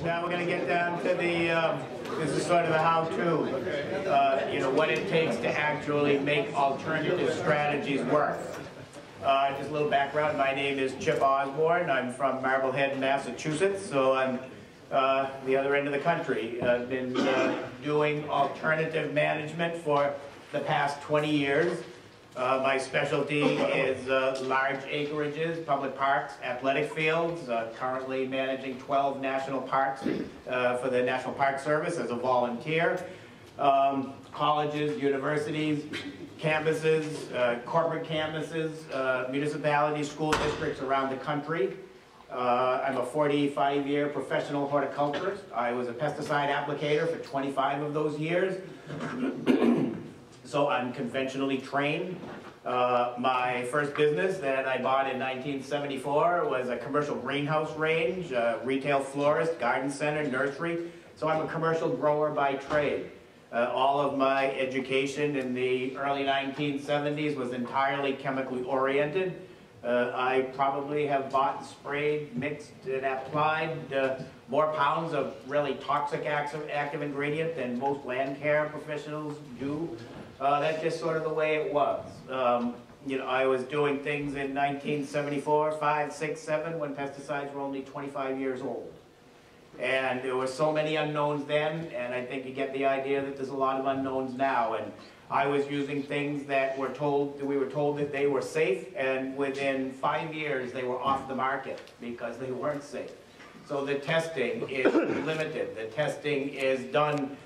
Now we're going to get down to the, this is sort of a how-to, you know, what it takes to actually make alternative strategies work. Just a little background, my name is Chip Osborne. I'm from Marblehead, Massachusetts, so I'm the other end of the country. I've been doing alternative management for the past 20 years. My specialty is large acreages, public parks, athletic fields, currently managing 12 national parks for the National Park Service as a volunteer. Colleges, universities, campuses, corporate campuses, municipalities, school districts around the country. I'm a 45-year professional horticulturist. I was a pesticide applicator for 25 of those years. So I'm conventionally trained. My first business that I bought in 1974 was a commercial greenhouse range, retail florist, garden center, nursery. So I'm a commercial grower by trade. All of my education in the early 1970s was entirely chemically oriented. I probably have bought, sprayed, mixed, and applied more pounds of really toxic active ingredient than most land care professionals do. That's just sort of the way it was. You know, I was doing things in 1974, 5, 6, 7 when pesticides were only 25 years old. And there were so many unknowns then, and I think you get the idea that there's a lot of unknowns now. And I was using things that we were told that they were safe, and within 5 years they were off the market because they weren't safe. So the testing is limited. The testing is done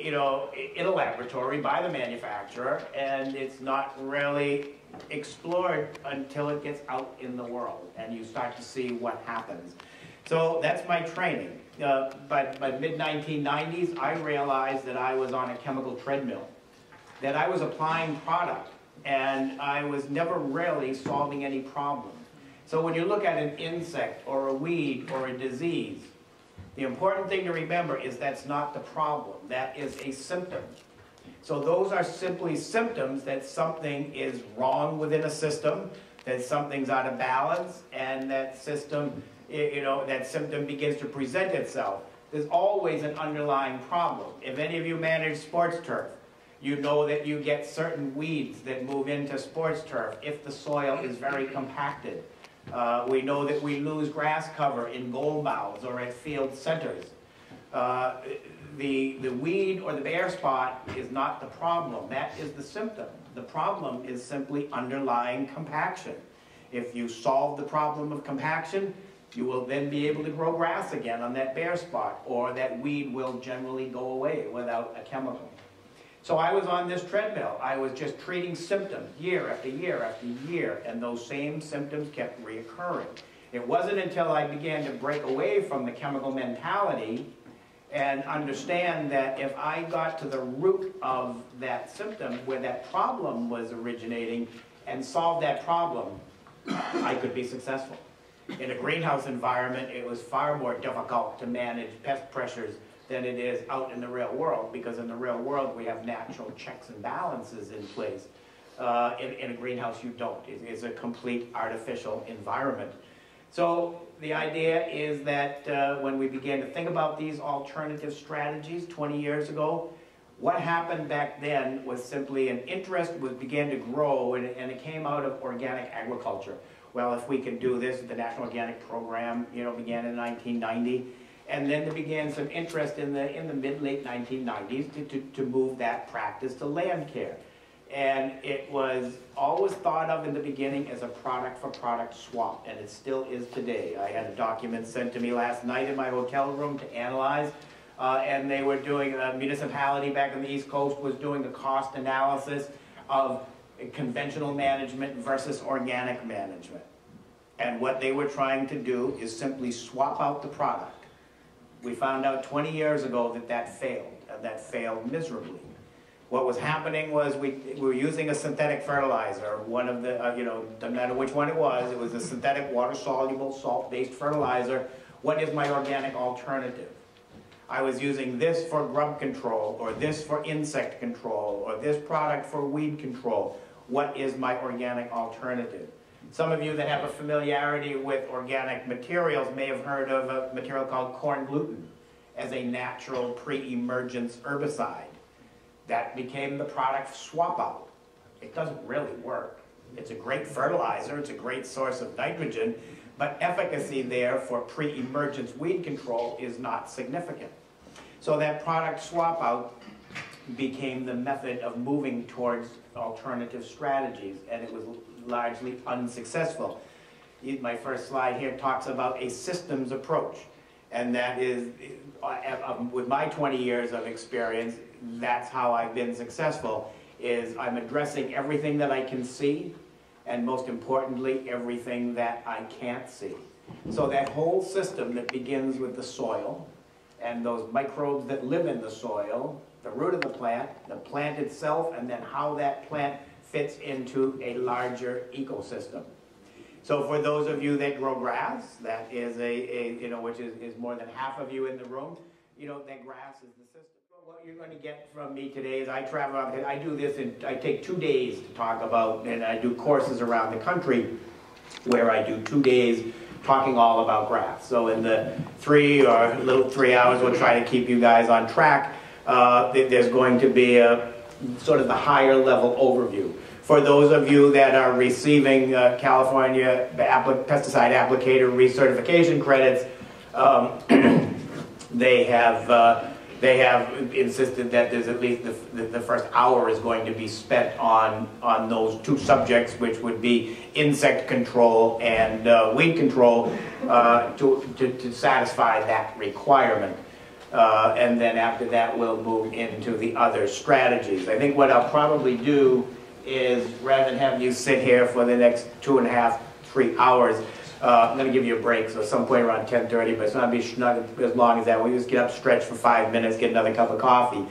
you know, in a laboratory by the manufacturer, and it's not really explored until it gets out in the world and you start to see what happens. So that's my training. But by mid-1990s, I realized that I was on a chemical treadmill, that I was applying product, and I was never really solving any problem. So when you look at an insect or a weed or a disease, the important thing to remember is that's not the problem. That is a symptom. So those are simply symptoms that something is wrong within a system, that something's out of balance, and that system, you know, that symptom begins to present itself. There's always an underlying problem. If any of you manage sports turf, you know that you get certain weeds that move into sports turf if the soil is very compacted. We know that we lose grass cover in goal mouths or at field centers. The weed or the bare spot is not the problem. That is the symptom. The problem is simply underlying compaction. If you solve the problem of compaction, you will then be able to grow grass again on that bare spot, or that weed will generally go away without a chemical. So I was on this treadmill. I was just treating symptoms year after year after year, and those same symptoms kept reoccurring. It wasn't until I began to break away from the chemical mentality and understand that if I got to the root of that symptom, where that problem was originating, and solved that problem, I could be successful. In a greenhouse environment, it was far more difficult to manage pest pressures than it is out in the real world, because in the real world we have natural checks and balances in place. In a greenhouse you don't. It's a complete artificial environment. So the idea is that when we began to think about these alternative strategies 20 years ago, what happened back then was simply an interest began to grow, and it came out of organic agriculture. Well, if we can do this, the National Organic Program, you know, began in 1990. And then there began some interest in the mid-late 1990s to move that practice to land care. And it was always thought of in the beginning as a product-for-product swap, and it still is today. I had a document sent to me last night in my hotel room to analyze, and they were doing, a municipality back on the East Coast was doing a cost analysis of conventional management versus organic management. And what they were trying to do is simply swap out the product. We found out 20 years ago that that failed miserably. What was happening was we were using a synthetic fertilizer, one of the, you know, doesn't matter which one it was a synthetic water-soluble, salt-based fertilizer. What is my organic alternative? I was using this for grub control, or this for insect control, or this product for weed control. What is my organic alternative? Some of you that have a familiarity with organic materials may have heard of a material called corn gluten as a natural pre-emergence herbicide. That became the product swap out. It doesn't really work. It's a great fertilizer, it's a great source of nitrogen, but efficacy there for pre-emergence weed control is not significant. So that product swap out became the method of moving towards alternative strategies, and it was largely unsuccessful. My first slide here talks about a systems approach, and that is, with my 20 years of experience, that's how I've been successful, is I'm addressing everything that I can see, and most importantly, everything that I can't see. So that whole system that begins with the soil, and those microbes that live in the soil, the root of the plant itself, and then how that plant fits into a larger ecosystem. So for those of you that grow grass, that is which is more than half of you in the room, that grass is the system. What you're going to get from me today is I travel out, I do this I take 2 days to talk about, and I do courses around the country where I do 2 days talking all about grass. So in the 3 hours, we'll try to keep you guys on track. There's going to be a sort of the higher level overview. For those of you that are receiving California pesticide applicator recertification credits, they have insisted that there's at least the first hour is going to be spent on those 2 subjects, which would be insect control and weed control, to satisfy that requirement. And then after that, we'll move into the other strategies. I think what I'll probably do is, rather than have you sit here for the next 2.5, 3 hours, I'm going to give you a break, so at some point around 10:30, but it's not as long as that. We just get up, stretch for 5 minutes, get another cup of coffee.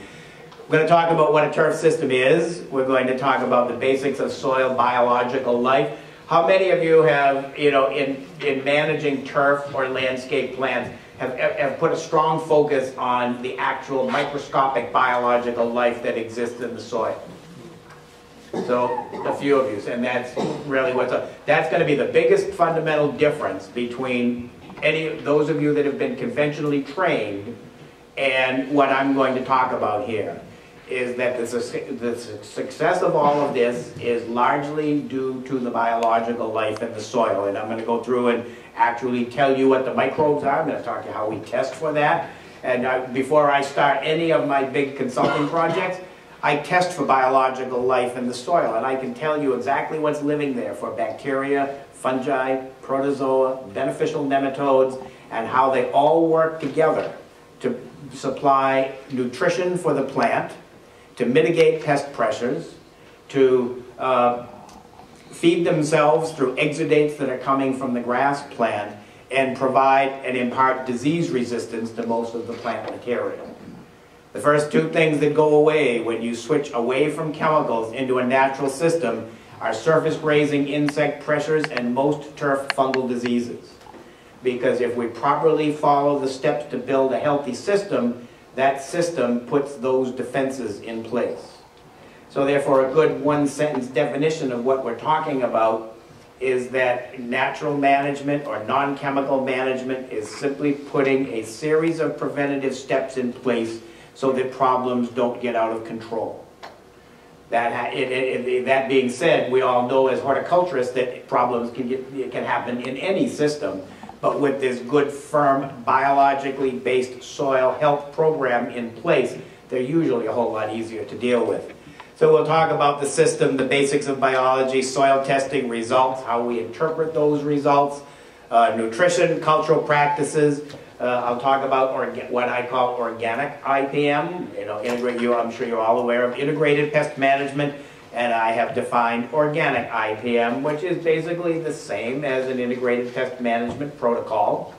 We're going to talk about what a turf system is. We're going to talk about the basics of soil biological life. How many of you have, in managing turf or landscape plants, have put a strong focus on the actual microscopic biological life that exists in the soil? So a few of you, and that's really that's going to be the biggest fundamental difference between those of you that have been conventionally trained and what I'm going to talk about here, is that the success of all of this is largely due to the biological life in the soil. And I'm going to go through and actually tell you what the microbes are. I'm going to talk to you how we test for that. And before I start any of my big consulting projects, I test for biological life in the soil, and I can tell you exactly what's living there for bacteria, fungi, protozoa, beneficial nematodes, and how they all work together to supply nutrition for the plant, to mitigate pest pressures, to feed themselves through exudates that are coming from the grass plant, and provide and impart disease resistance to most of the plant material. The first 2 things that go away when you switch away from chemicals into a natural system are surface grazing insect pressures and most turf fungal diseases. Because if we properly follow the steps to build a healthy system, that system puts those defenses in place. So therefore, a good 1-sentence definition of what we're talking about is that natural management or non-chemical management is simply putting a series of preventative steps in place so that problems don't get out of control. That being said, we all know as horticulturists that problems can happen in any system, but with this good, firm, biologically based soil health program in place, they're usually a whole lot easier to deal with. So we'll talk about the system, the basics of biology, soil testing results, how we interpret those results, nutrition, cultural practices. I'll talk about what I call organic IPM, I'm sure you're all aware of integrated pest management, and I have defined organic IPM, which is basically the same as an integrated pest management protocol,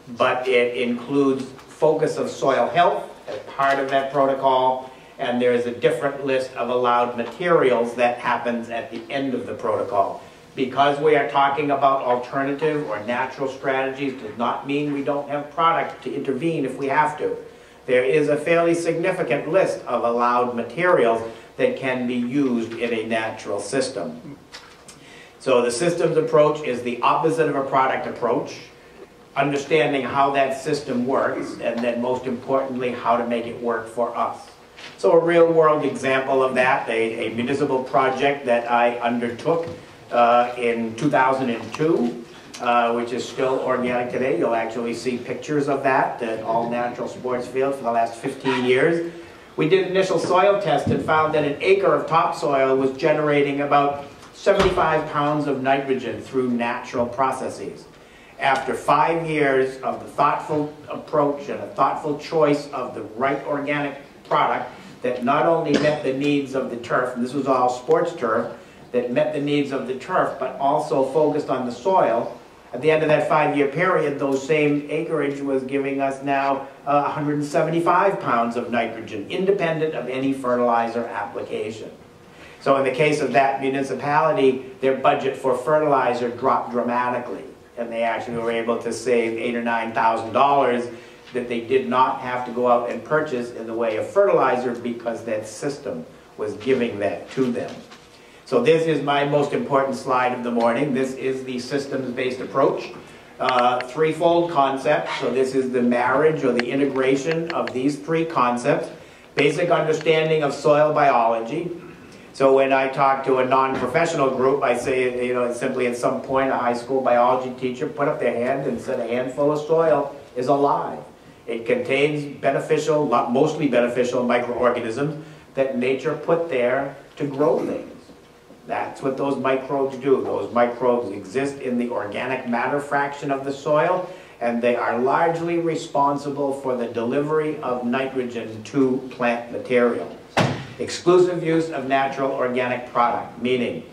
but it includes focus of soil health as part of that protocol, and there's a different list of allowed materials that happens at the end of the protocol. Because we are talking about alternative or natural strategies does not mean we don't have product to intervene if we have to. There is a fairly significant list of allowed materials that can be used in a natural system. So the systems approach is the opposite of a product approach, understanding how that system works, and then most importantly, how to make it work for us. So a real world example of that, a municipal project that I undertook in 2002, which is still organic today. You'll actually see pictures of that at all natural sports fields for the last 15 years. We did initial soil tests and found that an acre of topsoil was generating about 75 pounds of nitrogen through natural processes. After 5 years of the thoughtful approach and a thoughtful choice of the right organic product that not only met the needs of the turf, and this was all sports turf, that met the needs of the turf, but also focused on the soil, at the end of that 5-year period, those same acreage was giving us now 175 pounds of nitrogen, independent of any fertilizer application. So in the case of that municipality, their budget for fertilizer dropped dramatically, and they actually were able to save $8,000 or $9,000 that they did not have to go out and purchase in the way of fertilizer because that system was giving that to them. So this is my most important slide of the morning. This is the systems-based approach. Threefold concept. So this is the marriage or the integration of these three concepts. Basic understanding of soil biology. So when I talk to a non-professional group, I say, you know, simply at some point a high school biology teacher put up their hand and said a handful of soil is alive. It contains beneficial, mostly beneficial microorganisms that nature put there to grow things. That's what those microbes do. Those microbes exist in the organic matter fraction of the soil, and they are largely responsible for the delivery of nitrogen to plant material. Exclusive use of natural organic product, meaning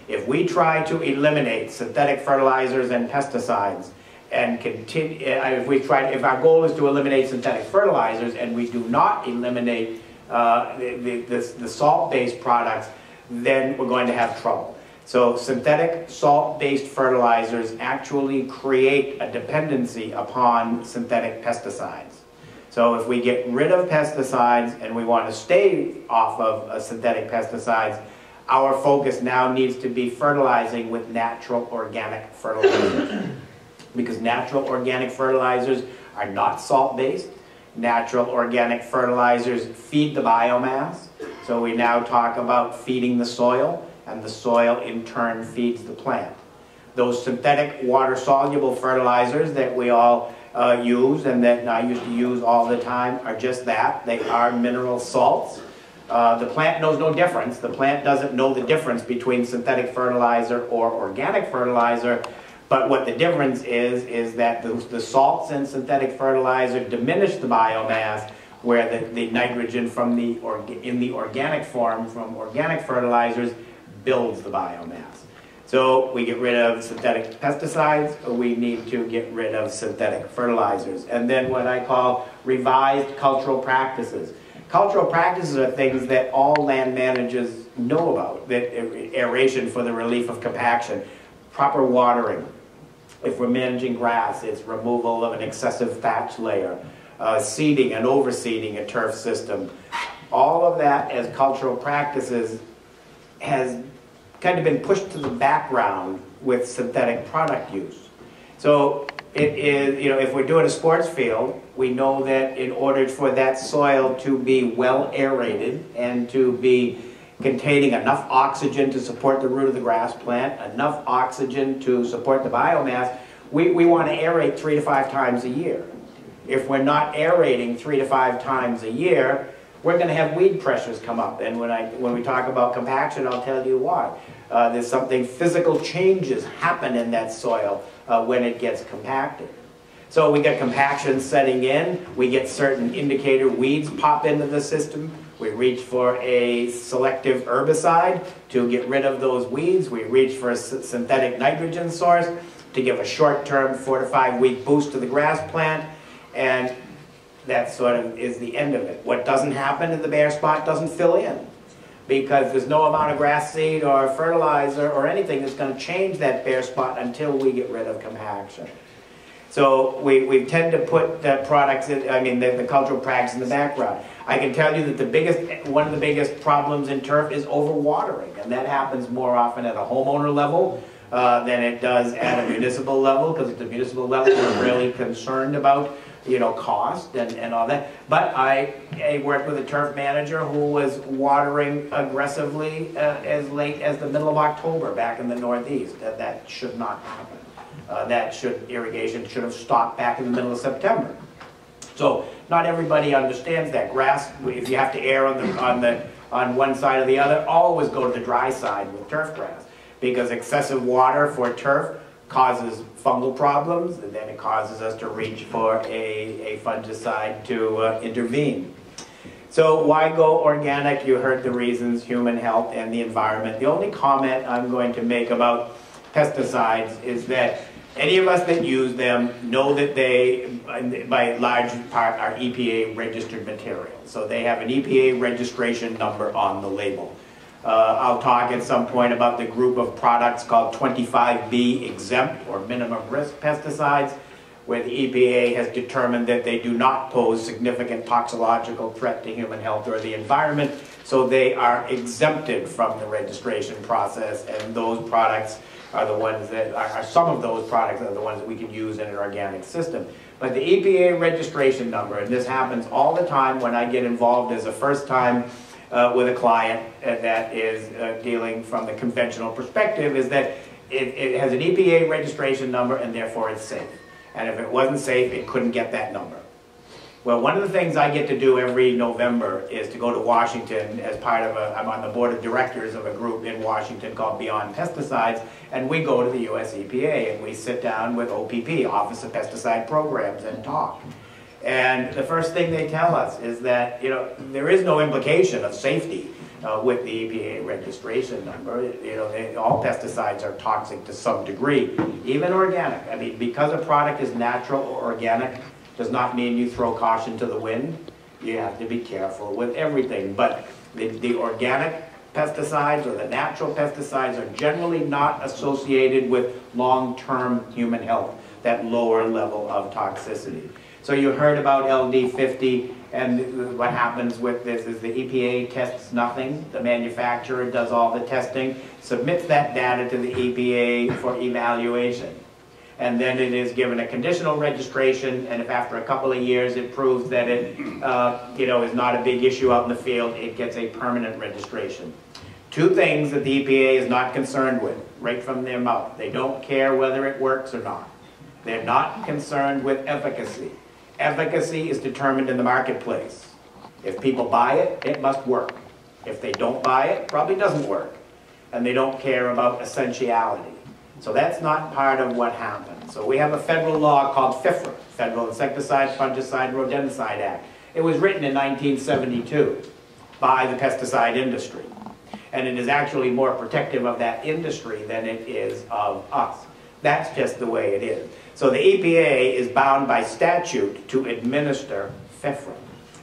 if we try to eliminate synthetic fertilizers and pesticides and continue, if our goal is to eliminate synthetic fertilizers and we do not eliminate the salt-based products, then we're going to have trouble. So synthetic salt-based fertilizers actually create a dependency upon synthetic pesticides. So if we get rid of pesticides and we want to stay off of synthetic pesticides, our focus now needs to be fertilizing with natural organic fertilizers. Because natural organic fertilizers are not salt-based. Natural organic fertilizers feed the biomass. So we now talk about feeding the soil, and the soil in turn feeds the plant. Those synthetic water-soluble fertilizers that we all use and that I used to use all the time are just that. They are mineral salts. The plant knows no difference. The plant doesn't know the difference between synthetic fertilizer or organic fertilizer. But what the difference is that the salts in synthetic fertilizer diminish the biomass, where the nitrogen from in the organic form from organic fertilizers builds the biomass. So we get rid of synthetic pesticides, we need to get rid of synthetic fertilizers. And then what I call revised cultural practices. Cultural practices are things that all land managers know about, that aeration for the relief of compaction, proper watering. If we're managing grass, it's removal of an excessive thatch layer, seeding and overseeding a turf system. All of that as cultural practices has kind of been pushed to the background with synthetic product use. So it is, you know, if we're doing a sports field, we know that in order for that soil to be well aerated and to be containing enough oxygen to support the root of the grass plant, enough oxygen to support the biomass, we want to aerate 3 to 5 times a year. If we're not aerating 3 to 5 times a year, we're going to have weed pressures come up. And when we talk about compaction, I'll tell you why. There's something, physical changes happen in that soil when it gets compacted. So we get compaction setting in, we get certain indicator weeds pop into the system, we reach for a selective herbicide to get rid of those weeds, we reach for a synthetic nitrogen source to give a short-term 4 to 5 week boost to the grass plant, and that sort of is the end of it. What doesn't happen in the bare spot doesn't fill in, because there's no amount of grass seed or fertilizer or anything that's going to change that bare spot until we get rid of compaction. So we tend to put the products, the cultural practice in the background. I can tell you that one of the biggest problems in turf is overwatering, and that happens more often at a homeowner level than it does at a municipal level, because at the municipal level, we're really concerned about, you know, cost and all that. But I worked with a turf manager who was watering aggressively as late as the middle of October back in the Northeast. That should not happen. Irrigation should have stopped back in the middle of September. So not everybody understands that. Grass, if you have to err on one side or the other, always go to the dry side with turf grass, because excessive water for turf causes fungal problems, and then it causes us to reach for a fungicide to intervene. So why go organic? You heard the reasons: human health and the environment. The only comment I'm going to make about pesticides is that any of us that use them know that they, by large part, are EPA registered materials. So they have an EPA registration number on the label. I'll talk at some point about the group of products called 25B exempt, or minimum risk pesticides, where the EPA has determined that they do not pose significant toxicological threat to human health or the environment, so they are exempted from the registration process, and those products are the ones that some of those products are the ones that we can use in an organic system. But the EPA registration number, and this happens all the time when I get involved as a first time with a client that is dealing from the conventional perspective, is that it has an EPA registration number and therefore it's safe. And if it wasn't safe, it couldn't get that number. Well, one of the things I get to do every November is to go to Washington as part of I'm on the board of directors of a group in Washington called Beyond Pesticides, and we go to the US EPA and we sit down with OPP, Office of Pesticide Programs, and talk. And the first thing they tell us is that, you know, there is no implication of safety with the EPA registration number. You know, all pesticides are toxic to some degree, even organic. I mean, because a product is natural or organic does not mean you throw caution to the wind. You have to be careful with everything. But the organic pesticides or the natural pesticides are generally not associated with long-term human health, that lower level of toxicity. So you heard about LD50, and what happens with this is the EPA tests nothing. The manufacturer does all the testing, submits that data to the EPA for evaluation. And then it is given a conditional registration, and if after a couple of years it proves that it you know, is not a big issue out in the field, it gets a permanent registration. Two things that the EPA is not concerned with, right from their mouth. They don't care whether it works or not. They're not concerned with efficacy. Efficacy is determined in the marketplace. If people buy it, it must work. If they don't buy it, it probably doesn't work. And they don't care about essentiality. So that's not part of what happens. So we have a federal law called FIFRA, Federal Insecticide, Fungicide, Rodenticide Act. It was written in 1972 by the pesticide industry. And it is actually more protective of that industry than it is of us. That's just the way it is. So the EPA is bound by statute to administer FIFRA.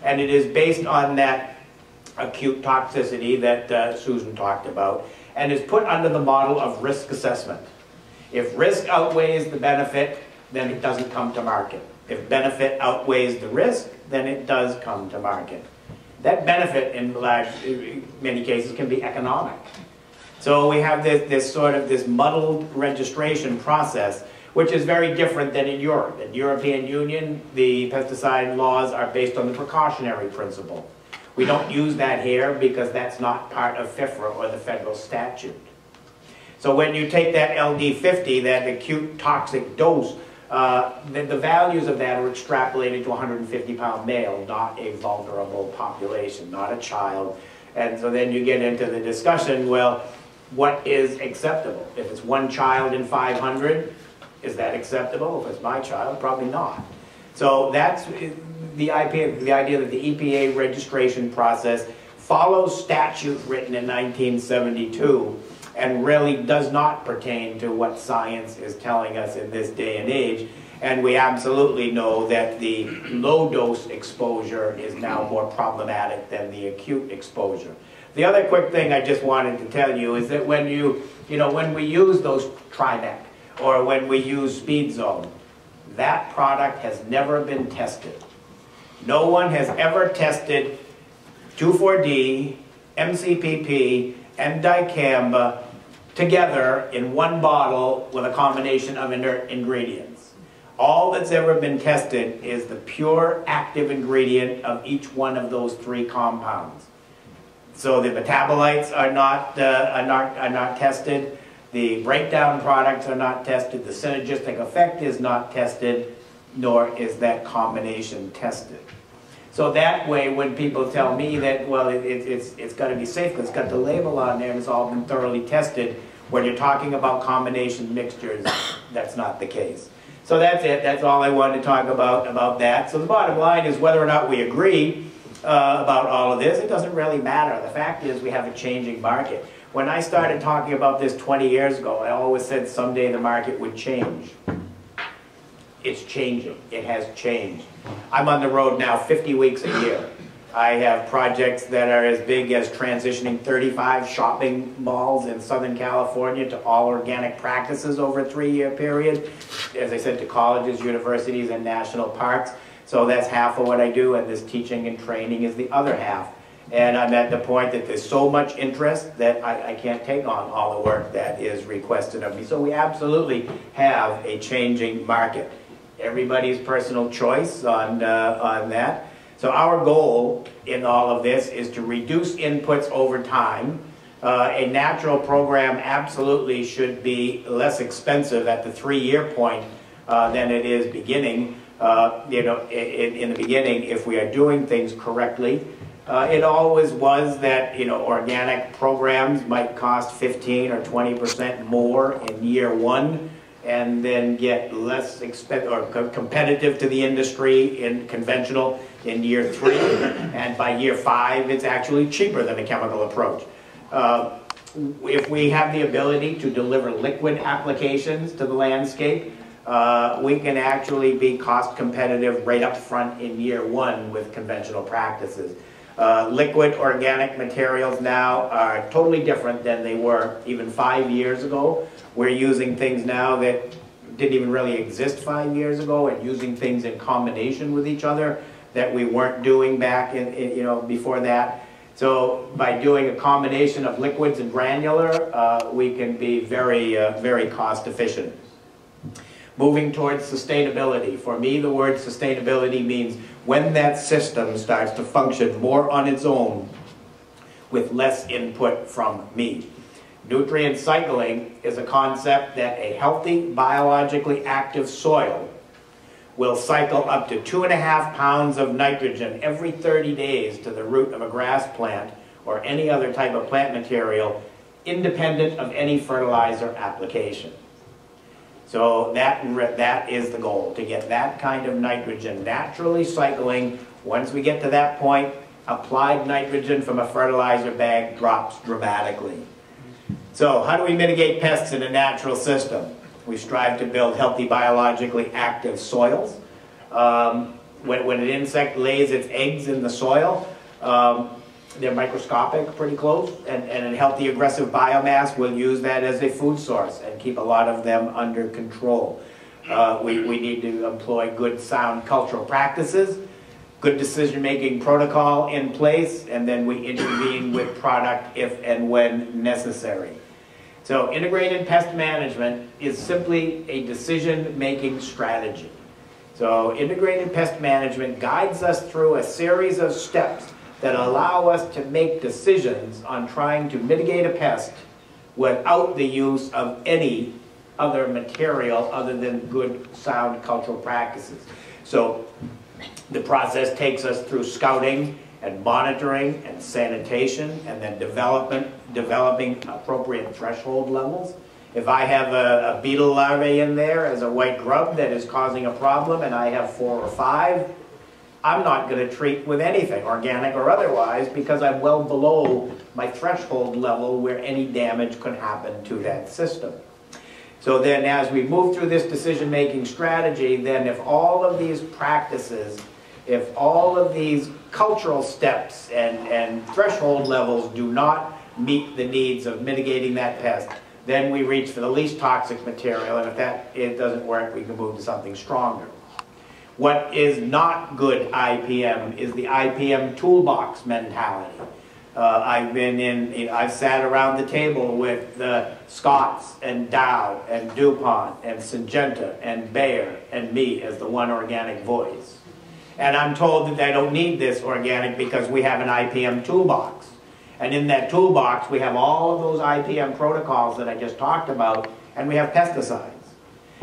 And it is based on that acute toxicity that Susan talked about, and is put under the model of risk assessment. If risk outweighs the benefit, then it doesn't come to market. If benefit outweighs the risk, then it does come to market. That benefit in many cases can be economic. So we have this muddled registration process, which is very different than in Europe. In the European Union, the pesticide laws are based on the precautionary principle. We don't use that here because that's not part of FIFRA or the federal statute. So when you take that LD50, that acute toxic dose, the values of that are extrapolated to a 150-pound male, not a vulnerable population, not a child. And so then you get into the discussion, well, what is acceptable? If it's one child in 500, is that acceptable? If it's my child, probably not. So that's the idea that the EPA registration process follows statute written in 1972 and really does not pertain to what science is telling us in this day and age. And we absolutely know that the low-dose exposure is now more problematic than the acute exposure. The other quick thing I just wanted to tell you is that when when we use those Trimec or when we use Speed Zone, that product has never been tested. No one has ever tested 2,4-D, MCPP, and dicamba together in one bottle with a combination of inert ingredients. All that's ever been tested is the pure active ingredient of each one of those 3 compounds. So the metabolites are not tested, the breakdown products are not tested, the synergistic effect is not tested, nor is that combination tested. So that way, when people tell me that, well, it's got to be safe, because it's got the label on there and it's all been thoroughly tested, when you're talking about combination mixtures, that's not the case. So that's it. That's all I wanted to talk about that. So the bottom line is whether or not we agree about all of this, it doesn't really matter. The fact is we have a changing market. When I started talking about this 20 years ago, I always said someday the market would change. It's changing. It has changed. I'm on the road now 50 weeks a year. I have projects that are as big as transitioning 35 shopping malls in Southern California to all organic practices over a 3-year period. As I said, to colleges, universities, and national parks. So that's half of what I do, and this teaching and training is the other half. And I'm at the point that there's so much interest that I can't take on all the work that is requested of me. So we absolutely have a changing market. Everybody's personal choice on that. So our goal in all of this is to reduce inputs over time. A natural program absolutely should be less expensive at the 3-year point than it is beginning. In the beginning, if we are doing things correctly, it always was that organic programs might cost 15 or 20% more in year 1, and then get less expensive or competitive to the industry in conventional in year 3, and by year 5 it's actually cheaper than a chemical approach. If we have the ability to deliver liquid applications to the landscape, we can actually be cost competitive right up front in year 1 with conventional practices. Liquid organic materials now are totally different than they were even 5 years ago. We're using things now that didn't even really exist 5 years ago, and using things in combination with each other that we weren't doing back before that. So by doing a combination of liquids and granular, we can be very, very cost efficient. Moving towards sustainability. For me, the word sustainability means when that system starts to function more on its own with less input from me. Nutrient cycling is a concept that a healthy, biologically active soil will cycle up to 2.5 pounds of nitrogen every 30 days to the root of a grass plant or any other type of plant material, independent of any fertilizer application. So that is the goal, to get that kind of nitrogen naturally cycling. Once we get to that point, applied nitrogen from a fertilizer bag drops dramatically. So how do we mitigate pests in a natural system? We strive to build healthy, biologically active soils. When an insect lays its eggs in the soil, they're microscopic, pretty close, and a healthy, aggressive biomass will use that as a food source and keep a lot of them under control. We need to employ good, sound cultural practices, good decision-making protocol in place, and then we intervene with product if and when necessary. So integrated pest management is simply a decision-making strategy. So integrated pest management guides us through a series of steps that allow us to make decisions on trying to mitigate a pest without the use of any other material other than good, sound cultural practices. So the process takes us through scouting and monitoring and sanitation, and then developing appropriate threshold levels. If I have a beetle larvae in there as a white grub that is causing a problem and I have 4 or 5, I'm not going to treat with anything, organic or otherwise, because I'm well below my threshold level where any damage could happen to that system. So then as we move through this decision-making strategy, then if all of these practices, if all of these cultural steps and threshold levels do not meet the needs of mitigating that pest, then we reach for the least toxic material, and if it doesn't work, we can move to something stronger. What is not good IPM is the IPM toolbox mentality. I've sat around the table with Scotts and Dow and DuPont and Syngenta and Bayer and me as the one organic voice. And I'm told that I don't need this organic because we have an IPM toolbox. And in that toolbox, we have all of those IPM protocols that I just talked about, and we have pesticides.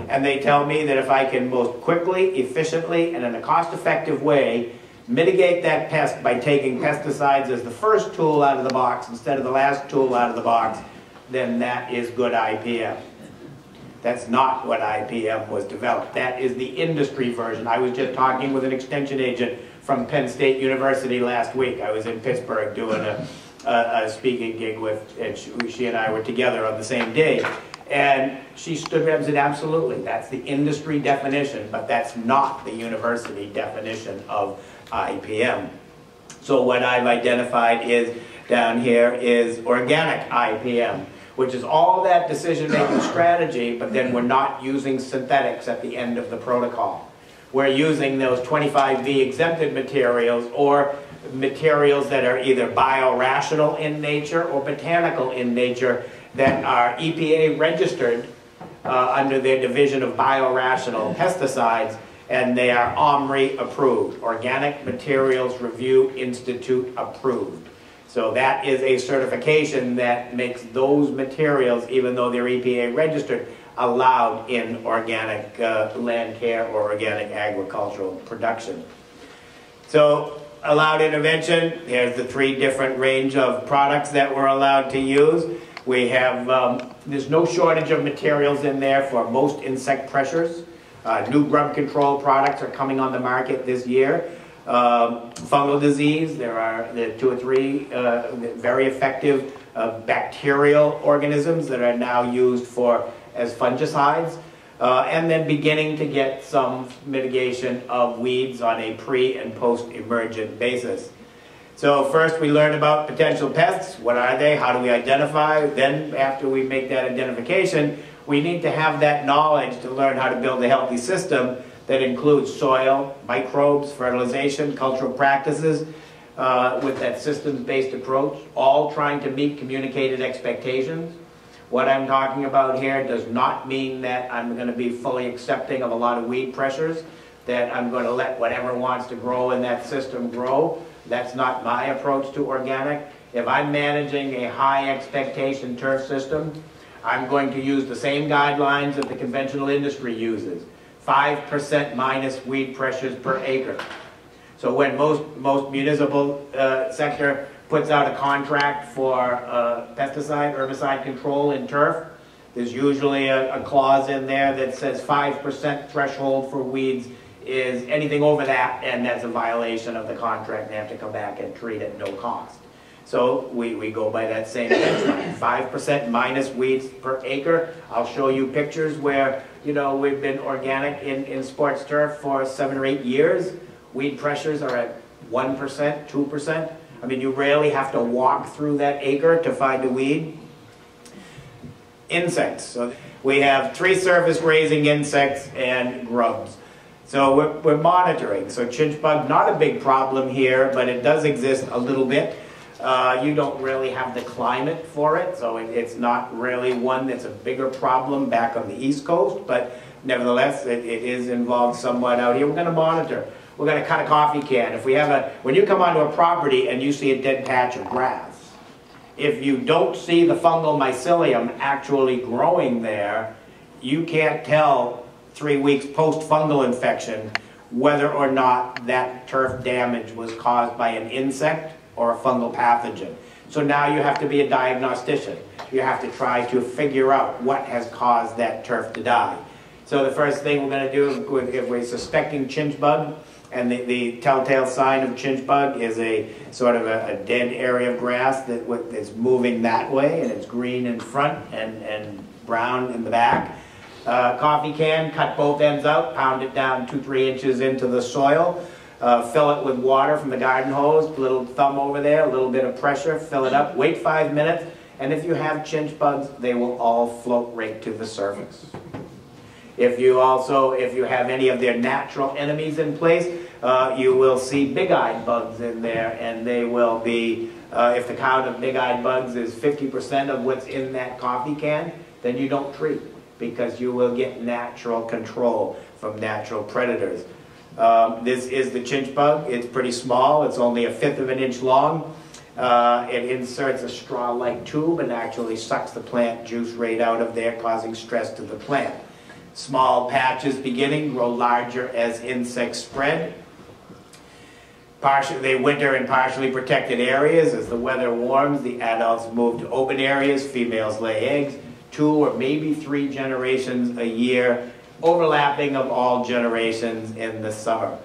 And they tell me that if I can most quickly, efficiently, and in a cost-effective way mitigate that pest by taking pesticides as the first tool out of the box instead of the last tool out of the box, then that is good IPM. That's not what IPM was developed. That is the industry version. I was just talking with an extension agent from Penn State University last week. I was in Pittsburgh doing a speaking gig with, and she and I were together on the same day. And she stood there and said, absolutely, that's the industry definition, but that's not the university definition of IPM. So what I've identified is, down here, is organic IPM, which is all that decision-making strategy, but then we're not using synthetics at the end of the protocol. We're using those 25V exempted materials or materials that are either biorational in nature or botanical in nature that are EPA registered under their division of biorational pesticides, and they are OMRI approved, Organic Materials Review Institute approved. So that is a certification that makes those materials, even though they're EPA registered, allowed in organic land care or organic agricultural production. So allowed intervention, here's the 3 different range of products that we're allowed to use. We have, there's no shortage of materials in there for most insect pressures. New grub control products are coming on the market this year. Fungal disease, there are 2 or 3 very effective bacterial organisms that are now used as fungicides. And then beginning to get some mitigation of weeds on a pre- and post-emergent basis. So first we learn about potential pests. What are they? How do we identify? Then after we make that identification, we need to have that knowledge to learn how to build a healthy system that includes soil, microbes, fertilization, cultural practices, with that systems-based approach, all trying to meet communicated expectations. What I'm talking about here does not mean that I'm going to be fully accepting of a lot of weed pressures, that I'm going to let whatever wants to grow in that system grow. That's not my approach to organic. If I'm managing a high expectation turf system, I'm going to use the same guidelines that the conventional industry uses. 5% minus weed pressures per acre. So when most municipal sector puts out a contract for pesticide, herbicide control in turf, there's usually a clause in there that says 5% threshold for weeds is anything over that, and that's a violation of the contract, and they have to come back and treat it at no cost. So we go by that same benchmark, 5% minus weeds per acre. I'll show you pictures where, you know, we've been organic in sports turf for 7 or 8 years. Weed pressures are at 1%, 2%. I mean, you rarely have to walk through that acre to find a weed. Insects. So we have 3 surface grazing insects and grubs. So we're monitoring. So chinch bug, not a big problem here, but it does exist a little bit. You don't really have the climate for it, so it's not really one that's a bigger problem back on the East Coast, but nevertheless, it is involved somewhat out here. We're going to monitor. We're going to cut a coffee can. If we have when you come onto a property and you see a dead patch of grass, if you don't see the fungal mycelium actually growing there, you can't tell 3 weeks post-fungal infection whether or not that turf damage was caused by an insect or a fungal pathogen. So now you have to be a diagnostician. You have to try to figure out what has caused that turf to die. So the first thing we're going to do, if we're suspecting chinch bug, and the telltale sign of chinch bug is a sort of a dead area of grass that's moving that way, and it's green in front and brown in the back. Coffee can, cut both ends out, pound it down 2-3 inches into the soil. Fill it with water from the garden hose, little thumb over there, a little bit of pressure, fill it up, wait 5 minutes, and if you have chinch bugs, they will all float right to the surface. If you have any of their natural enemies in place, you will see big-eyed bugs in there, and they will be If the count of big-eyed bugs is 50% of what's in that coffee can, then you don't treat, because you will get natural control from natural predators. This is the chinch bug. It's pretty small. It's only 1/5 of an inch long. It inserts a straw-like tube and actually sucks the plant juice right out of there, causing stress to the plant. Small patches beginning, grow larger as insects spread. They winter in partially protected areas. As the weather warms, the adults move to open areas. Females lay eggs 2 or maybe 3 generations a year, overlapping of all generations in the summer.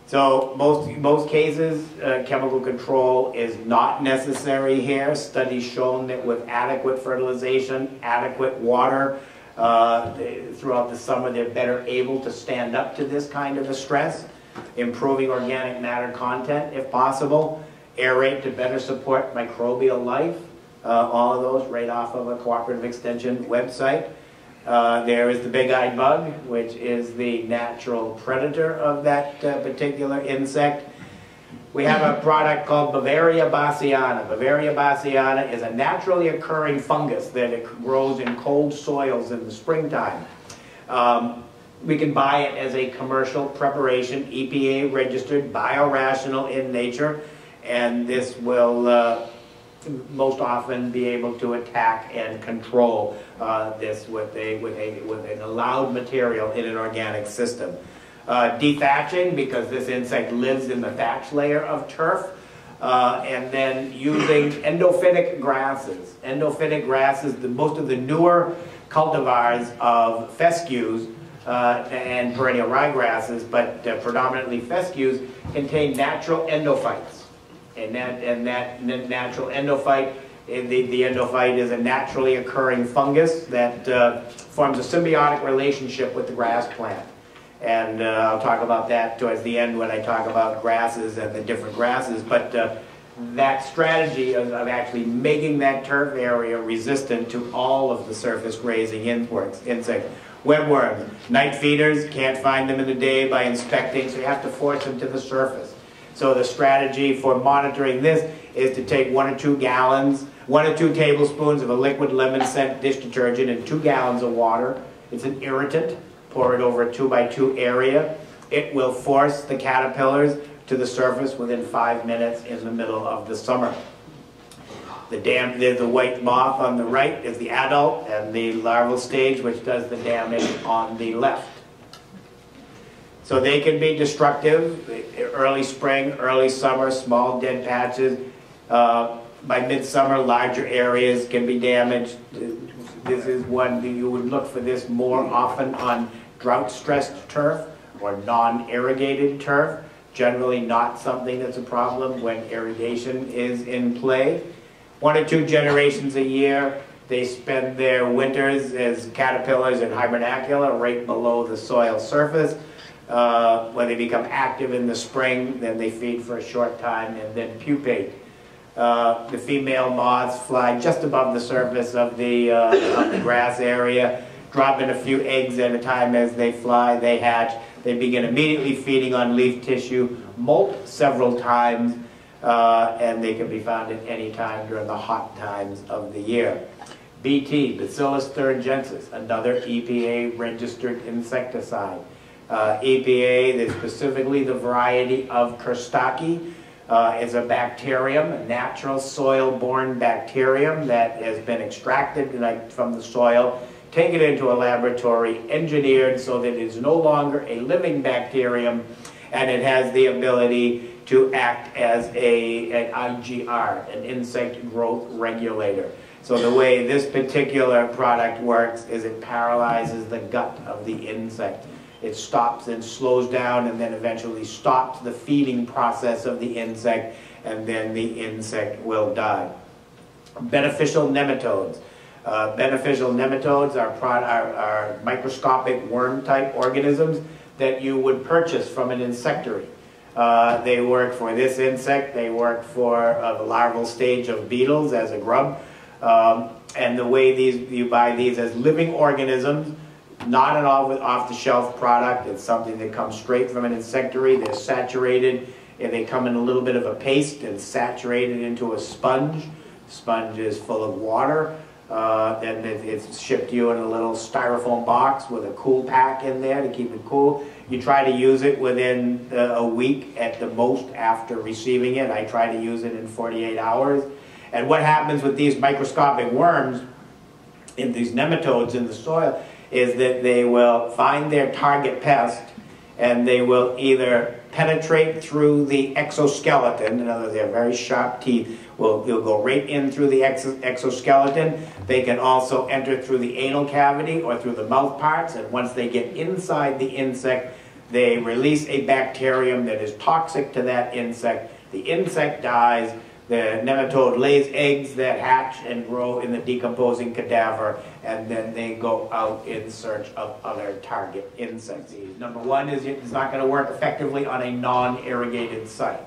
So most cases, chemical control is not necessary here. Studies shown that with adequate fertilization, adequate water, throughout the summer, they're better able to stand up to this kind of a stress. Improving organic matter content if possible, aerate to better support microbial life, all of those right off of a cooperative extension website. There is the big-eyed bug, which is the natural predator of that particular insect. We have a product called Bavaria bassiana. Bavaria bassiana is a naturally occurring fungus that grows in cold soils in the springtime. We can buy it as a commercial preparation, EPA registered, biorational in nature, and this will most often be able to attack and control this with an allowed material in an organic system. Dethatching, because this insect lives in the thatch layer of turf, and then using endophytic grasses. Endophytic grasses, most of the newer cultivars of fescues and perennial ryegrasses, but predominantly fescues, contain natural endophytes. And that natural endophyte, the endophyte is a naturally occurring fungus that forms a symbiotic relationship with the grass plant. And I'll talk about that towards the end when I talk about grasses and the different grasses. But that strategy of actually making that turf area resistant to all of the surface grazing insects. Webworms, night feeders, can't find them in the day by inspecting, so you have to force them to the surface. So the strategy for monitoring this is to take 1 or 2 gallons, 1 or 2 tablespoons of a liquid lemon scent dish detergent and 2 gallons of water. It's an irritant. Pour it over a 2x2 area. It will force the caterpillars to the surface within 5 minutes in the middle of the summer. There's the white moth on the right is the adult, and the larval stage, which does the damage, on the left. So they can be destructive, early spring, early summer, small dead patches. By midsummer, larger areas can be damaged. This is one that you would look for this more often on drought-stressed turf or non-irrigated turf. Generally not something that's a problem when irrigation is in play. 1 or 2 generations a year, they spend their winters as caterpillars in hibernacula right below the soil surface. When they become active in the spring, then they feed for a short time and then pupate. The female moths fly just above the surface of the grass area, dropping a few eggs at a time as they fly. They hatch. They begin immediately feeding on leaf tissue, molt several times, and they can be found at any time during the hot times of the year. BT, Bacillus thuringiensis, another EPA-registered insecticide. EPA, is specifically the variety of Kerstaki. Is a bacterium, a natural soil-borne bacterium that has been extracted from the soil, taken into a laboratory, engineered so that it is no longer a living bacterium, and it has the ability to act as an IGR, an insect growth regulator. So the way this particular product works is it paralyzes the gut of the insect. It stops and slows down and then eventually stops the feeding process of the insect, and then the insect will die. Beneficial nematodes. Beneficial nematodes are microscopic worm-type organisms that you would purchase from an insectary. They work for this insect. They work for the larval stage of beetles as a grub. And the way you buy these as living organisms, not an off-the-shelf product. It's something that comes straight from an insectary. They're saturated and they come in a little bit of a paste and saturated into a sponge. Sponge is full of water. Then it's shipped to you in a little styrofoam box with a cool pack in there to keep it cool. You try to use it within a week at the most after receiving it. I try to use it in 48 hours. And what happens with these microscopic worms in these nematodes in the soil is that they will find their target pest and they will either penetrate through the exoskeleton, in other words, they have very sharp teeth, they'll go right in through the exoskeleton. They can also enter through the anal cavity or through the mouth parts, and once they get inside the insect, they release a bacterium that is toxic to that insect. The insect dies, the nematode lays eggs that hatch and grow in the decomposing cadaver, and then they go out in search of other target insects. Number one is it's not going to work effectively on a non-irrigated site.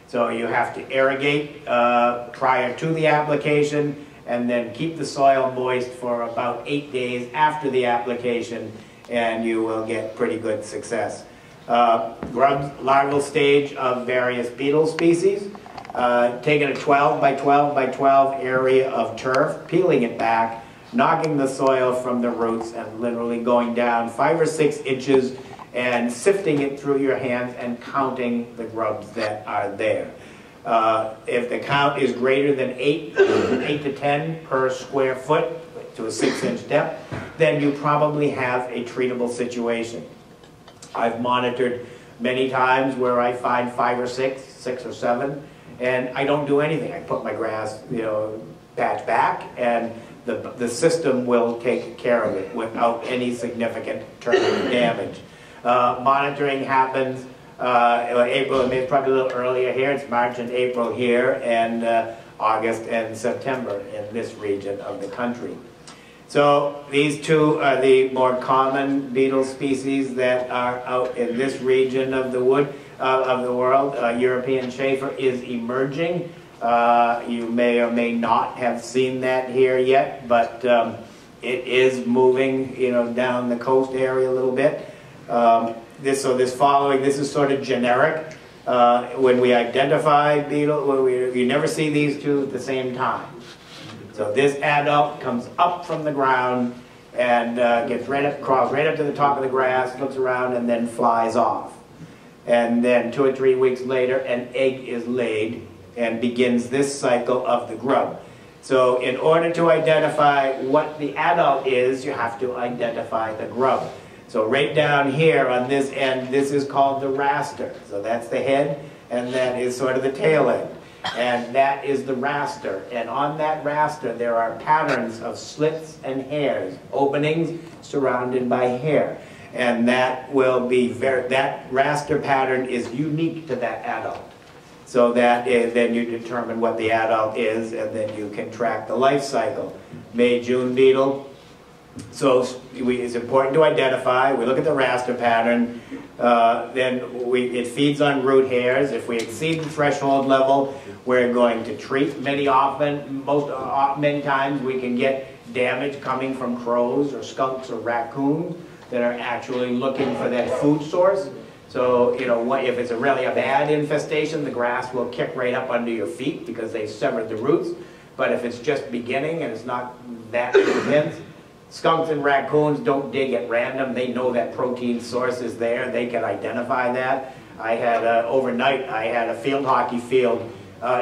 So you have to irrigate prior to the application, and then keep the soil moist for about 8 days after the application, and you will get pretty good success. Grubs, larval stage of various beetle species. Taking a 12 by 12 by 12 area of turf, peeling it back, knocking the soil from the roots, and literally going down 5 or 6 inches and sifting it through your hands and counting the grubs that are there. If the count is greater than 8 to 10 per square foot to a 6-inch depth, then you probably have a treatable situation. I've monitored many times where I find 5 or 6, 6 or 7, and I don't do anything. I put my grass, patch back, and the system will take care of it without any significant terminal damage. Monitoring happens April and May, probably a little earlier here. It's March and April here, and August and September in this region of the country. So these two are the more common beetle species that are out in this region of the world. European chafer is emerging. You may or may not have seen that here yet, but it is moving, down the coast area a little bit. This is sort of generic. When we identify beetle, you never see these two at the same time. So this adult comes up from the ground and crawls right up to the top of the grass, looks around, and then flies off. And then 2 or 3 weeks later, an egg is laid and begins this cycle of the grub. So in order to identify what the adult is, you have to identify the grub. So right down here on this end, this is called the raster. So that's the head, and that is sort of the tail end. And that is the raster. And on that raster, there are patterns of slits and hairs, openings surrounded by hair. And that will be that raster pattern is unique to that adult. So that is, then you determine what the adult is, and then you can track the life cycle. May, June beetle. So it's important to identify. We look at the raster pattern. Then it feeds on root hairs. If we exceed the threshold level, we're going to treat. Many times we can get damage coming from crows or skunks or raccoons that are actually looking for that food source. So, if it's really a bad infestation, the grass will kick right up under your feet because they severed the roots. But if it's just beginning and it's not that intense, skunks and raccoons don't dig at random. They know that protein source is there. They can identify that. I had, overnight, I had a field hockey field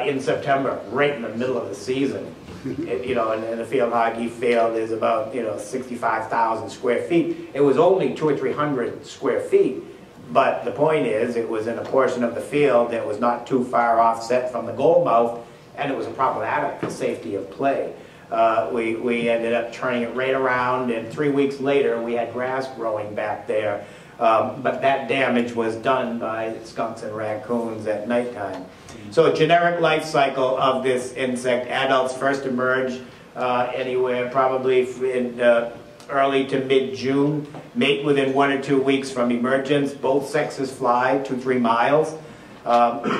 in September, right in the middle of the season. And the field hockey field is about, 65,000 square feet. It was only 200 or 300 square feet. But the point is, it was in a portion of the field that was not too far offset from the goal mouth, and it was problematic for safety of play. We ended up turning it right around, and 3 weeks later, we had grass growing back there. But that damage was done by skunks and raccoons at nighttime. So a generic life cycle of this insect. Adults first emerge anywhere probably in early to mid-June, mate within 1 or 2 weeks from emergence. Both sexes fly 2-3 miles.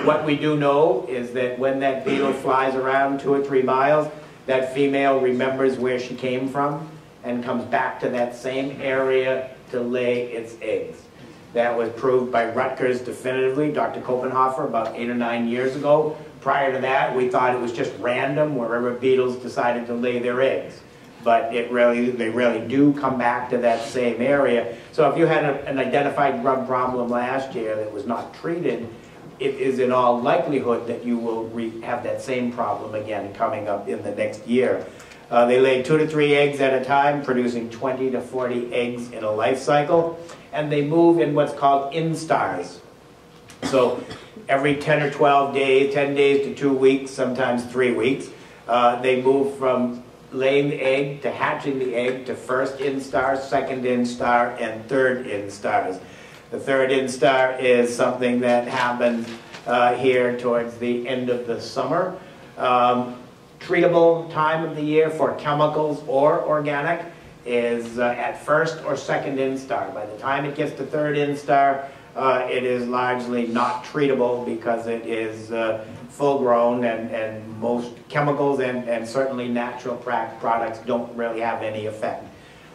What we do know is that when that beetle flies around 2 or 3 miles, that female remembers where she came from and comes back to that same area to lay its eggs. That was proved by Rutgers definitively, Dr. Kopenhofer, about 8 or 9 years ago. Prior to that, we thought it was just random wherever beetles decided to lay their eggs. But they really do come back to that same area. So if you had an identified grub problem last year that was not treated, it is in all likelihood that you will have that same problem again coming up in the next year. They lay 2 to 3 eggs at a time, producing 20 to 40 eggs in a life cycle. And they move in what's called instars. So every 10 or 12 days, 10 days to 2 weeks, sometimes 3 weeks, they move from laying the egg to hatching the egg to first instar, second instar, and third instars. The third instar is something that happens here towards the end of the summer. Treatable time of the year for chemicals or organic is at first or second instar. By the time it gets to third instar, it is largely not treatable because it is full grown, and most chemicals and certainly natural products don't really have any effect.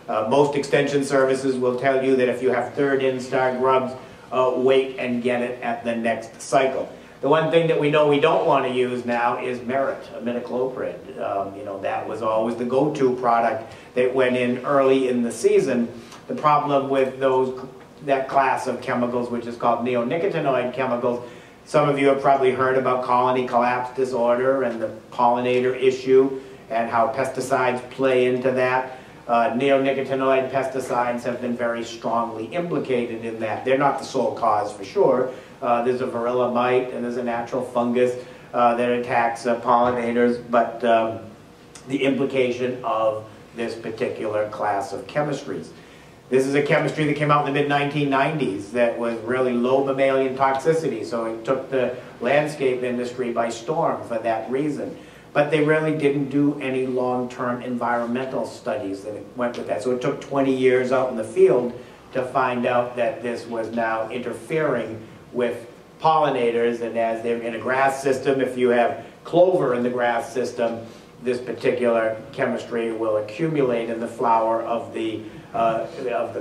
Most extension services will tell you that if you have third instar grubs, wait and get it at the next cycle. The one thing that we know we don't want to use now is merit, imidacloprid. You know, that was always the go-to product that went in early in the season. The problem with that class of chemicals, which is called neonicotinoid chemicals, some of you have probably heard about colony collapse disorder and the pollinator issue and how pesticides play into that. Neonicotinoid pesticides have been very strongly implicated in that. They're not the sole cause for sure. There's a varroa mite and there's a natural fungus that attacks pollinators, but the implication of this particular class of chemistries. This is a chemistry that came out in the mid-1990s that was really low mammalian toxicity, so it took the landscape industry by storm for that reason. But they really didn't do any long-term environmental studies that went with that. So it took 20 years out in the field to find out that this was now interfering with pollinators, and as they're in a grass system, if you have clover in the grass system, this particular chemistry will accumulate in the flower of the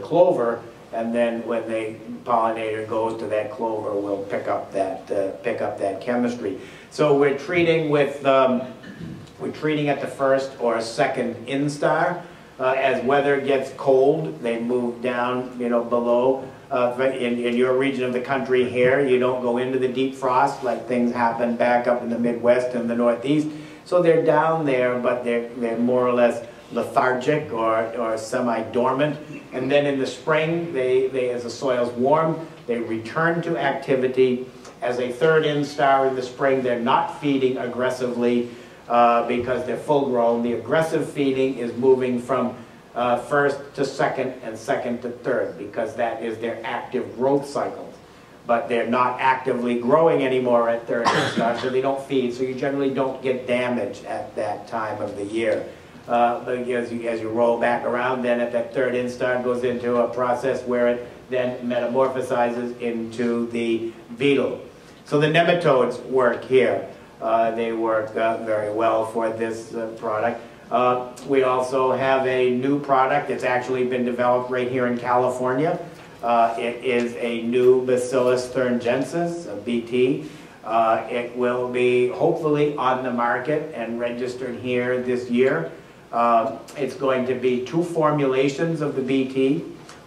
clover, and then when the pollinator goes to that clover, will pick up that chemistry. So we're treating at the first or second instar. As weather gets cold, they move down, you know, below. In your region of the country here, you don't go into the deep frost like things happen back up in the Midwest and the Northeast. So they're down there, but they're more or less lethargic or semi-dormant. And then in the spring, as the soil's warm, they return to activity. As a third instar in the spring, they're not feeding aggressively because they're full grown. The aggressive feeding is moving from first to second and second to third because that is their active growth cycles. But they're not actively growing anymore at third instar, so they don't feed, so you generally don't get damage at that time of the year. But as you roll back around, then at that third instar goes into a process where it then metamorphosizes into the beetle. So the nematodes work here. They work very well for this product. We also have a new product that's actually been developed right here in California. It is a new Bacillus thuringiensis, a BT. It will be hopefully on the market and registered here this year. It's going to be 2 formulations of the BT.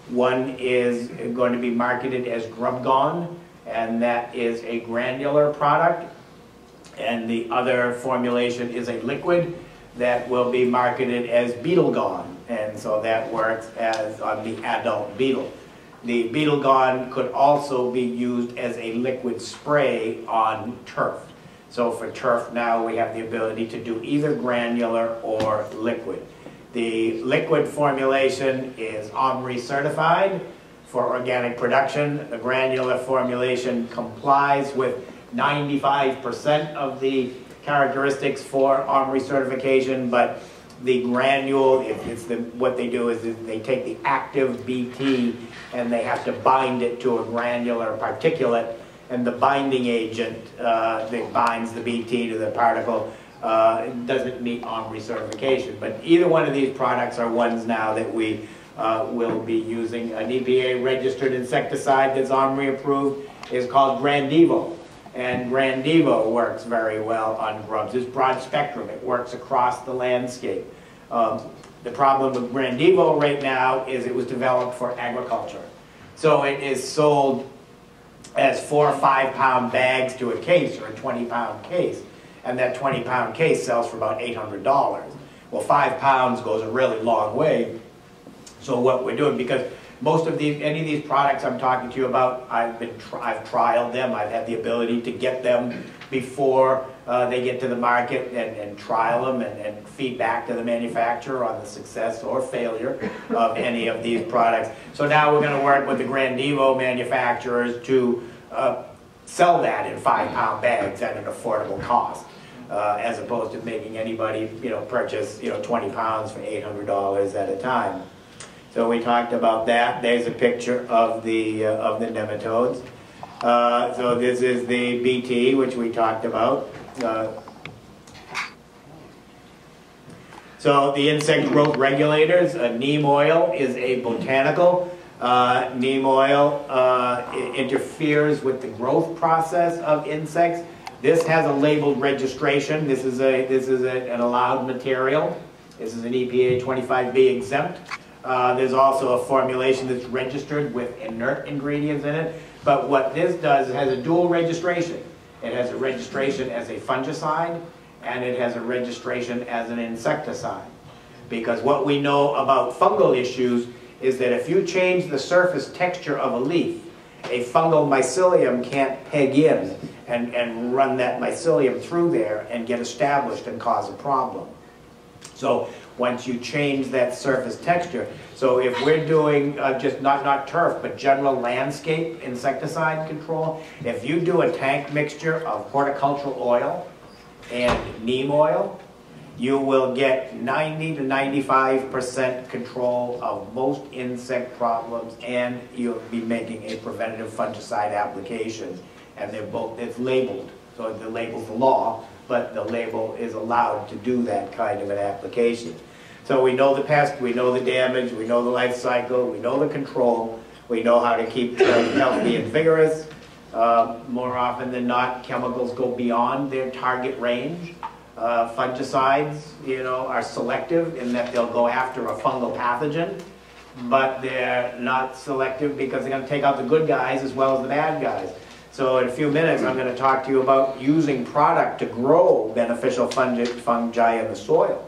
One is going to be marketed as Grubgone, and that is a granular product. And the other formulation is a liquid that will be marketed as Beetlegone, and so that works as on the adult beetle. The Beetlegone could also be used as a liquid spray on turf. So for turf now we have the ability to do either granular or liquid. The liquid formulation is OMRI certified for organic production. The granular formulation complies with 95% of the characteristics for OMRI certification, but the granule, what they do is they take the active BT and they have to bind it to a granular particulate, and the binding agent that binds the BT to the particle doesn't meet OMRI certification. But either one of these products are ones now that we will be using an EPA-registered insecticide that's OMRI approved. Is called Grandivo. And Grandivo works very well on grubs. It's broad spectrum. It works across the landscape. The problem with Grandivo right now is it was developed for agriculture. So it is sold as 4 or 5 pound bags to a case, or a 20-pound case. And that 20-pound case sells for about $800. Well, 5 pounds goes a really long way. So what we're doing, because most of any of these products I'm talking to you about, I've trialed them. I've had the ability to get them before they get to the market and trial them and feed back to the manufacturer on the success or failure of any of these products. So now we're going to work with the Grandivo manufacturers to sell that in 5-pound bags at an affordable cost, as opposed to making anybody purchase 20 pounds for $800 at a time. So we talked about that. There's a picture of the nematodes. So this is the BT, which we talked about. So the insect growth regulators, neem oil is a botanical. Neem oil interferes with the growth process of insects. This has a labeled registration. This is an allowed material. This is an EPA 25B exempt. There's also a formulation that's registered with inert ingredients in it. But what this does, it has a dual registration. It has a registration as a fungicide, and it has a registration as an insecticide. Because what we know about fungal issues is that if you change the surface texture of a leaf, a fungal mycelium can't peg in and run that mycelium through there and get established and cause a problem. So once you change that surface texture, so if we're doing just not turf, but general landscape insecticide control, if you do a tank mixture of horticultural oil and neem oil, you will get 90 to 95% control of most insect problems, and you'll be making a preventative fungicide application. And they're both, it's labeled, so the label's the law, but the label is allowed to do that kind of an application. So we know the pest, we know the damage, we know the life cycle, we know the control, we know how to keep them healthy and vigorous. More often than not, chemicals go beyond their target range. Fungicides, are selective in that they'll go after a fungal pathogen, but they're not selective because they're going to take out the good guys as well as the bad guys. So in a few minutes, I'm going to talk to you about using product to grow beneficial fungi in the soil.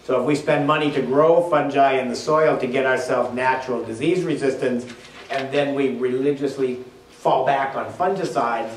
So if we spend money to grow fungi in the soil to get ourselves natural disease resistance, and then we religiously fall back on fungicides,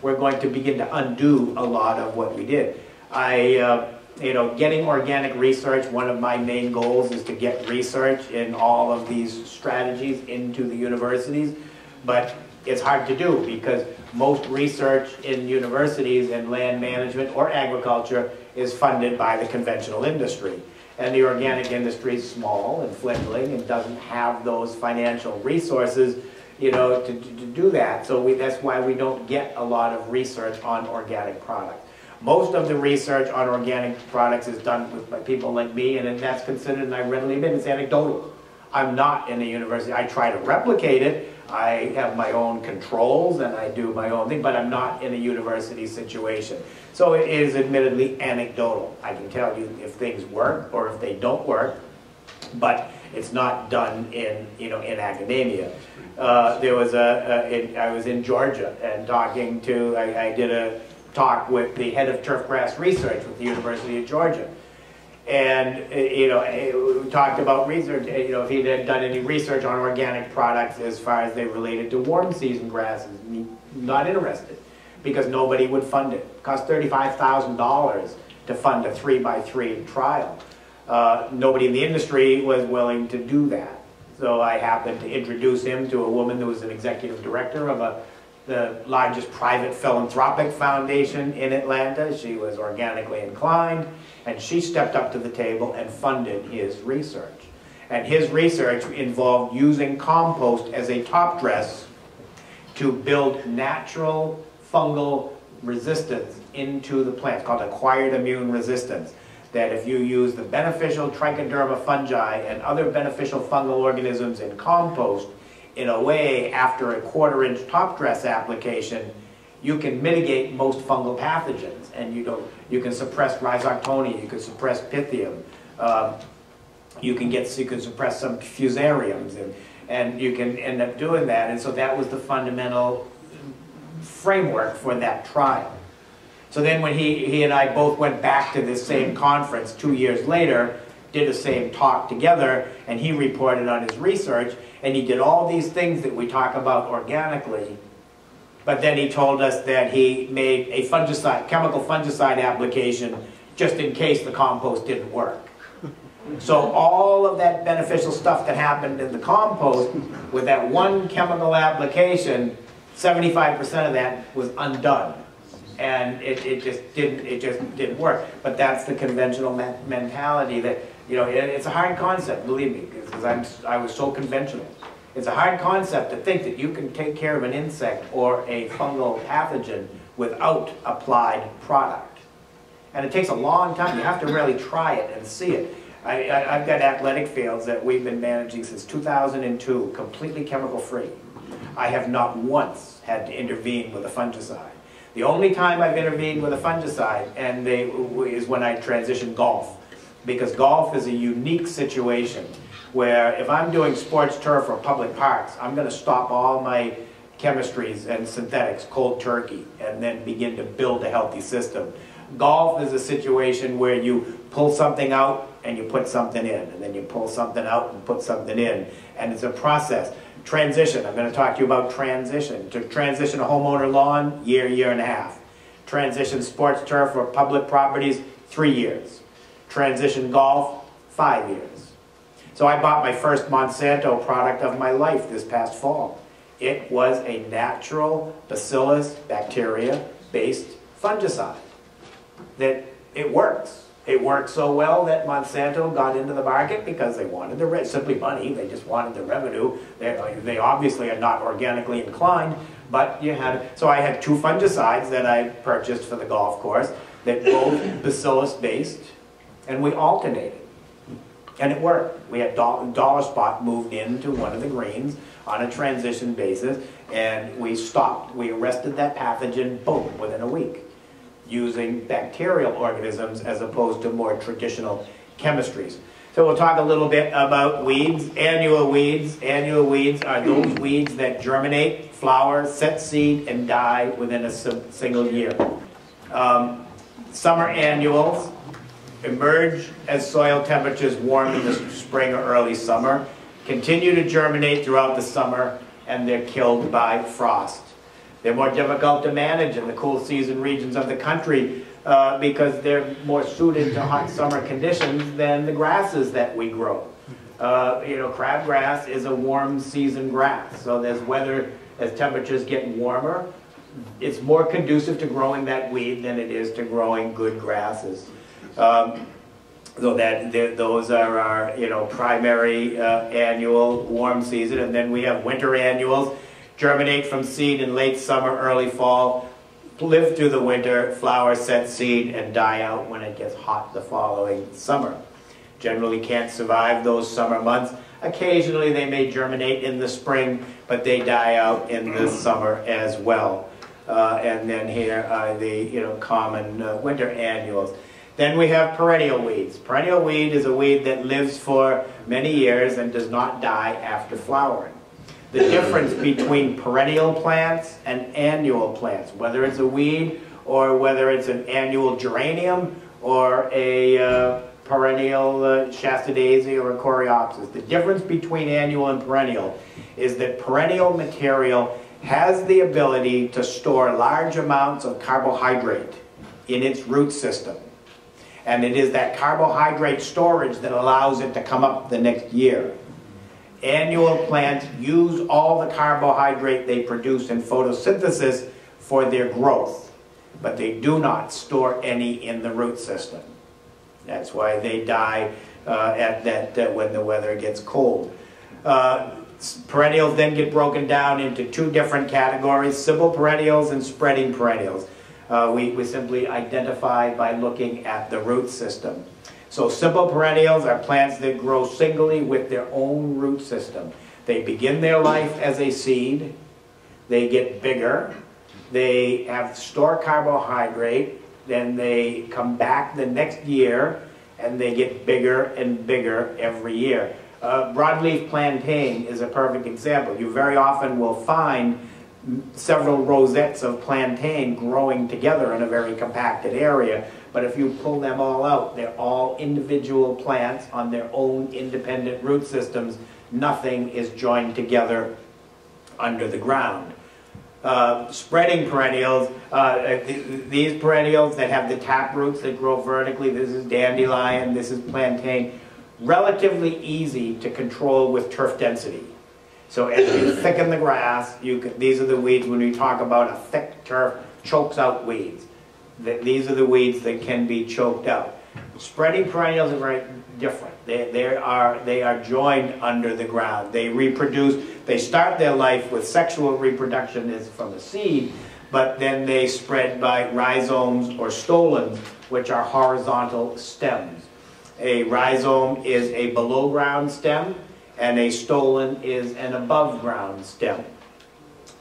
we're going to begin to undo a lot of what we did. Getting organic research, one of my main goals is to get research in all of these strategies into the universities, but it's hard to do because most research in universities in land management or agriculture is funded by the conventional industry. And the organic industry is small and fledgling and doesn't have those financial resources, to do that. So that's why we don't get a lot of research on organic products. Most of the research on organic products is done by people like me, and that's considered, and I readily admit, it's anecdotal. I'm not in a university. I try to replicate it. I have my own controls, and I do my own thing, but I'm not in a university situation. So it is admittedly anecdotal. I can tell you if things work or if they don't work, but it's not done in academia. I was in Georgia and talking to, I did a talk with the head of turfgrass research with the University of Georgia. And, we talked about research, if he had done any research on organic products as far as they related to warm season grasses. Not interested, because nobody would fund it. It cost $35,000 to fund a 3x3 trial. Nobody in the industry was willing to do that. So I happened to introduce him to a woman who was an executive director of the largest private philanthropic foundation in Atlanta. She was organically inclined, and she stepped up to the table and funded his research. And his research involved using compost as a top dress to build natural fungal resistance into the plants, called acquired immune resistance. that if you use the beneficial trichoderma fungi and other beneficial fungal organisms in compost in a way after a 1/4-inch top dress application, you can mitigate most fungal pathogens, and you can suppress rhizoctonia, you can suppress pythium, you can suppress some fusariums, and you can end up doing that. And so that was the fundamental framework for that trial. So then when he and I both went back to this same conference 2 years later, did the same talk together, and he reported on his research, and he did all these things that we talk about organically, but then he told us that he made a chemical fungicide application just in case the compost didn't work. So all of that beneficial stuff that happened in the compost with that one chemical application, 75% of that was undone. And it just didn't work. But that's the conventional mentality that, it's a hard concept, believe me, because I was so conventional. It's a hard concept to think that you can take care of an insect or a fungal pathogen without applied product. And it takes a long time. You have to really try it and see it. I've got athletic fields that we've been managing since 2002, completely chemical free. I have not once had to intervene with a fungicide. The only time I've intervened with a fungicide is when I transitioned golf, because golf is a unique situation where if I'm doing sports turf or public parks, I'm going to stop all my chemistries and synthetics cold turkey and then begin to build a healthy system. Golf is a situation where you pull something out and you put something in, and then you pull something out and put something in, and it's a process. Transition, I'm going to talk to you about transition. To transition a homeowner lawn, year and a half. Transition sports turf or public properties, 3 years. Transition golf, 5 years. So I bought my first Monsanto product of my life this past fall. It was a natural bacillus bacteria-based fungicide. That it works. It worked so well that Monsanto got into the market because they wanted simply money. They just wanted the revenue. They obviously are not organically inclined, but so I had 2 fungicides that I purchased for the golf course that both bacillus-based, and we alternated. And it worked. We had Dollar Spot moved into one of the greens on a transition basis, and we stopped. We arrested that pathogen, boom, within a week, using bacterial organisms as opposed to more traditional chemistries. So we'll talk a little bit about weeds. Annual weeds. Annual weeds are those weeds that germinate, flower, set seed, and die within a single year. Summer annuals emerge as soil temperatures warm in the spring or early summer, continue to germinate throughout the summer, and they're killed by frost. They're more difficult to manage in the cool season regions of the country because they're more suited to hot summer conditions than the grasses that we grow. Crabgrass is a warm season grass, so as temperatures get warmer, it's more conducive to growing that weed than it is to growing good grasses. Those are our primary annual warm season, and then we have winter annuals. Germinate from seed in late summer, early fall, live through the winter, flower, set seed, and die out when it gets hot the following summer. Generally can't survive those summer months. Occasionally they may germinate in the spring, but they die out in the summer as well. And then here are the common winter annuals. Then we have perennial weeds. Perennial weed is a weed that lives for many years and does not die after flowering. The difference between perennial plants and annual plants, whether it's a weed or whether it's an annual geranium or a perennial Shasta daisy or a coreopsis. The difference between annual and perennial is that perennial material has the ability to store large amounts of carbohydrate in its root system. And it is that carbohydrate storage that allows it to come up the next year. Annual plants use all the carbohydrate they produce in photosynthesis for their growth, but they do not store any in the root system. That's why they die when the weather gets cold. Perennials then get broken down into 2 different categories, simple perennials and spreading perennials. We simply identify by looking at the root system. So simple perennials are plants that grow singly with their own root system. They begin their life as a seed, they get bigger, they have stored carbohydrate, then they come back the next year, and they get bigger and bigger every year. Broadleaf plantain is a perfect example. You very often will find several rosettes of plantain growing together in a very compacted area, but if you pull them all out, they're all individual plants on their own independent root systems. Nothing is joined together under the ground. Spreading perennials, these perennials that have the tap roots that grow vertically, this is dandelion, this is plantain, relatively easy to control with turf density. So as you thicken the grass, these are the weeds, when we talk about a thick turf, chokes out weeds. These are the weeds that can be choked out. Spreading perennials are very different. They are joined under the ground. They reproduce, they start their life with sexual reproduction as from a seed, but then they spread by rhizomes or stolons, which are horizontal stems. A rhizome is a below ground stem, and a stolon is an above ground stem.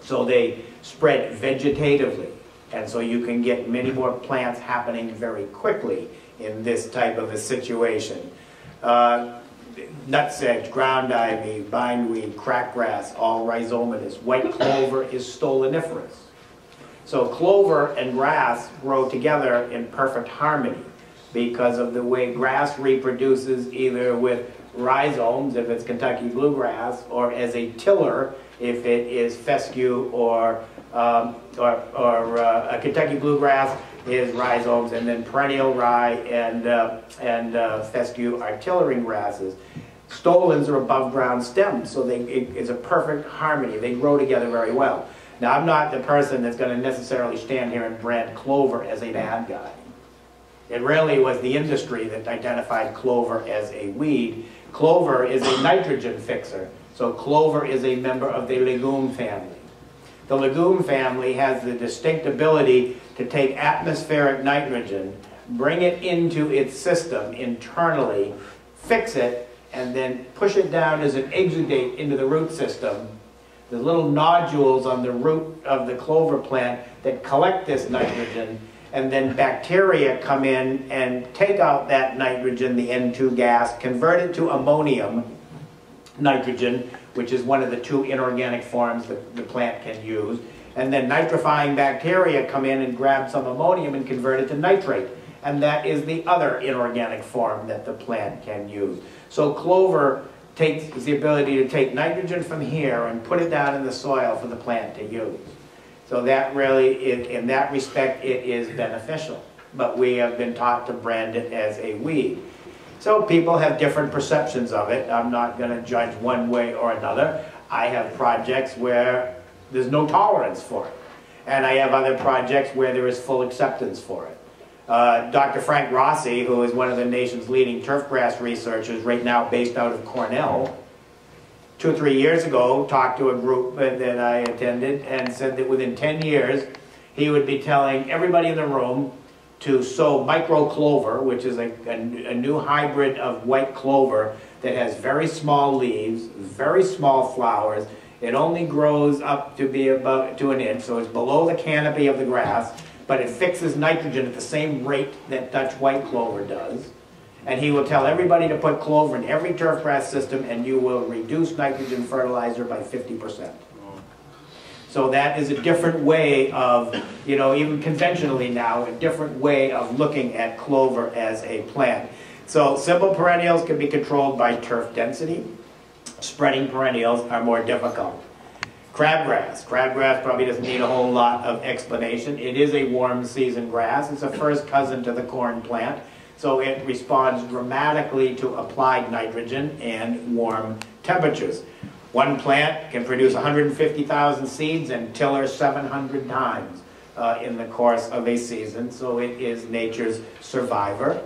So they spread vegetatively, and so you can get many more plants happening very quickly in this type of a situation. Nutsedge, ground ivy, bindweed, crackgrass, all rhizomatous. White clover is stoloniferous. So clover and grass grow together in perfect harmony because of the way grass reproduces, either with rhizomes, if it's Kentucky bluegrass, or as a tiller, if it is fescue or a Kentucky bluegrass is rhizomes, and then perennial rye and fescue are tillering grasses. Stolons are above ground stems, so it's a perfect harmony. They grow together very well. Now, I'm not the person that's going to necessarily stand here and brand clover as a bad guy. It really was the industry that identified clover as a weed. Clover is a nitrogen fixer, so clover is a member of the legume family. The legume family has the distinct ability to take atmospheric nitrogen, bring it into its system internally, fix it, and then push it down as an exudate into the root system. There's little nodules on the root of the clover plant that collect this nitrogen, and then bacteria come in and take out that nitrogen, the N2 gas, convert it to ammonium nitrogen, which is one of the two inorganic forms that the plant can use. And then nitrifying bacteria come in and grab some ammonium and convert it to nitrate. And that is the other inorganic form that the plant can use. So clover takes the ability to take nitrogen from here and put it down in the soil for the plant to use. So that really, in that respect, it is beneficial. But we have been taught to brand it as a weed. So people have different perceptions of it. I'm not going to judge one way or another. I have projects where there's no tolerance for it. And I have other projects where there is full acceptance for it. Dr. Frank Rossi, who is one of the nation's leading turfgrass researchers, right now based out of Cornell, 2 or 3 years ago, talked to a group that I attended and said that within 10 years, he would be telling everybody in the room to sow micro clover, which is a new hybrid of white clover that has very small leaves, very small flowers. It only grows up to be about to an inch, so it's below the canopy of the grass, but it fixes nitrogen at the same rate that Dutch white clover does. And he will tell everybody to put clover in every turfgrass system, and you will reduce nitrogen fertilizer by 50%. So that is a different way of, even conventionally now, a different way of looking at clover as a plant. So simple perennials can be controlled by turf density. Spreading perennials are more difficult. Crabgrass. Crabgrass probably doesn't need a whole lot of explanation. It is a warm season grass. It's a first cousin to the corn plant. So it responds dramatically to applied nitrogen and warm temperatures. One plant can produce 150,000 seeds and tiller 700 times in the course of a season. So it is nature's survivor.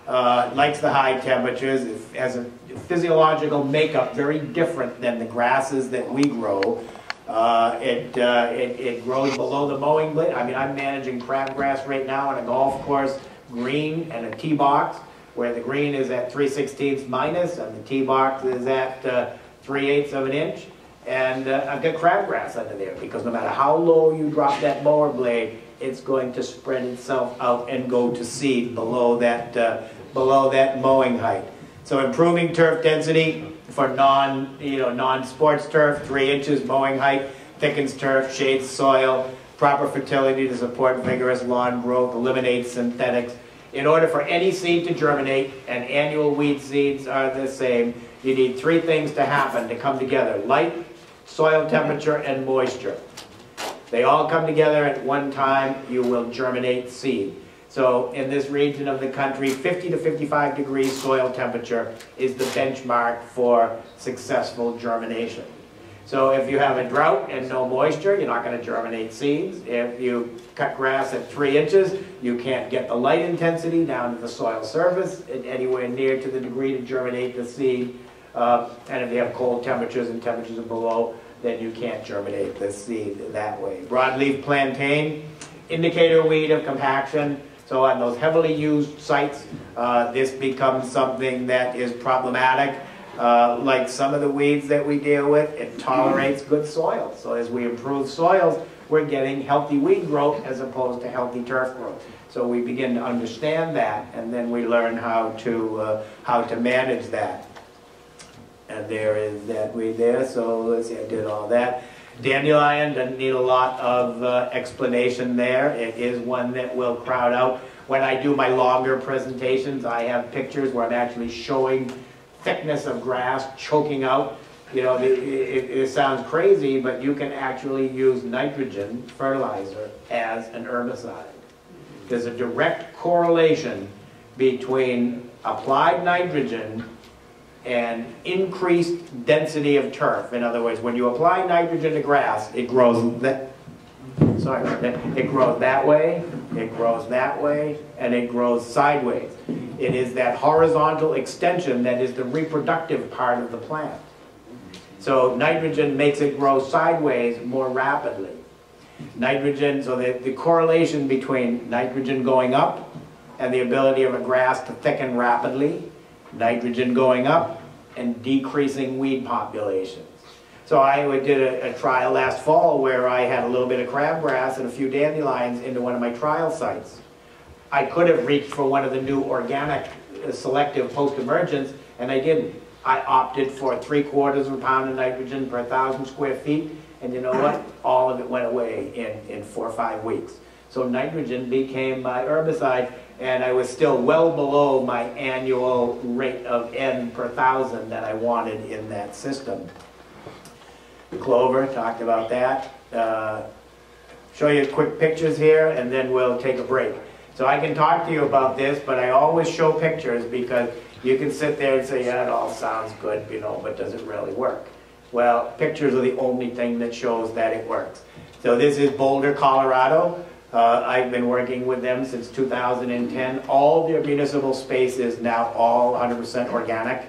Likes the high temperatures. It has a physiological makeup very different than the grasses that we grow. It grows below the mowing blade. I mean, I'm managing crabgrass right now on a golf course, green and a tee box, where the green is at 3/16 minus and the tee box is at 3/8 of an inch. And I've got crabgrass under there because no matter how low you drop that mower blade, it's going to spread itself out and go to seed below that mowing height. So improving turf density for non-sports turf, 3 inches mowing height, thickens turf, shades soil, proper fertility to support vigorous lawn growth, eliminates synthetics. In order for any seed to germinate, and annual weed seeds are the same, you need 3 things to happen to come together: light, soil temperature, and moisture. They all come together at one time, you will germinate seed. So in this region of the country, 50 to 55 degrees soil temperature is the benchmark for successful germination. So if you have a drought and no moisture, you're not going to germinate seeds. If you cut grass at 3 inches, you can't get the light intensity down to the soil surface anywhere near to the degree to germinate the seed. And if you have cold temperatures and temperatures below, then you can't germinate the seed that way. Broadleaf plantain, indicator weed of compaction. So on those heavily used sites, this becomes something that is problematic. Like some of the weeds that we deal with, it tolerates good soil. So as we improve soils, we're getting healthy weed growth as opposed to healthy turf growth. So we begin to understand that, and then we learn how to manage that. And there is that weed there. So let's see, I did all that. Dandelion doesn't need a lot of explanation there. It is one that will crowd out. When I do my longer presentations, I have pictures where I'm actually showing thickness of grass choking out. You know, it sounds crazy, but you can actually use nitrogen fertilizer as an herbicide. There's a direct correlation between applied nitrogen and increased density of turf. In other words, when you apply nitrogen to grass, it grows that. Sorry about that. It grows that way, it grows that way, and it grows sideways. It is that horizontal extension that is the reproductive part of the plant. So nitrogen makes it grow sideways more rapidly. Nitrogen, so the correlation between nitrogen going up and the ability of a grass to thicken rapidly, nitrogen going up and decreasing weed populations. So I did a trial last fall where I had a little bit of crabgrass and a few dandelions into one of my trial sites. I could have reached for one of the new organic selective post-emergence, and I didn't. I opted for 3/4 pound of nitrogen per 1,000 square feet, and you know what? All of it went away in 4 or 5 weeks. So nitrogen became my herbicide, and I was still well below my annual rate of N per 1,000 that I wanted in that system. Clover, talked about that. Show you quick pictures here, and then we'll take a break. So I can talk to you about this, but I always show pictures because you can sit there and say, yeah, it all sounds good, you know, but does it really work? Well, pictures are the only thing that shows that it works. So this is Boulder, Colorado. I've been working with them since 2010. All their municipal space is now all 100% organic.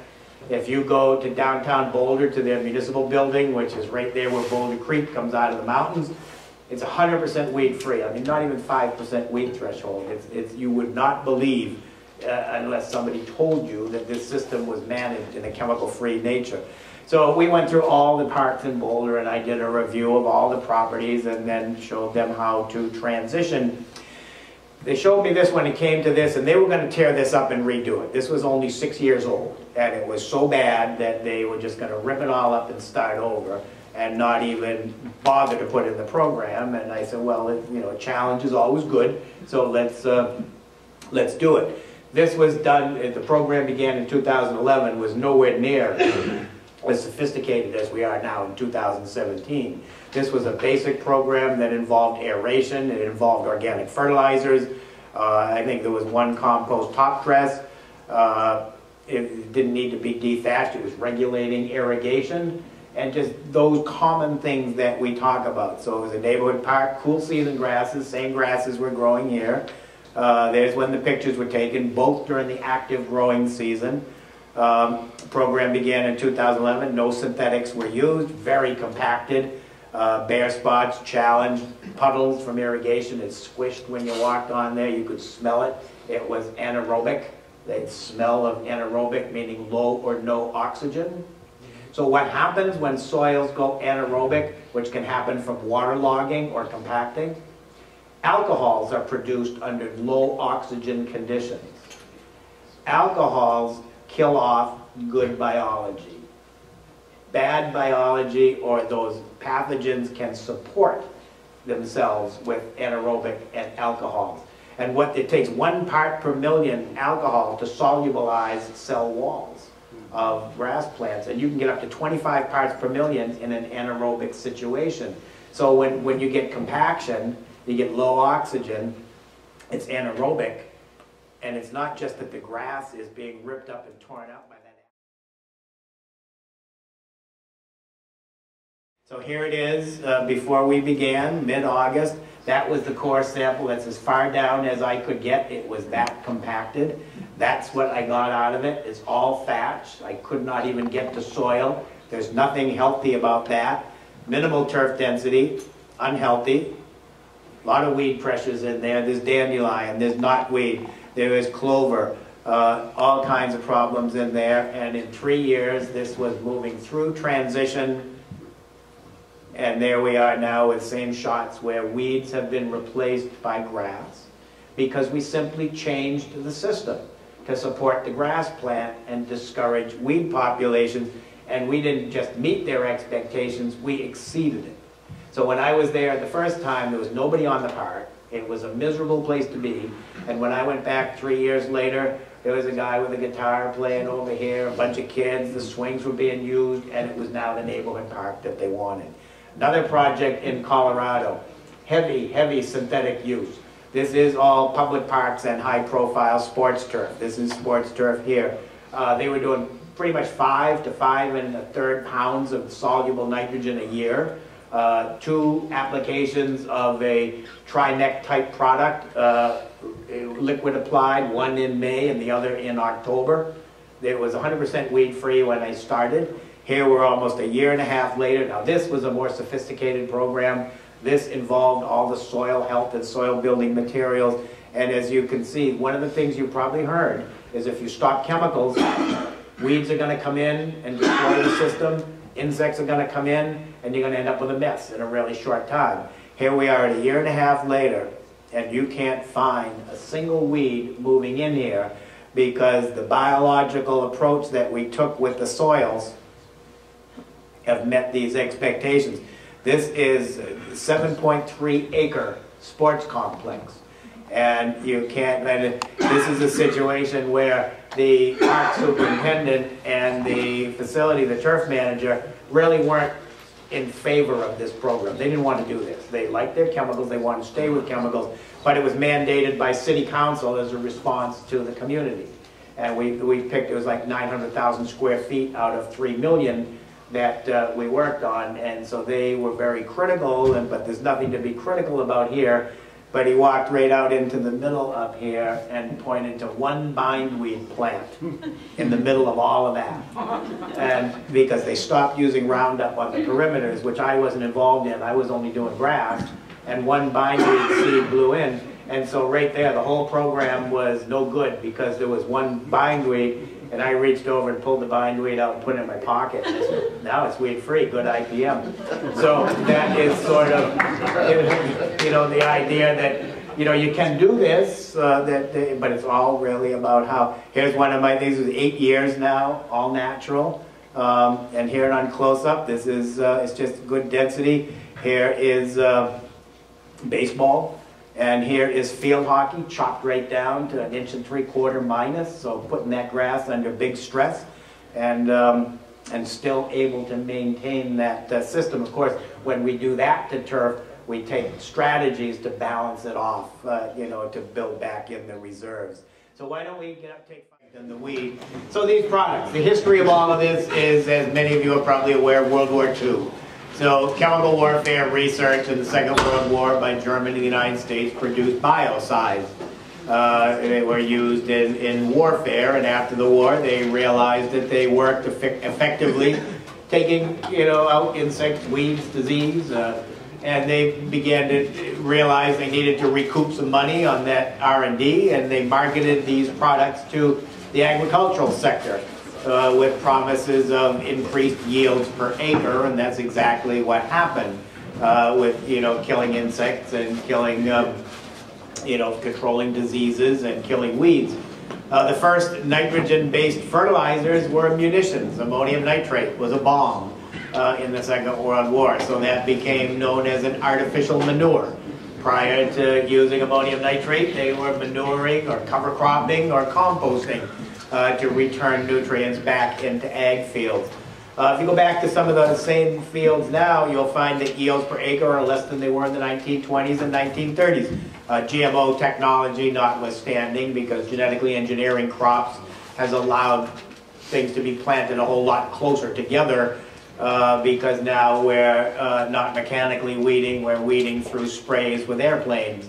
If you go to downtown Boulder to their municipal building, which is right there where Boulder Creek comes out of the mountains, it's 100% weed-free. I mean, not even 5% weed threshold. You would not believe, unless somebody told you, that this system was managed in a chemical-free nature. So we went through all the parks in Boulder, and I did a review of all the properties and then showed them how to transition. They showed me this when it came to this, and they were going to tear this up and redo it. This was only 6 years old, and it was so bad that they were just going to rip it all up and start over and not even bother to put in the program. And I said, well, you know, a challenge is always good, so let's do it. This was done, the program began in 2011, was nowhere near as sophisticated as we are now in 2017. This was a basic program that involved aeration, it involved organic fertilizers. I think there was one compost top dress. It didn't need to be dethatched, it was regulating irrigation, and just those common things that we talk about. So it was a neighborhood park, cool season grasses, same grasses were growing here. There's when the pictures were taken, both during the active growing season. The program began in 2011, no synthetics were used, very compacted. Bare spots, challenge, puddles from irrigation. It's squished when you walked on there. You could smell it. It was anaerobic. The smell of anaerobic, meaning low or no oxygen. So what happens when soils go anaerobic, which can happen from waterlogging or compacting? Alcohols are produced under low oxygen conditions. Alcohols kill off good biology. Bad biology, or those pathogens, can support themselves with anaerobic and alcohols. And what it takes 1 part per million alcohol to solubilize cell walls of grass plants, and you can get up to 25 parts per million in an anaerobic situation. So when you get compaction, you get low oxygen, it's anaerobic, and it's not just that the grass is being ripped up and torn out by that. So here it is, before we began, mid-August. That was the core sample. That's as far down as I could get. It was that compacted. That's what I got out of it. It's all thatch. I could not even get to soil. There's nothing healthy about that. Minimal turf density, unhealthy. A lot of weed pressures in there. There's dandelion, there's knotweed, there is clover, all kinds of problems in there. And in 3 years, this was moving through transition. And there we are now with same shots where weeds have been replaced by grass because we simply changed the system to support the grass plant and discourage weed populations. And we didn't just meet their expectations, we exceeded it. So when I was there the first time, there was nobody on the park. It was a miserable place to be. And when I went back 3 years later, there was a guy with a guitar playing over here, a bunch of kids, the swings were being used, and it was now the neighborhood park that they wanted. Another project in Colorado, heavy synthetic use. This is all public parks and high-profile sports turf. This is sports turf here. They were doing pretty much 5 to 5 1/3 pounds of soluble nitrogen a year. 2 applications of a Trinect type product, liquid applied, one in May and the other in October. It was 100% weed-free when I started. Here we're almost a year and a half later. Now this was a more sophisticated program. This involved all the soil health and soil building materials. And as you can see, one of the things you probably heard is if you stop chemicals, weeds are going to come in and destroy the system. Insects are going to come in and you're going to end up with a mess in a really short time. Here we are a year and a half later and you can't find a single weed moving in here because the biological approach that we took with the soils have met these expectations. This is a 7.3 acre sports complex. And you can't, this is a situation where the park superintendent and the facility, the turf manager, really weren't in favor of this program. They didn't want to do this. They liked their chemicals, they wanted to stay with chemicals, but it was mandated by city council as a response to the community. And we picked, it was like 900,000 square feet out of 3 million that we worked on, and so they were very critical, but there's nothing to be critical about here. But he walked right out into the middle up here and pointed to 1 bindweed plant in the middle of all of that. And because they stopped using Roundup on the perimeters, which I wasn't involved in, I was only doing grass, and 1 bindweed seed blew in. And so right there, the whole program was no good because there was 1 bindweed. And I reached over and pulled the bindweed out and put it in my pocket. And I said, now it's weed-free, good IPM. So that is sort of, you know, the idea that, you know, you can do this, but it's all really about how, here's one of my, these is 8 years now, all natural. And here on close-up, this is, it's just good density. Here is baseball. And here is field hockey, chopped right down to 1.75 inches minus, so putting that grass under big stress, and still able to maintain that system. Of course, when we do that to turf, we take strategies to balance it off, you know, to build back in the reserves. So why don't we get up, take fight in the weed? So these products, the history of all of this is, as many of you are probably aware, World War II. So chemical warfare research in the Second World War by Germany and the United States produced biocides. They were used in warfare, and after the war they realized that they worked effectively taking, out insects, weeds, disease, and they began to realize they needed to recoup some money on that R&D, and they marketed these products to the agricultural sector with promises of increased yields per acre, and that's exactly what happened with, killing insects and killing, controlling diseases and killing weeds. The first nitrogen-based fertilizers were munitions. Ammonium nitrate was a bomb in the Second World War, so that became known as an artificial manure. Prior to using ammonium nitrate, they were manuring or cover cropping or composting to return nutrients back into ag fields. If you go back to some of the same fields now, you'll find that yields per acre are less than they were in the 1920s and 1930s. GMO technology notwithstanding, because genetically engineering crops has allowed things to be planted a whole lot closer together, because now we're not mechanically weeding, we're weeding through sprays with airplanes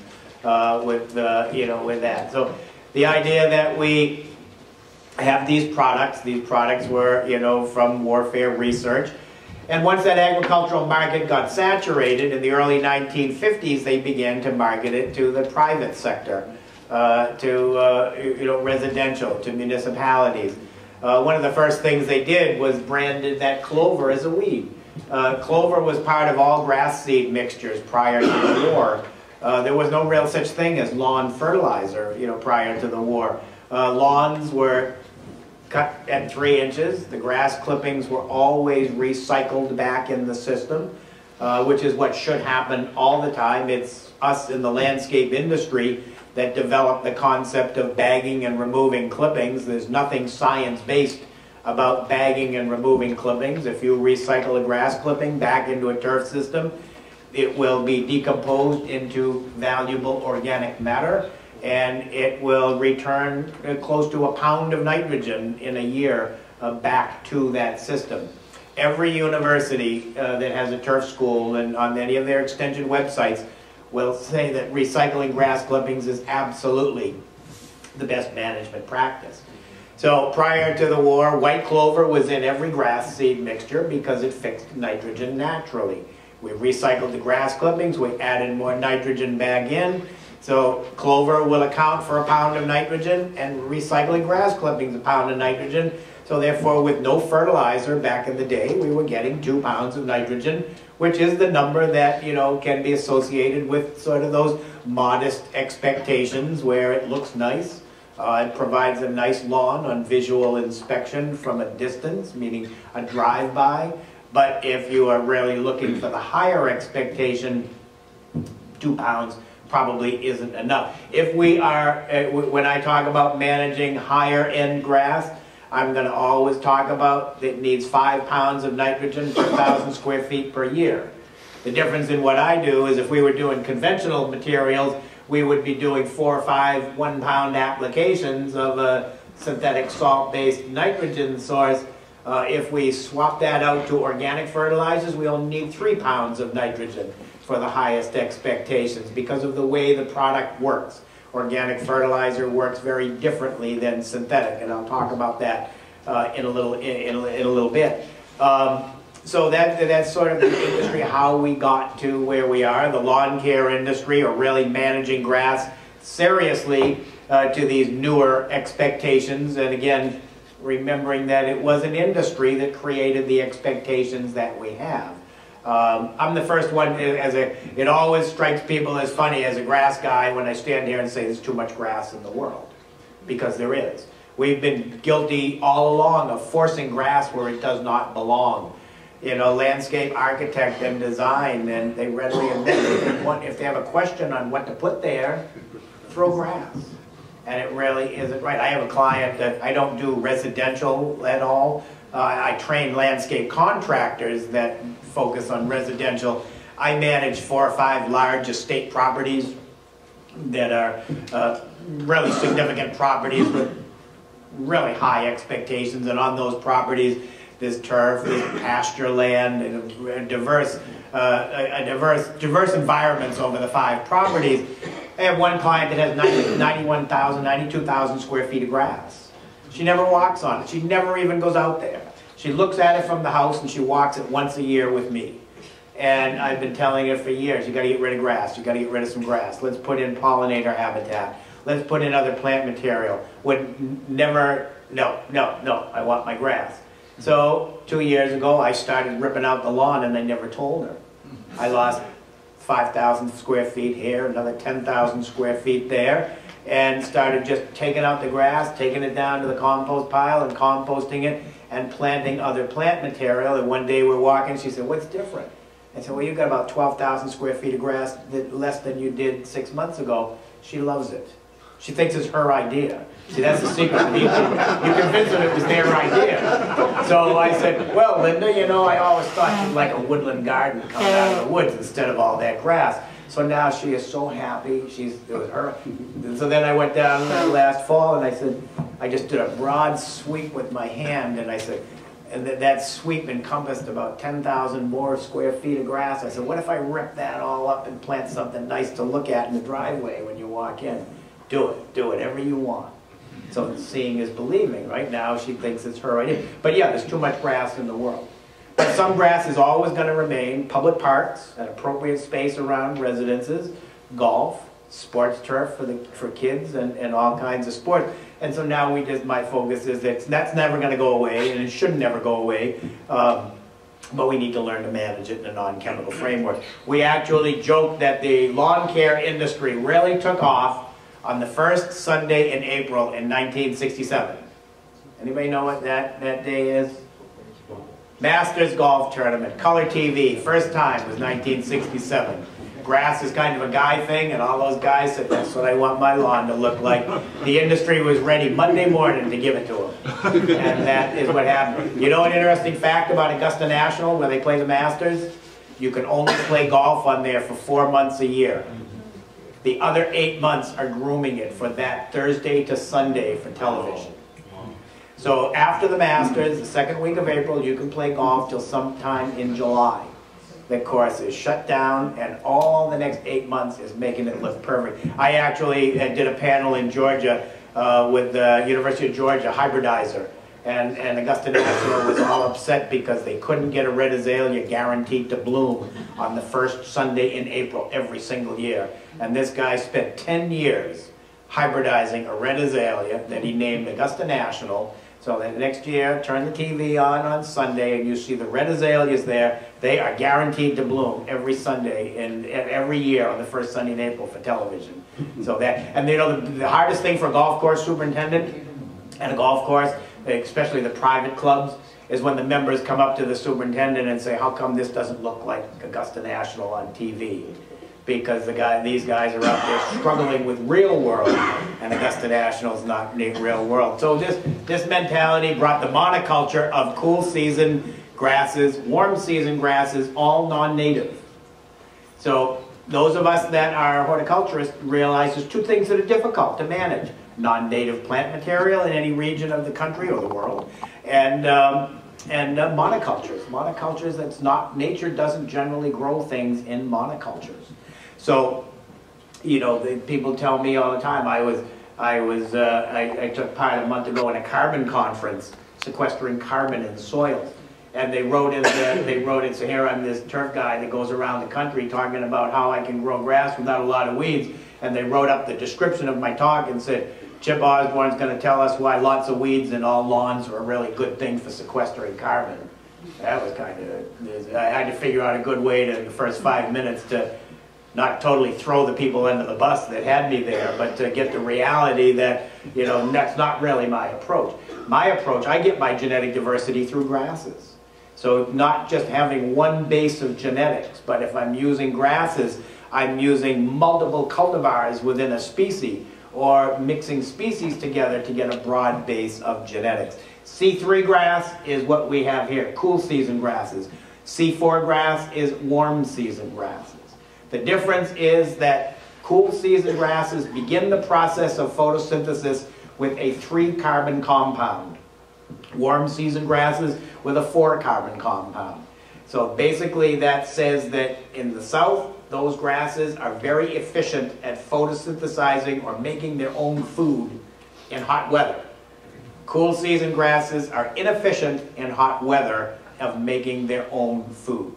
with that. So the idea that we have these products were, from warfare research. And once that agricultural market got saturated in the early 1950s, they began to market it to the private sector, to residential, to municipalities. One of the first things they did was branded that clover as a weed. Clover was part of all grass seed mixtures prior to the war. There was no real such thing as lawn fertilizer, prior to the war. Lawns were cut at 3 inches. The grass clippings were always recycled back in the system, which is what should happen all the time. It's us in the landscape industry that developed the concept of bagging and removing clippings. There's nothing science-based about bagging and removing clippings. If you recycle a grass clipping back into a turf system, it will be decomposed into valuable organic matter, and it will return close to a pound of nitrogen in a year back to that system. Every university that has a turf school, and on any of their extension websites, will say that recycling grass clippings is absolutely the best management practice. So prior to the war, white clover was in every grass seed mixture because it fixed nitrogen naturally. We recycled the grass clippings, we added more nitrogen back in. So clover will account for a pound of nitrogen, and recycling grass clippings a pound of nitrogen. So therefore, with no fertilizer back in the day, we were getting 2 pounds of nitrogen, which is the number that, can be associated with sort of those modest expectations where it looks nice. It provides a nice lawn on visual inspection from a distance, meaning a drive-by. But if you are really looking for the higher expectation, 2 pounds probably isn't enough. If we are, when I talk about managing higher end grass, I'm going to always talk about it needs 5 pounds of nitrogen per 1,000 square feet per year. The difference in what I do is if we were doing conventional materials, we would be doing 4 or 5 1-pound applications of a synthetic salt-based nitrogen source. If we swap that out to organic fertilizers, we only need 3 pounds of nitrogen for the highest expectations because of the way the product works. Organic fertilizer works very differently than synthetic, and I'll talk about that in a little bit. So that's sort of the industry, how we got to where we are. The lawn care industry, or really managing grass seriously to these newer expectations, and again, remembering that it was an industry that created the expectations that we have. I'm the first one, it always strikes people as funny as a grass guy when I stand here and say there's too much grass in the world, because there is. We've been guilty all along of forcing grass where it does not belong. Landscape architect and design, and they readily admit if they have a question on what to put there, throw grass. And it really isn't right. I have a client that I don't do residential at all. I train landscape contractors that focus on residential. I manage 4 or 5 large estate properties that are really significant properties with really high expectations, and on those properties there's turf, there's pasture land, and diverse environments over the 5 properties. I have one client that has 92,000 square feet of grass. She never walks on it. She never even goes out there. She looks at it from the house and she walks it once a year with me. And I've been telling her for years, you gotta get rid of grass, you gotta get rid of some grass. Let's put in pollinator habitat. Let's put in other plant material. Would never, no, I want my grass. So 2 years ago, I started ripping out the lawn and I never told her. I lost 5,000 square feet here, another 10,000 square feet there, and started just taking out the grass, taking it down to the compost pile and composting it and planting other plant material. And one day we're walking, she said, what's different? I said, well, you've got about 12,000 square feet of grass, less than you did 6 months ago. She loves it. She thinks it's her idea. See, that's the secret. You convinced them it was their idea. So I said, well, Linda, you know, I always thought you'd like a woodland garden coming out of the woods instead of all that grass. So now she is so happy. It was her. So then I went down last fall and I said, I just did a broad sweep with my hand and I said, and that sweep encompassed about 10,000 more square feet of grass. I said, what if I rip that all up and plant something nice to look at in the driveway when you walk in? Do whatever you want. So seeing is believing. Right now she thinks it's her idea. But yeah, there's too much grass in the world. But some grass is always going to remain. Public parks, an appropriate space around residences, golf, sports turf for kids and all kinds of sports. And so now my focus is that's never going to go away and it should never go away. But we need to learn to manage it in a non-chemical framework. We actually joke that the lawn care industry really took off on the first Sunday in April in 1967. Anybody know what that day is? Masters Golf Tournament, color TV, first time was 1967. Grass is kind of a guy thing, and all those guys said, that's what I want my lawn to look like. The industry was ready Monday morning to give it to them. And that is what happened. You know an interesting fact about Augusta National, where they play the Masters? You can only play golf on there for 4 months a year. The other 8 months are grooming it for that Thursday to Sunday for television. So after the Masters, the second week of April, you can play golf till sometime in July. The course is shut down, and all the next 8 months is making it look perfect. I actually did a panel in Georgia with the University of Georgia hybridizer, and Augusta National was all upset because they couldn't get a red azalea guaranteed to bloom on the first Sunday in April every single year. And this guy spent 10 years hybridizing a red azalea that he named Augusta National. So the next year, turn the TV on Sunday and you see the red azaleas there. They are guaranteed to bloom every Sunday and every year on the first Sunday in April for television. So that, and you know, the hardest thing for a golf course superintendent and a golf course, especially the private clubs, is when the members come up to the superintendent and say, how come this doesn't look like Augusta National on TV? Because these guys are out there struggling with real world, and Augusta National's not real world. So this mentality brought the monoculture of cool season grasses, warm season grasses, all non-native. So those of us that are horticulturists realize there's two things that are difficult to manage: non-native plant material in any region of the country or the world, and monocultures. Monocultures that's not, nature doesn't generally grow things in monocultures. So, you know, people tell me all the time. I took part a month ago in a carbon conference, sequestering carbon in soils, and they wrote in. So here I'm this turf guy that goes around the country talking about how I can grow grass without a lot of weeds, and they wrote up the description of my talk and said, Chip Osborne's going to tell us why lots of weeds in all lawns are a really good thing for sequestering carbon. That was kind of. I had to figure out a good way to, in the first 5 minutes, to not totally throw the people under the bus that had me there, but to get the reality that, you know, that's not really my approach. My approach, I get my genetic diversity through grasses. So not just having one base of genetics, but if I'm using grasses, I'm using multiple cultivars within a species, or mixing species together to get a broad base of genetics. C3 grass is what we have here, cool season grasses. C4 grass is warm season grasses. The difference is that cool season grasses begin the process of photosynthesis with a 3-carbon compound. Warm season grasses with a 4-carbon compound. So basically that says that in the south, those grasses are very efficient at photosynthesizing or making their own food in hot weather. Cool season grasses are inefficient in hot weather of making their own food.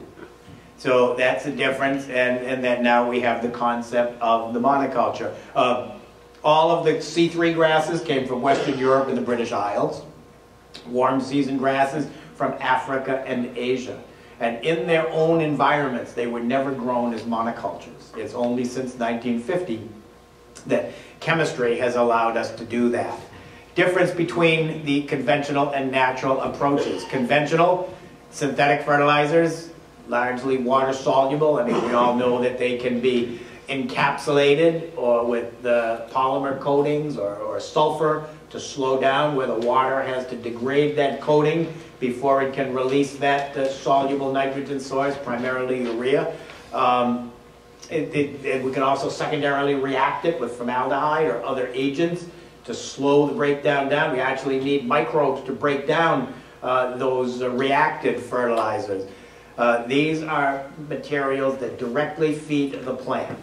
So that's the difference, and then now we have the concept of the monoculture. All of the C3 grasses came from Western Europe and the British Isles. Warm season grasses from Africa and Asia. And in their own environments, they were never grown as monocultures. It's only since 1950 that chemistry has allowed us to do that. Difference between the conventional and natural approaches. Conventional, synthetic fertilizers, largely water soluble. I mean, we all know that they can be encapsulated or with the polymer coatings or sulfur to slow down where the water has to degrade that coating before it can release that soluble nitrogen source, primarily urea. We can also secondarily react it with formaldehyde or other agents to slow the breakdown down. We actually need microbes to break down those reacted fertilizers. These are materials that directly feed the plant.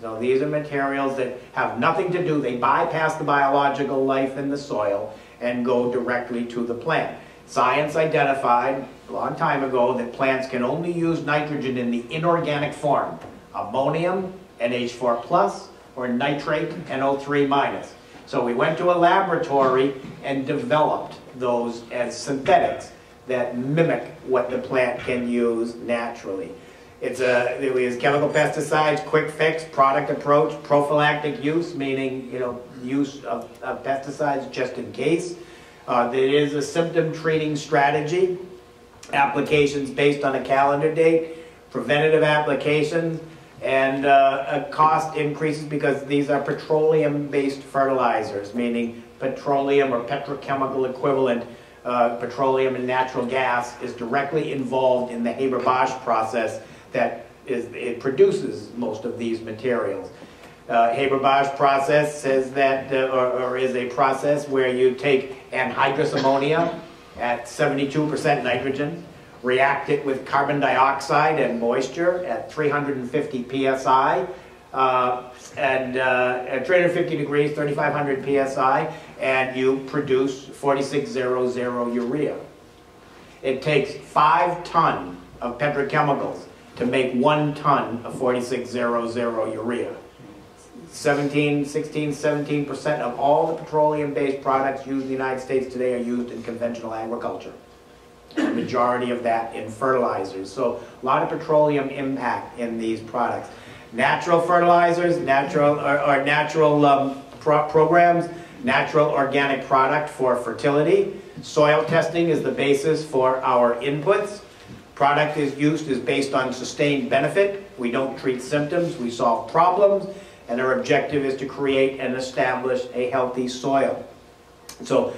So these are materials that have nothing to do, they bypass the biological life in the soil and go directly to the plant. Science identified a long time ago that plants can only use nitrogen in the inorganic form, ammonium, NH4+, or nitrate, NO3-. So we went to a laboratory and developed those as synthetics that mimic what the plant can use naturally. We use chemical pesticides, quick fix, product approach, prophylactic use, meaning use of pesticides just in case. There is a symptom treating strategy, applications based on a calendar date, preventative applications, and cost increases because these are petroleum-based fertilizers, meaning petroleum or petrochemical equivalent. Petroleum and natural gas is directly involved in the Haber-Bosch process that it produces most of these materials. Haber-Bosch process says that, or is a process where you take anhydrous ammonia at 72% nitrogen, react it with carbon dioxide and moisture at 350 psi, and at 350 degrees, 3,500 psi, and you produce 4600 urea. It takes 5 tons of petrochemicals to make 1 ton of 4600 urea. 17% of all the petroleum-based products used in the United States today are used in conventional agriculture. The majority of that in fertilizers. So a lot of petroleum impact in these products. Natural fertilizers, natural programs, natural organic product for fertility. Soil testing is the basis for our inputs. Product is based on sustained benefit. We don't treat symptoms, we solve problems, and our objective is to create and establish a healthy soil. So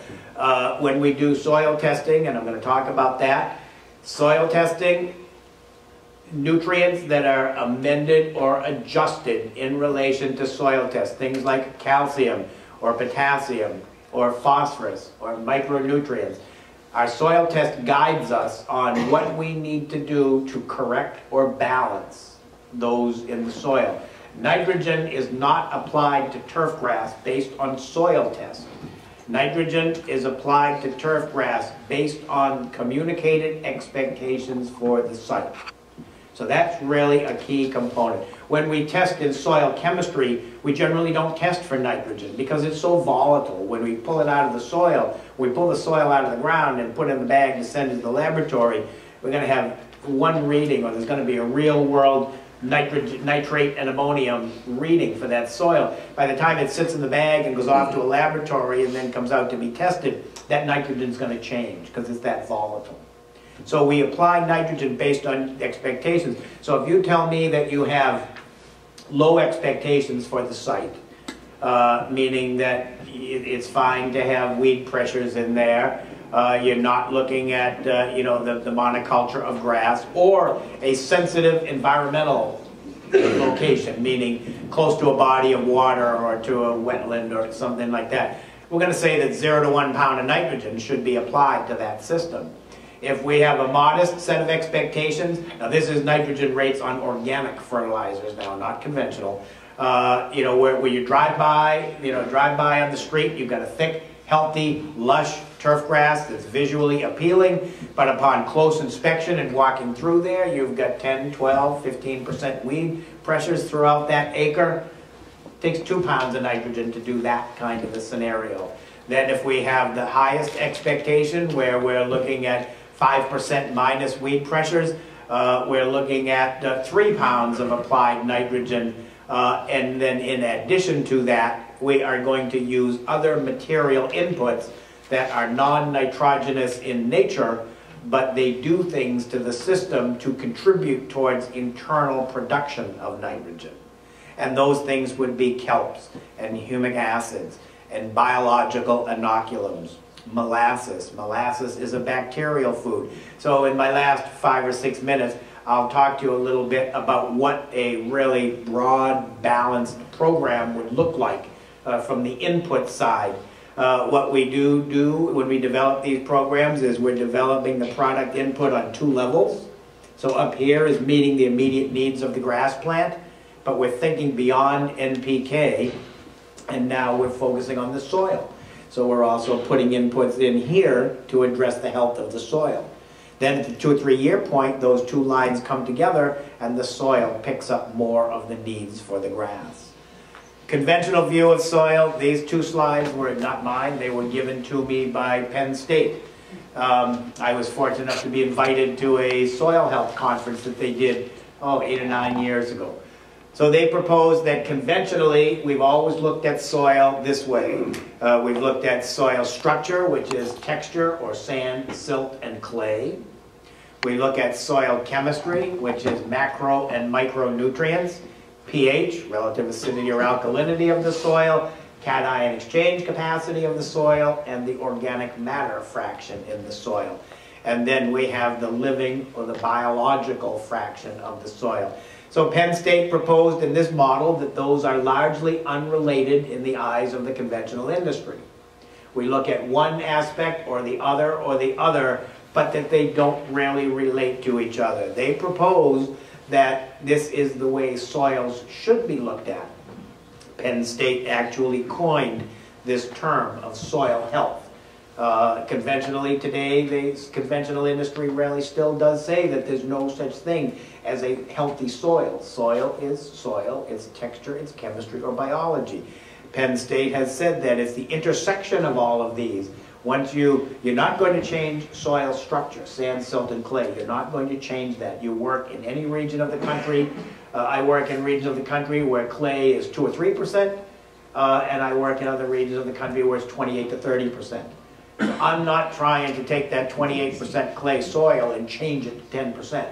when we do soil testing, and I'm going to talk about that, soil testing, nutrients that are amended or adjusted in relation to soil tests, things like calcium or potassium or phosphorus or micronutrients. Our soil test guides us on what we need to do to correct or balance those in the soil. Nitrogen is not applied to turf grass based on soil tests. Nitrogen is applied to turf grass based on communicated expectations for the site. So that's really a key component. When we test in soil chemistry, we generally don't test for nitrogen because it's so volatile. When we pull it out of the soil, we pull the soil out of the ground and put it in the bag to send it to the laboratory, we're going to have one reading, or there's going to be a real world nitrate and ammonium reading for that soil. By the time it sits in the bag and goes off to a laboratory and then comes out to be tested, that nitrogen is going to change because it's that volatile. So we apply nitrogen based on expectations. So if you tell me that you have low expectations for the site, meaning that it's fine to have weed pressures in there, you're not looking at the monoculture of grass, or a sensitive environmental location, meaning close to a body of water or to a wetland or something like that. We're going to say that 0 to 1 pound of nitrogen should be applied to that system. If we have a modest set of expectations, now this is nitrogen rates on organic fertilizers now, not conventional. Where you drive by on the street, you've got a thick, healthy, lush turf grass that's visually appealing, but upon close inspection and walking through there, you've got 10, 12, 15% weed pressures throughout that acre. It takes 2 pounds of nitrogen to do that kind of a scenario. Then if we have the highest expectation where we're looking at 5% minus weed pressures, we're looking at 3 pounds of applied nitrogen. And then in addition to that, we are going to use other material inputs that are non-nitrogenous in nature, but they do things to the system to contribute towards internal production of nitrogen. And those things would be kelps and humic acids and biological inoculums. Molasses. Molasses is a bacterial food. So in my last 5 or 6 minutes, I'll talk to you a little bit about what a really broad, balanced program would look like from the input side. What we do when we develop these programs is we're developing the product input on 2 levels. So up here is meeting the immediate needs of the grass plant, but we're thinking beyond NPK, and now we're focusing on the soil. So we're also putting inputs in here to address the health of the soil. Then at the 2 or 3 year point, those 2 lines come together and the soil picks up more of the needs for the grass. Conventional view of soil, these 2 slides were not mine, they were given to me by Penn State. I was fortunate enough to be invited to a soil health conference that they did, 8 or 9 years ago. So they proposed that conventionally, we've always looked at soil this way. We've looked at soil structure, which is texture or sand, silt, and clay. We look at soil chemistry, which is macro and micronutrients, pH, relative acidity or alkalinity of the soil, cation exchange capacity of the soil, and the organic matter fraction in the soil. And then we have the living or the biological fraction of the soil. So Penn State proposed in this model that those are largely unrelated in the eyes of the conventional industry. We look at one aspect or the other, but that they don't really relate to each other. They propose that this is the way soils should be looked at. Penn State actually coined this term of soil health. Conventionally today, the conventional industry really still does say that there's no such thing as a healthy soil. Soil, its texture, its chemistry, or biology. Penn State has said that it's the intersection of all of these. Once you're not going to change soil structure, sand, silt, and clay. You're not going to change that. You work in any region of the country. I work in regions of the country where clay is 2 or 3%, and I work in other regions of the country where it's 28 to 30%. I'm not trying to take that 28% clay soil and change it to 10%.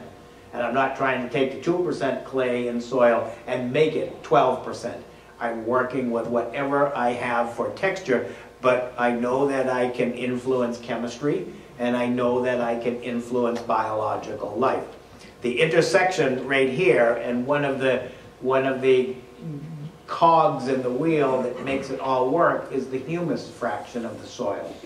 And I'm not trying to take the 2% clay in soil and make it 12%. I'm working with whatever I have for texture, but I know that I can influence chemistry, and I know that I can influence biological life. The intersection right here, and one of the cogs in the wheel that makes it all work is the humus fraction of the soil.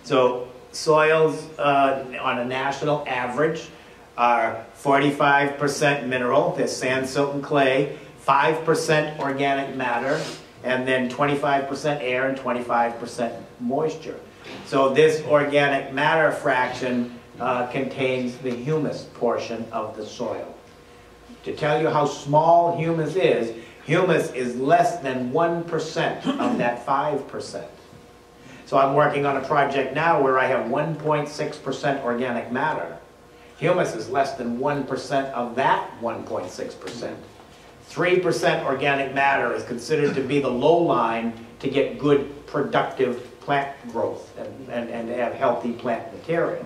So soils on a national average are 45% mineral, there's sand, silt, and clay, 5% organic matter, and then 25% air and 25% moisture. So this organic matter fraction contains the humus portion of the soil. To tell you how small humus is less than 1% of that 5%. So I'm working on a project now where I have 1.6% organic matter. Humus is less than 1% of that 1.6%. 3% organic matter is considered to be the low line to get good productive plant growth and to have healthy plant material.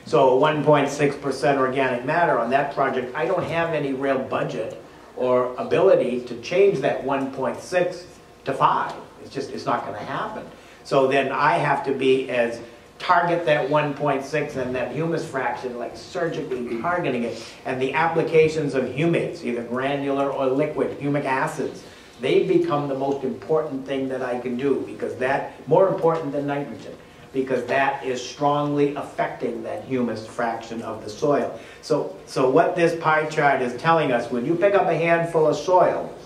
So 1.6% organic matter on that project, I don't have any real budget or ability to change that 1.6 to 5. It's not going to happen. So then I have to be as target that 1.6 and that humus fraction, like surgically targeting it. And the applications of humates, either granular or liquid, humic acids, they become the most important thing that I can do, because that, more important than nitrogen, because that is strongly affecting that humus fraction of the soil. So what this pie chart is telling us, when you pick up a handful of soil,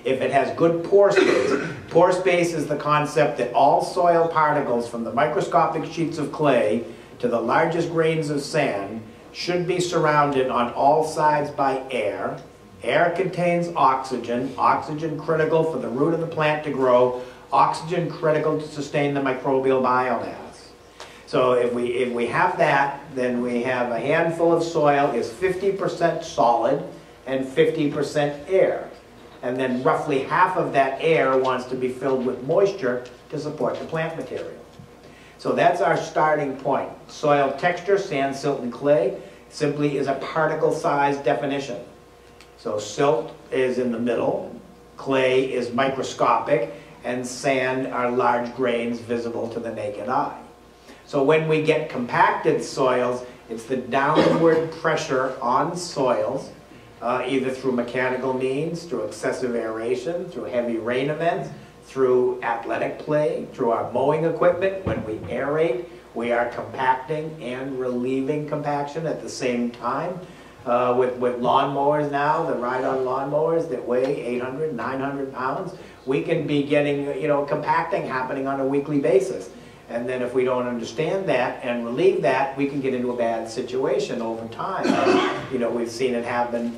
if it has good pore space is the concept that all soil particles from the microscopic sheets of clay to the largest grains of sand should be surrounded on all sides by air. Air contains oxygen, oxygen critical for the root of the plant to grow, oxygen critical to sustain the microbial biomass. So if we have that, then we have a handful of soil is 50% solid and 50% air. And then roughly half of that air wants to be filled with moisture to support the plant material. So that's our starting point. Soil texture, sand, silt, and clay, simply is a particle size definition. So silt is in the middle, clay is microscopic, and sand are large grains visible to the naked eye. So when we get compacted soils, it's the downward pressure on soils, either through mechanical means, through excessive aeration, through heavy rain events, through athletic play, through our mowing equipment. When we aerate, we are compacting and relieving compaction at the same time. With lawnmowers now, the ride-on lawnmowers that weigh 800, 900 pounds, we can be getting, compacting happening on a weekly basis. And then if we don't understand that and relieve that, we can get into a bad situation over time. We've seen it happen,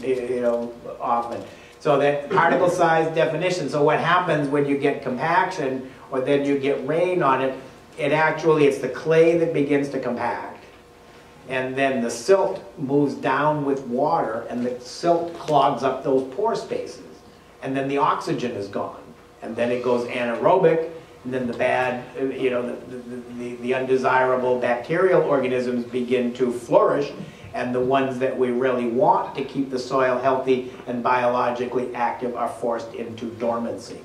often. So that particle size definition. So what happens when you get compaction or then you get rain on it, it's the clay that begins to compact. And then the silt moves down with water and the silt clogs up those pore spaces. And then the oxygen is gone. And then it goes anaerobic. And then the bad, the undesirable bacterial organisms begin to flourish, and the ones that we really want to keep the soil healthy and biologically active are forced into dormancy.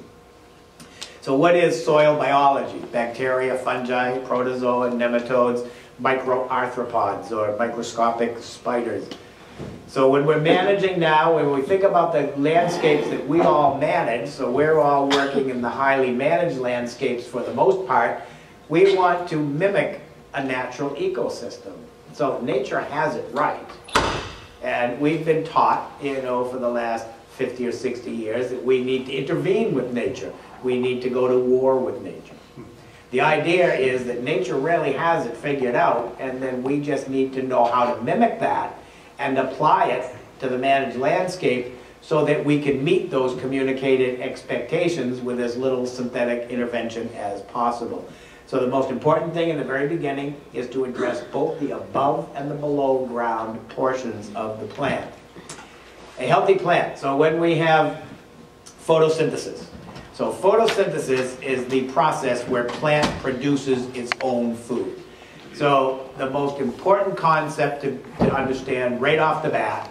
So what is soil biology? Bacteria, fungi, protozoa, nematodes, microarthropods, or microscopic spiders. So when we're managing now, when we think about the landscapes that we all manage, so we're all working in the highly managed landscapes for the most part, we want to mimic a natural ecosystem. So nature has it right. And we've been taught, for the last 50 or 60 years that we need to intervene with nature. We need to go to war with nature. The idea is that nature really has it figured out, and then we just need to know how to mimic that and apply it to the managed landscape so that we can meet those communicated expectations with as little synthetic intervention as possible. So the most important thing in the very beginning is to address both the above and the below ground portions of the plant. A healthy plant. So when we have photosynthesis. So photosynthesis is the process where plant produces its own food. So the most important concept to understand right off the bat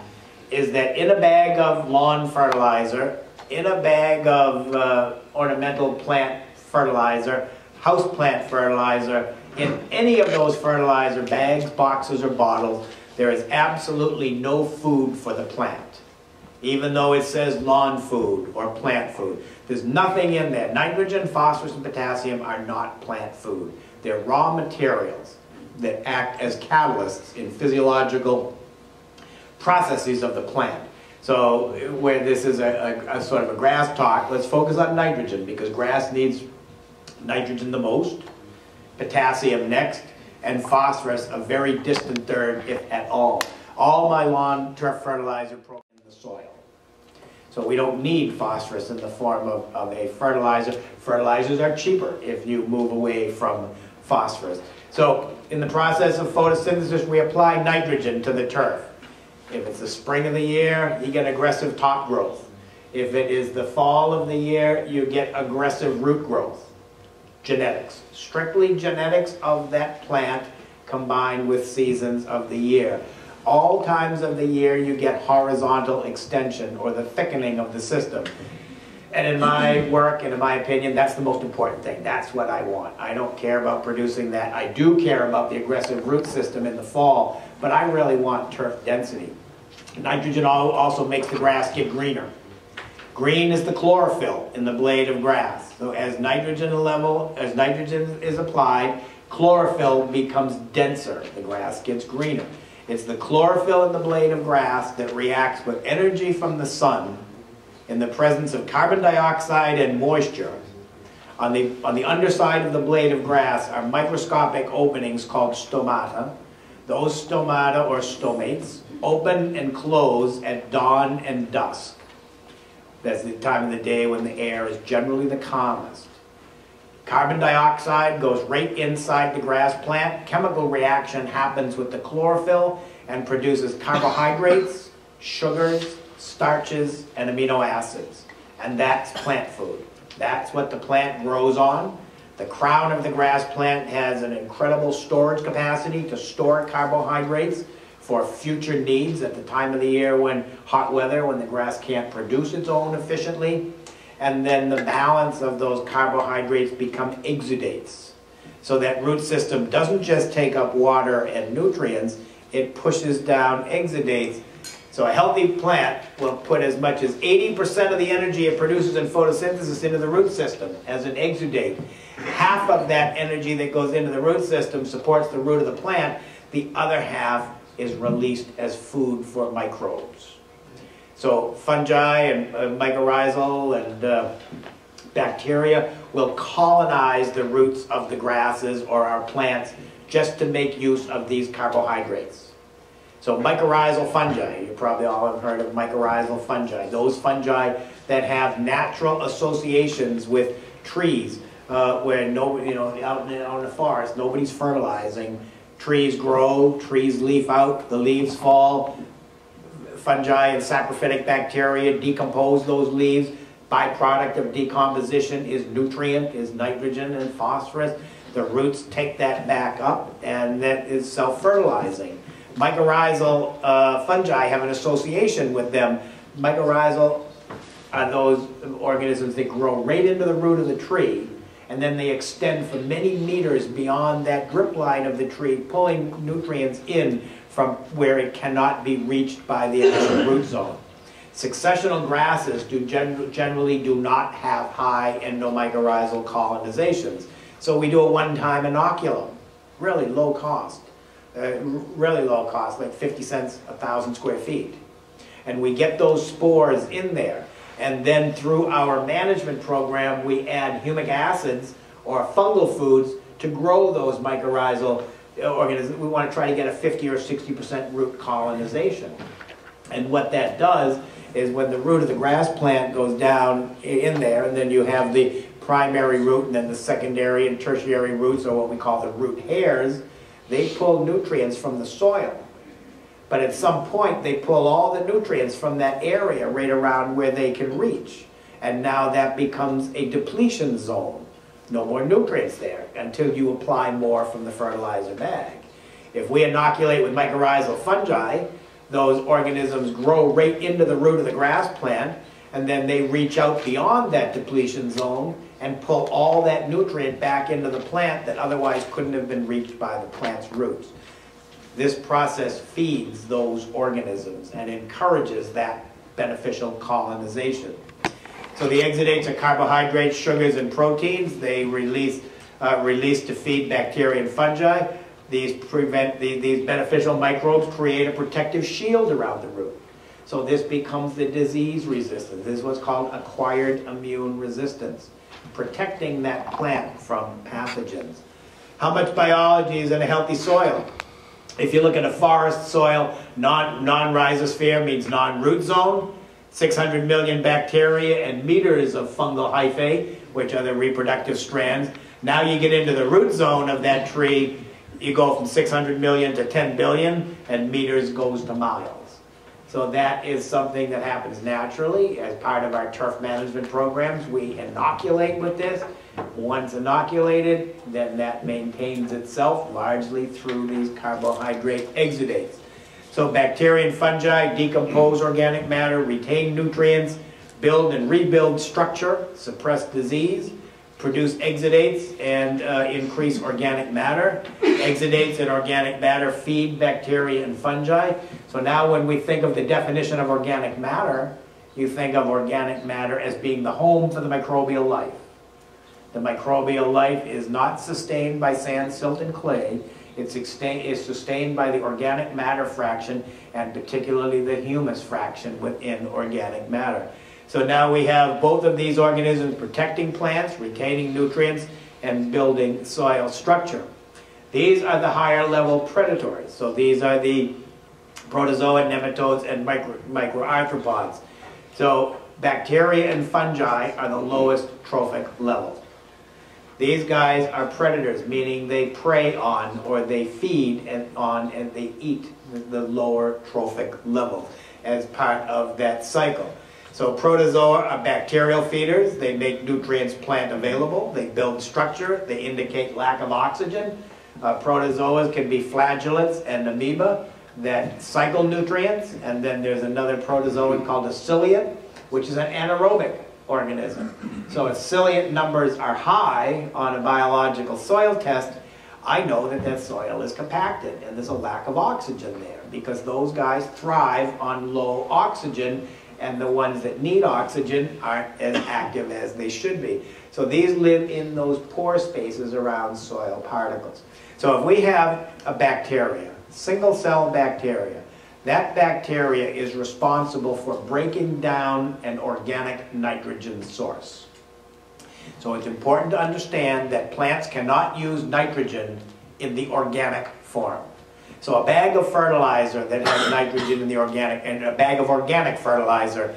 is that in a bag of lawn fertilizer, in a bag of ornamental plant fertilizer, house plant fertilizer, in any of those fertilizer bags, boxes, or bottles, there is absolutely no food for the plant. Even though it says lawn food or plant food. There's nothing in there. Nitrogen, phosphorus, and potassium are not plant food. They're raw materials that act as catalysts in physiological processes of the plant. So where this is a sort of a grass talk, let's focus on nitrogen because grass needs nitrogen the most, potassium next, and phosphorus a very distant third, if at all. All my lawn turf fertilizer programs in the soil. So we don't need phosphorus in the form of a fertilizer. Fertilizers are cheaper if you move away from phosphorus. So in the process of photosynthesis, we apply nitrogen to the turf. If it's the spring of the year, you get aggressive top growth. If it is the fall of the year, you get aggressive root growth. Genetics. Strictly genetics of that plant combined with seasons of the year. All times of the year you get horizontal extension or the thickening of the system. And in my work and in my opinion, that's the most important thing. That's what I want. I don't care about producing that. I do care about the aggressive root system in the fall, but I really want turf density. Nitrogen also makes the grass get greener. Green is the chlorophyll in the blade of grass. So as nitrogen is applied, chlorophyll becomes denser. The grass gets greener. It's the chlorophyll in the blade of grass that reacts with energy from the sun in the presence of carbon dioxide and moisture, on the underside of the blade of grass are microscopic openings called stomata. Those stomata, or stomates, open and close at dawn and dusk. That's the time of the day when the air is generally the calmest. Carbon dioxide goes right inside the grass plant. Chemical reaction happens with the chlorophyll and produces carbohydrates, sugars, starches, and amino acids. And that's plant food. That's what the plant grows on. The crown of the grass plant has an incredible storage capacity to store carbohydrates for future needs at the time of the year when hot weather, when the grass can't produce its own efficiently. And then the balance of those carbohydrates become exudates. So that root system doesn't just take up water and nutrients, it pushes down exudates. So a healthy plant will put as much as 80% of the energy it produces in photosynthesis into the root system as an exudate. Half of that energy that goes into the root system supports the root of the plant. The other half is released as food for microbes. So fungi and mycorrhizal and bacteria will colonize the roots of the grasses or our plants just to make use of these carbohydrates. So mycorrhizal fungi, you probably all have heard of mycorrhizal fungi. Those fungi that have natural associations with trees, where nobody, out in the forest, nobody's fertilizing. Trees grow, trees leaf out, the leaves fall. Fungi and saprophytic bacteria decompose those leaves. Byproduct of decomposition is nutrient, is nitrogen and phosphorus. The roots take that back up, and that is self-fertilizing. Mycorrhizal fungi have an association with them. Mycorrhizal are those organisms that grow right into the root of the tree, and then they extend for many meters beyond that drip line of the tree, pulling nutrients in from where it cannot be reached by the actual root zone. Successional grasses generally do not have high endomycorrhizal colonizations. So we do a one-time inoculum, really low cost. Really low cost, like 50 cents a 1,000 square feet. And we get those spores in there. And then through our management program, we add humic acids or fungal foods to grow those mycorrhizal organisms. We want to try to get a 50 or 60% root colonization. And what that does is when the root of the grass plant goes down in there, and then you have the primary root and then the secondary and tertiary roots, or what we call the root hairs, they pull nutrients from the soil. But at some point, they pull all the nutrients from that area right around where they can reach. And now that becomes a depletion zone. No more nutrients there until you apply more from the fertilizer bag. If we inoculate with mycorrhizal fungi, those organisms grow right into the root of the grass plant, and then they reach out beyond that depletion zone and pull all that nutrient back into the plant that otherwise couldn't have been reached by the plant's roots. This process feeds those organisms and encourages that beneficial colonization. So the exudates are carbohydrates, sugars, and proteins. They release to feed bacteria and fungi. These beneficial microbes create a protective shield around the root. So this becomes the disease resistance. This is what's called acquired immune resistance, protecting that plant from pathogens. How much biology is in a healthy soil? If you look at a forest soil, non-rhizosphere means non-root zone, 600 million bacteria and meters of fungal hyphae, which are the reproductive strands. Now you get into the root zone of that tree, you go from 600 million to 10 billion, and meters goes to miles. So that is something that happens naturally. As part of our turf management programs, we inoculate with this. Once inoculated, then that maintains itself largely through these carbohydrate exudates. So bacteria and fungi decompose organic matter, retain nutrients, build and rebuild structure, suppress disease, produce exudates, and increase organic matter. Exudates and organic matter feed bacteria and fungi. So now when we think of the definition of organic matter, you think of organic matter as being the home for the microbial life. The microbial life is not sustained by sand, silt, and clay. It's sustained by the organic matter fraction, and particularly the humus fraction within organic matter. So now we have both of these organisms protecting plants, retaining nutrients, and building soil structure. These are the higher level predators. So these are the protozoa, nematodes, and microarthropods. So bacteria and fungi are the lowest trophic level. These guys are predators, meaning they prey on or they feed on and they eat the lower trophic level as part of that cycle. So protozoa are bacterial feeders. They make nutrients plant available. They build structure. They indicate lack of oxygen. Protozoas can be flagellates and amoeba that cycle nutrients. And then there's another protozoan called a ciliate, which is an anaerobic organism. So if ciliate numbers are high on a biological soil test, I know that that soil is compacted and there's a lack of oxygen there because those guys thrive on low oxygen, and the ones that need oxygen aren't as active as they should be. So these live in those pore spaces around soil particles. So if we have a bacteria, single cell bacteria, that bacteria is responsible for breaking down an organic nitrogen source. So it's important to understand that plants cannot use nitrogen in the organic form. So a bag of fertilizer that has nitrogen in the organic, and a bag of organic fertilizer,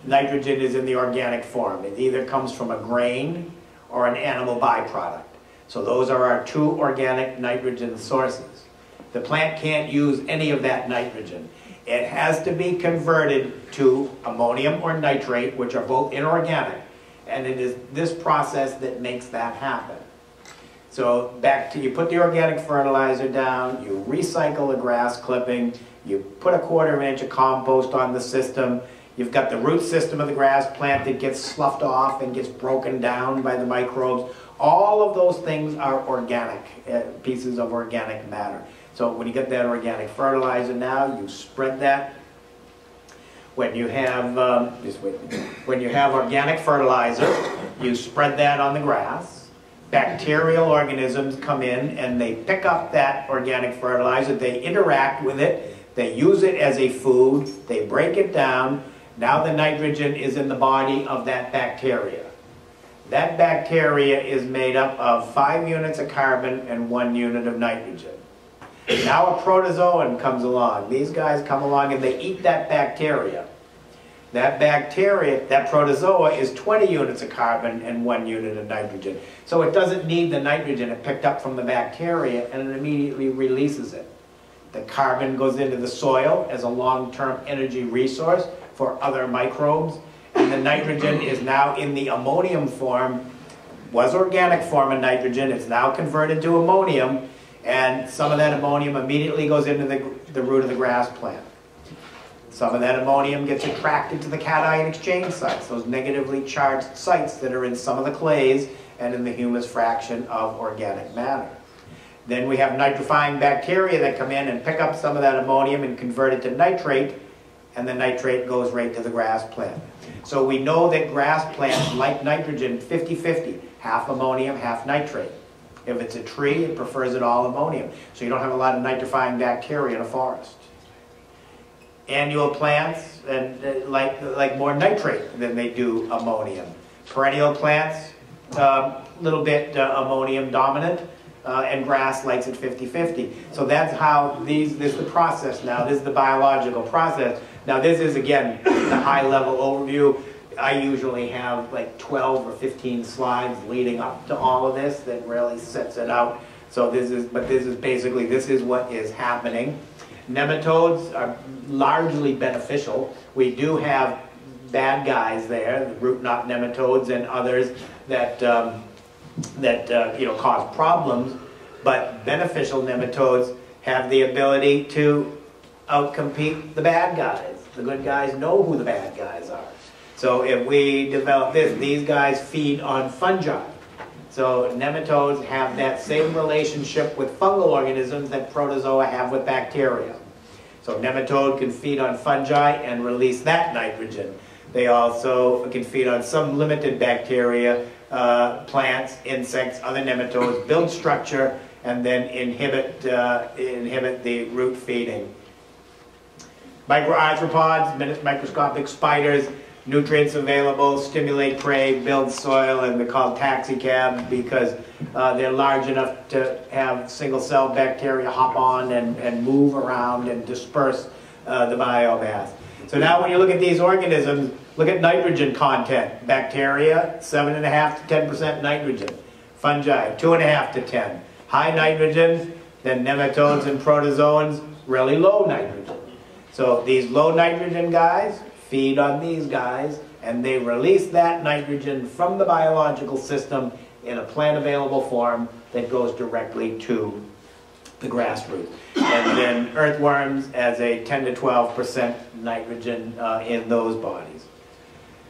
nitrogen is in the organic form. It either comes from a grain or an animal byproduct. So those are our two organic nitrogen sources. The plant can't use any of that nitrogen. It has to be converted to ammonium or nitrate, which are both inorganic. And it is this process that makes that happen. So you put the organic fertilizer down, you recycle the grass clipping, you put a 1/4 inch of compost on the system, you've got the root system of the grass plant that gets sloughed off and gets broken down by the microbes. All of those things are organic, pieces of organic matter. So when you get that organic fertilizer now, you spread that. When you have, when you have organic fertilizer, you spread that on the grass. Bacterial organisms come in and they pick up that organic fertilizer, they interact with it, they use it as a food, they break it down. Now the nitrogen is in the body of that bacteria. That bacteria is made up of 5 units of carbon and 1 unit of nitrogen. Now a protozoan comes along. These guys come along and they eat that bacteria. That bacteria, that protozoa, is 20 units of carbon and 1 unit of nitrogen. So it doesn't need the nitrogen it picked up from the bacteria, and it immediately releases it. The carbon goes into the soil as a long-term energy resource for other microbes, and the nitrogen is now in the ammonium form, was organic form of nitrogen, it's now converted to ammonium, and some of that ammonium immediately goes into the root of the grass plant. Some of that ammonium gets attracted to the cation exchange sites, those negatively charged sites that are in some of the clays and in the humus fraction of organic matter. Then we have nitrifying bacteria that come in and pick up some of that ammonium and convert it to nitrate, and the nitrate goes right to the grass plant. So we know that grass plants like nitrogen 50-50, half ammonium, half nitrate. If it's a tree, it prefers it all ammonium. So you don't have a lot of nitrifying bacteria in a forest. Annual plants like more nitrate than they do ammonium. Perennial plants, little bit ammonium dominant, and grass likes it 50-50. So that's how this is the process now. This is the biological process. Now this is, again, the high-level overview. I usually have like 12 or 15 slides leading up to all of this that really sets it out. So this is basically, this is what is happening. Nematodes are largely beneficial. We do have bad guys there, the root knot nematodes and others that cause problems. But beneficial nematodes have the ability to outcompete the bad guys. The good guys know who the bad guys are. So if we develop this, these guys feed on fungi. So nematodes have that same relationship with fungal organisms that protozoa have with bacteria. So nematode can feed on fungi and release that nitrogen. They also can feed on some limited bacteria, plants, insects, other nematodes, build structure, and then inhibit the root feeding. Microarthropods, microscopic spiders, nutrients available, stimulate prey, build soil, and they're called taxicab because they're large enough to have single-cell bacteria hop on and move around and disperse the biomass. So now when you look at these organisms, look at nitrogen content. Bacteria, 7.5 to 10% nitrogen. Fungi, 2.5 to 10. High nitrogen, then nematodes and protozoans, really low nitrogen. So these low nitrogen guys feed on these guys, and they release that nitrogen from the biological system in a plant-available form that goes directly to the grass roots. And then earthworms as a 10 to 12% nitrogen in those bodies.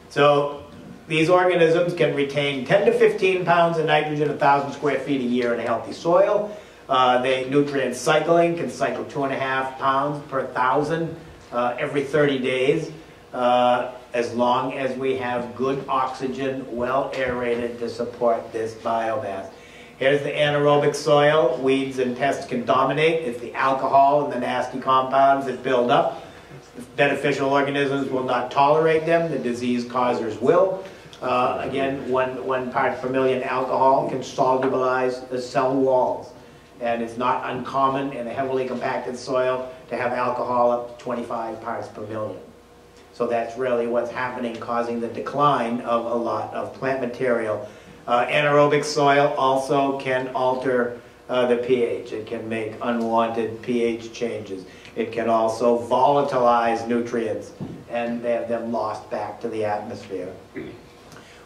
So these organisms can retain 10 to 15 pounds of nitrogen, 1,000 square feet a year in a healthy soil. Nutrient cycling can cycle 2.5 pounds per 1,000 every 30 days, as long as we have good oxygen, well aerated to support this biomass. Here's the anaerobic soil. Weeds and pests can dominate. It's the alcohol and the nasty compounds that build up. Beneficial organisms will not tolerate them. The disease causers will. Again, 1 part per million alcohol can solubilize the cell walls. And it's not uncommon in a heavily compacted soil to have alcohol up to 25 parts per million. So that's really what's happening, causing the decline of a lot of plant material. Anaerobic soil also can alter the pH. It can make unwanted pH changes. It can also volatilize nutrients and have them lost back to the atmosphere.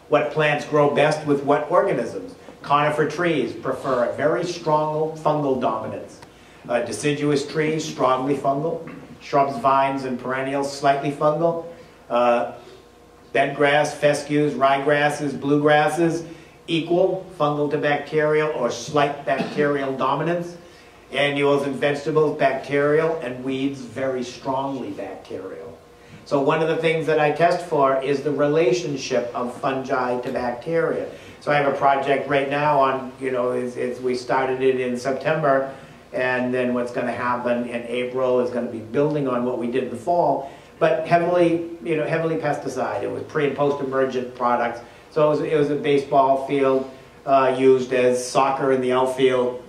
What plants grow best with what organisms? Conifer trees prefer a very strong fungal dominance. Deciduous trees, strongly fungal. Shrubs, vines, and perennials, slightly fungal. Bentgrass, fescues, ryegrasses, bluegrasses, equal fungal to bacterial or slight bacterial dominance. Annuals and vegetables, bacterial, and weeds, very strongly bacterial. So one of the things that I test for is the relationship of fungi to bacteria. So I have a project right now on, we started it in September, and then what's going to happen in April is going to be building on what we did in the fall, but heavily pesticide. It was pre and post-emergent products. So it was a baseball field used as soccer in the outfield,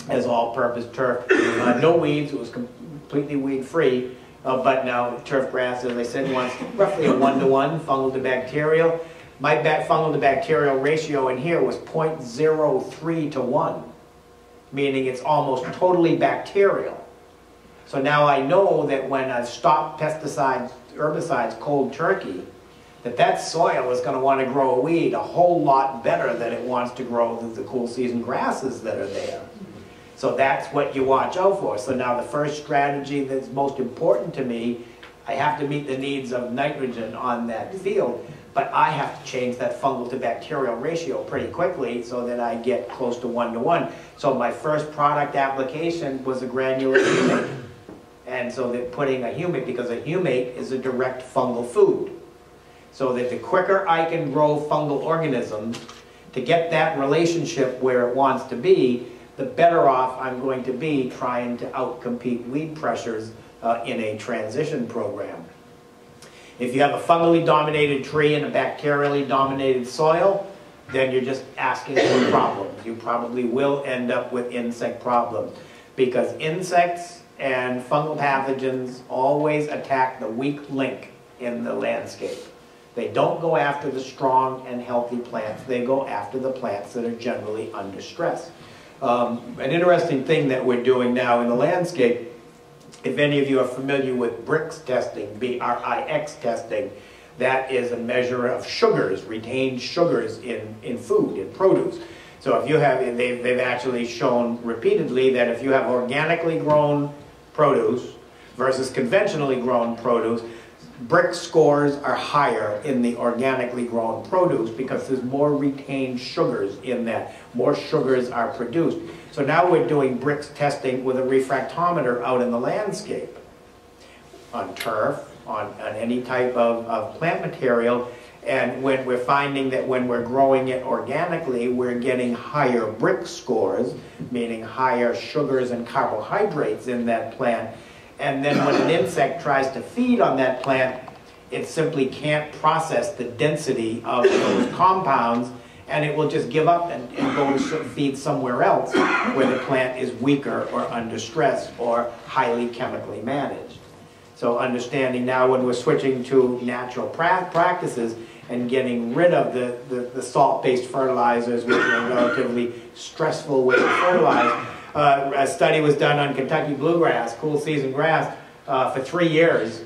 as all-purpose turf. No weeds. It was completely weed-free. But now turf grass, as I said once, roughly a 1-to-1 fungal to bacterial. My fungal to bacterial ratio in here was 0.03 to 1, meaning it's almost totally bacterial. So now I know that when I stop pesticides, herbicides cold turkey, that soil is going to want to grow a weed a whole lot better than it wants to grow the cool season grasses that are there. So that's what you watch out for. So now the first strategy that's most important to me, I have to meet the needs of nitrogen on that field, but I have to change that fungal to bacterial ratio pretty quickly so that I get close to 1-to-1. So my first product application was a granular humate. And so they're putting a humate, because a humate is a direct fungal food. So that the quicker I can grow fungal organisms to get that relationship where it wants to be, the better off I'm going to be trying to outcompete weed pressures in a transition program. If you have a fungally dominated tree in a bacterially dominated soil, then you're just asking for problems. You probably will end up with insect problems, because insects and fungal pathogens always attack the weak link in the landscape. They don't go after the strong and healthy plants. They go after the plants that are generally under stress. An interesting thing that we're doing now in the landscape, if any of you are familiar with BRIX testing, B-R-I-X testing, that is a measure of sugars, retained sugars in food, in produce. So if you have, they've actually shown repeatedly that if you have organically grown produce versus conventionally grown produce, BRIX scores are higher in the organically grown produce because there's more retained sugars in that. More sugars are produced. So now we're doing BRIX testing with a refractometer out in the landscape on turf, on any type of plant material, and when we're finding that when we're growing it organically, we're getting higher BRIX scores, meaning higher sugars and carbohydrates in that plant. And then when an insect tries to feed on that plant, it simply can't process the density of those compounds, and it will just give up and go to feed somewhere else where the plant is weaker or under stress or highly chemically managed. So understanding now when we're switching to natural practices and getting rid of the salt-based fertilizers, which are a relatively stressful way to fertilize. A study was done on Kentucky bluegrass, cool season grass, for 3 years,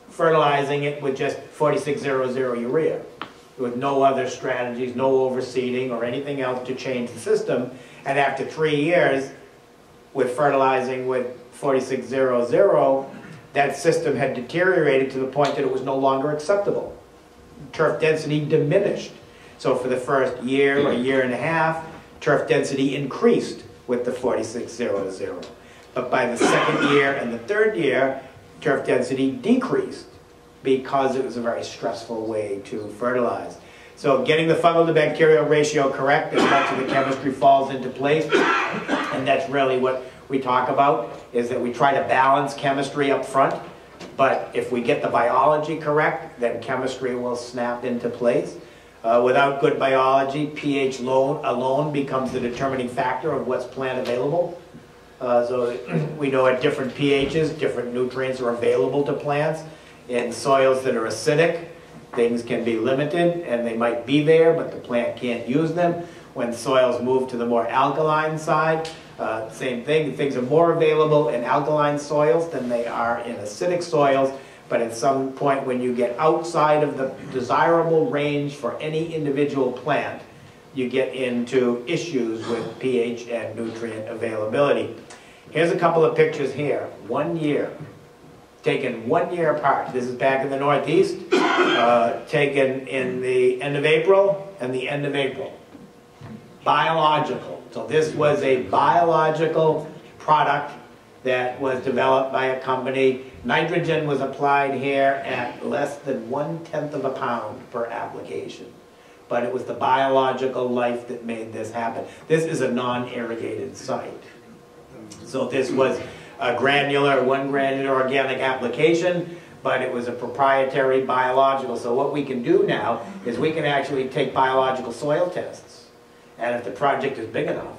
fertilizing it with just 4600 urea, with no other strategies, no overseeding or anything else to change the system. And after 3 years, with fertilizing with 4600, that system had deteriorated to the point that it was no longer acceptable. Turf density diminished. So for the first year or year and a half, turf density increased with the 4600. But by the second year and the third year, turf density decreased because it was a very stressful way to fertilize. So getting the fungal to bacterial ratio correct, as much of the chemistry falls into place, and that's really what we talk about, is that we try to balance chemistry up front, but if we get the biology correct, then chemistry will snap into place. Without good biology, pH alone becomes the determining factor of what's plant available. So we know at different pHs, different nutrients are available to plants. In soils that are acidic, things can be limited and they might be there, but the plant can't use them. When soils move to the more alkaline side, same thing, things are more available in alkaline soils than they are in acidic soils, but at some point when you get outside of the desirable range for any individual plant, you get into issues with pH and nutrient availability. Here's a couple of pictures here. 1 year, taken 1 year apart. This is back in the Northeast, taken in the end of April and the end of April. Biological. So this was a biological product that was developed by a company. Nitrogen was applied here at less than 1/10 of a pound per application. But it was the biological life that made this happen. This is a non-irrigated site. So this was a one granular organic application, but it was a proprietary biological. So what we can do now is we can actually take biological soil tests. And if the project is big enough,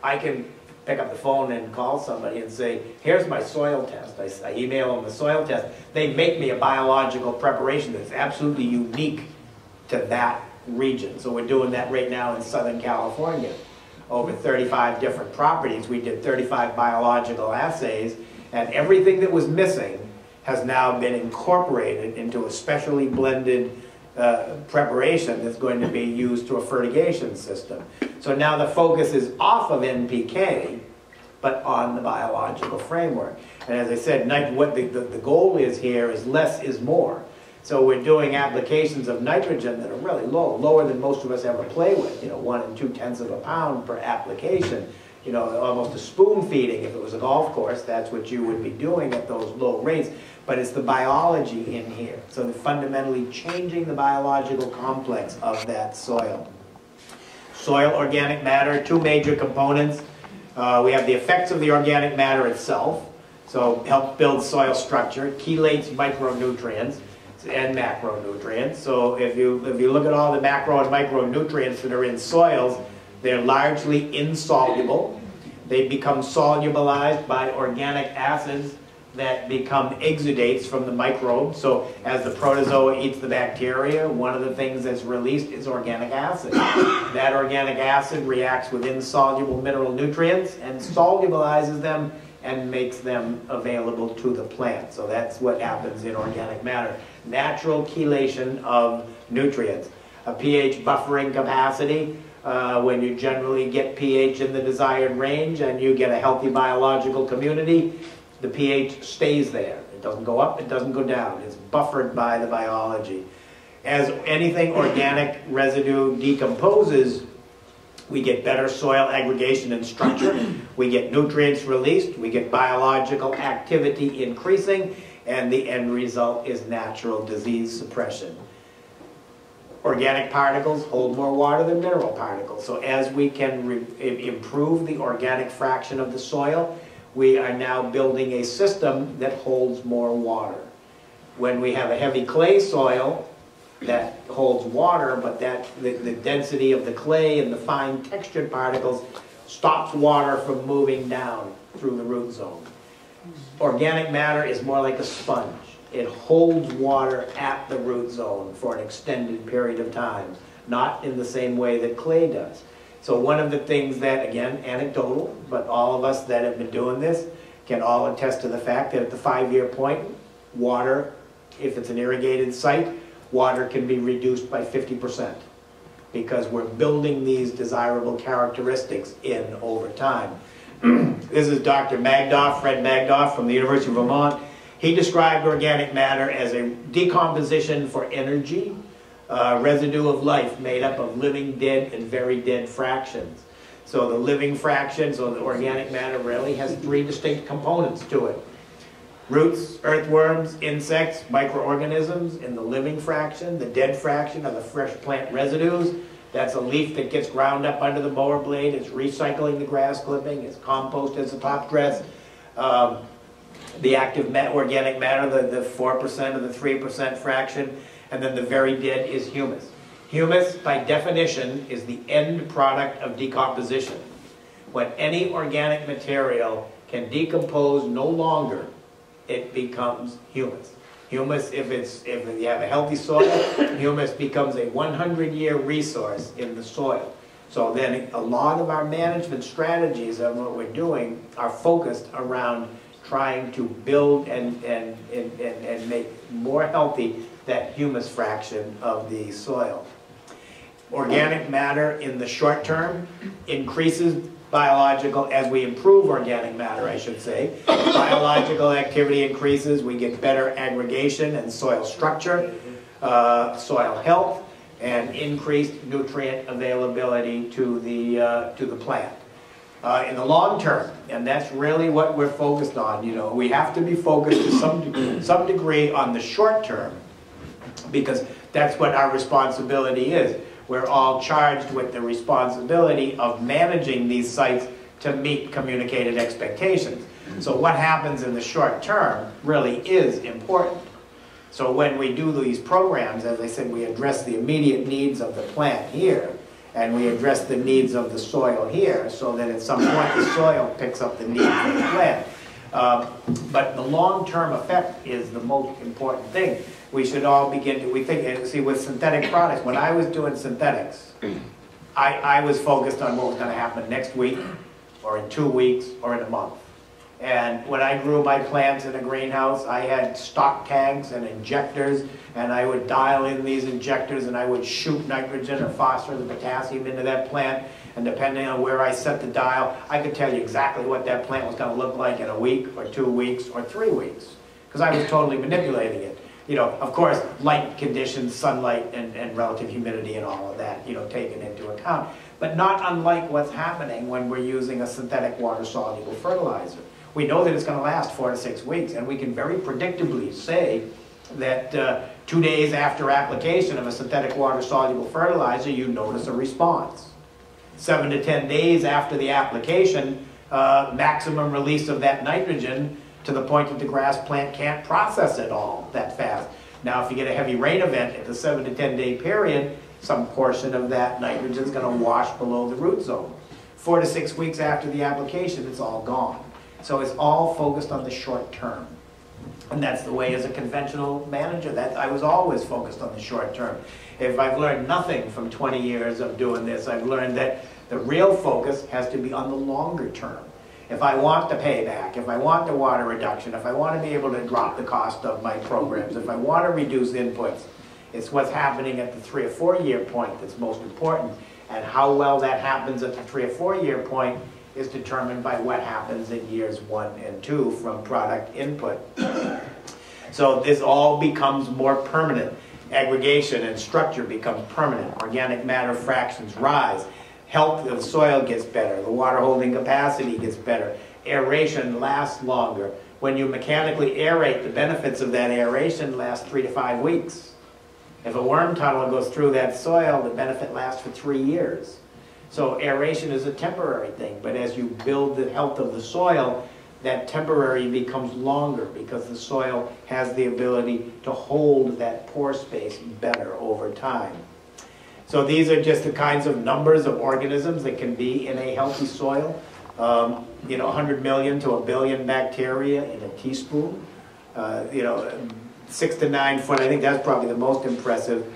I can pick up the phone and call somebody and say, here's my soil test. I email them the soil test. They make me a biological preparation that's absolutely unique to that region. So we're doing that right now in Southern California. Over 35 different properties, we did 35 biological assays, and everything that was missing has now been incorporated into a specially blended preparation that's going to be used to a fertigation system. So now the focus is off of NPK, but on the biological framework. And as I said, what the goal is here is less is more. So we're doing applications of nitrogen that are really low, lower than most of us ever play with, 1 2/10 of a pound per application. Almost a spoon feeding. If it was a golf course, that's what you would be doing at those low rates. But it's the biology in here. So they're fundamentally changing the biological complex of that soil. Soil organic matter, 2 major components. We have the effects of the organic matter itself. So help build soil structure, chelates micronutrients and macronutrients. So if you look at all the macro and micronutrients that are in soils, they're largely insoluble. They become solubilized by organic acids that become exudates from the microbes. So as the protozoa eats the bacteria, one of the things that's released is organic acid. That organic acid reacts with insoluble mineral nutrients and solubilizes them and makes them available to the plant. So that's what happens in organic matter. Natural chelation of nutrients. A pH buffering capacity, when you generally get pH in the desired range and you get a healthy biological community, the pH stays there. It doesn't go up, it doesn't go down. It's buffered by the biology. As anything organic residue decomposes, we get better soil aggregation and structure. We get nutrients released. We get biological activity increasing. And the end result is natural disease suppression. Organic particles hold more water than mineral particles. So as we can improve the organic fraction of the soil, we are now building a system that holds more water. When we have a heavy clay soil that holds water, but the density of the clay and the fine textured particles stops water from moving down through the root zone. Organic matter is more like a sponge. It holds water at the root zone for an extended period of time, not in the same way that clay does. So one of the things that, again, anecdotal, but all of us that have been doing this can all attest to the fact that at the 5-year point, water, if it's an irrigated site, water can be reduced by 50% because we're building these desirable characteristics in over time. This is Dr. Magdoff, Fred Magdoff from the University of Vermont. He described organic matter as a decomposition for energy, residue of life made up of living, dead, and very dead fractions. So the living fraction, so the organic matter really has 3 distinct components to it. Roots, earthworms, insects, microorganisms in the living fraction. The dead fraction are the fresh plant residues. That's a leaf that gets ground up under the mower blade. It's recycling the grass clipping. It's compost as a top dress. The active organic matter, the 4% or the 3% fraction. And then the very dead is humus. Humus, by definition, is the end product of decomposition. When any organic material can decompose no longer, it becomes humus. Humus, if you have a healthy soil, humus becomes a 100-year resource in the soil. So then a lot of our management strategies and what we're doing are focused around trying to build and make more healthy that humus fraction of the soil. Organic matter in the short term increases biological, as we improve organic matter, I should say, biological activity increases, we get better aggregation and soil structure, soil health, and increased nutrient availability to the plant. In the long term, and that's really what we're focused on, you know, we have to be focused to some degree on the short term, because that's what our responsibility is. We're all charged with the responsibility of managing these sites to meet communicated expectations. So what happens in the short term really is important. So when we do these programs, as I said, we address the immediate needs of the plant here, and we address the needs of the soil here, so that at some point the soil picks up the needs of the plant. But the long-term effect is the most important thing. We should all begin to, see, with synthetic products, when I was doing synthetics, I was focused on what was going to happen next week, or in 2 weeks, or in a month. And when I grew my plants in a greenhouse, I had stock tanks and injectors, and I would dial in these injectors, and I would shoot nitrogen or phosphorus or potassium into that plant, and depending on where I set the dial, I could tell you exactly what that plant was going to look like in a week, or 2 weeks, or 3 weeks, because I was totally manipulating it. You know, of course, light conditions, sunlight, and relative humidity and all of that, you know, taken into account. But not unlike what's happening when we're using a synthetic water-soluble fertilizer. We know that it's going to last 4 to 6 weeks, and we can very predictably say that 2 days after application of a synthetic water-soluble fertilizer, you notice a response. 7 to 10 days after the application, maximum release of that nitrogen to the point that the grass plant can't process it all that fast. Now, if you get a heavy rain event at the 7 to 10 day period, some portion of that nitrogen is going to wash below the root zone. 4 to 6 weeks after the application, it's all gone. So it's all focused on the short term. And that's the way as a conventional manager, that I was always focused on the short term. If I've learned nothing from 20 years of doing this, I've learned that the real focus has to be on the longer term. If I want the payback, if I want the water reduction, if I want to be able to drop the cost of my programs, if I want to reduce inputs, it's what's happening at the 3 or 4 year point that's most important. And how well that happens at the 3 or 4 year point is determined by what happens in years 1 and 2 from product input. So this all becomes more permanent. Aggregation and structure becomes permanent. Organic matter fractions rise. Health of the soil gets better. The water holding capacity gets better. Aeration lasts longer. When you mechanically aerate, the benefits of that aeration last 3 to 5 weeks. If a worm tunnel goes through that soil, the benefit lasts for 3 years. So aeration is a temporary thing, but as you build the health of the soil, that temporary becomes longer because the soil has the ability to hold that pore space better over time. So these are just the kinds of numbers of organisms that can be in a healthy soil. 100 million to 1 billion bacteria in a teaspoon. 6 to 9 foot, I think that's probably the most impressive.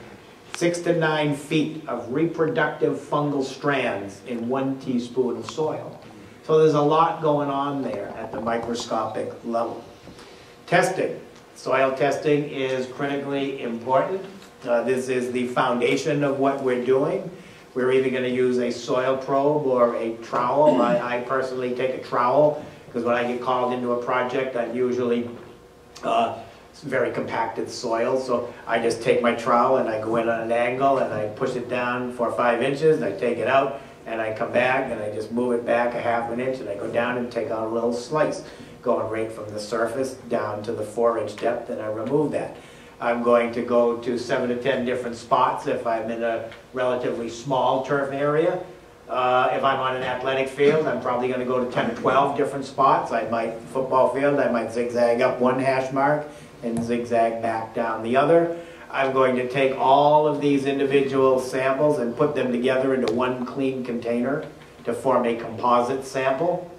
6 to 9 feet of reproductive fungal strands in 1 teaspoon of soil. So there's a lot going on there at the microscopic level. Testing. Soil testing is critically important. This is the foundation of what we're doing. We're either going to use a soil probe or a trowel. I personally take a trowel because when I get called into a project, I'm usually it's very compacted soil, so I just take my trowel and I go in on an angle and I push it down 4 or 5 inches and I take it out and I come back and I just move it back a ½ an inch and I go down and take out a little slice going right from the surface down to the 4-inch depth, and I remove that. I'm going to go to 7 to 10 different spots if I'm in a relatively small turf area. If I'm on an athletic field, I'm probably going to go to 10 to 12 different spots. Football field, I might zigzag up 1 hash mark and zigzag back down the other. I'm going to take all of these individual samples and put them together into 1 clean container to form a composite sample,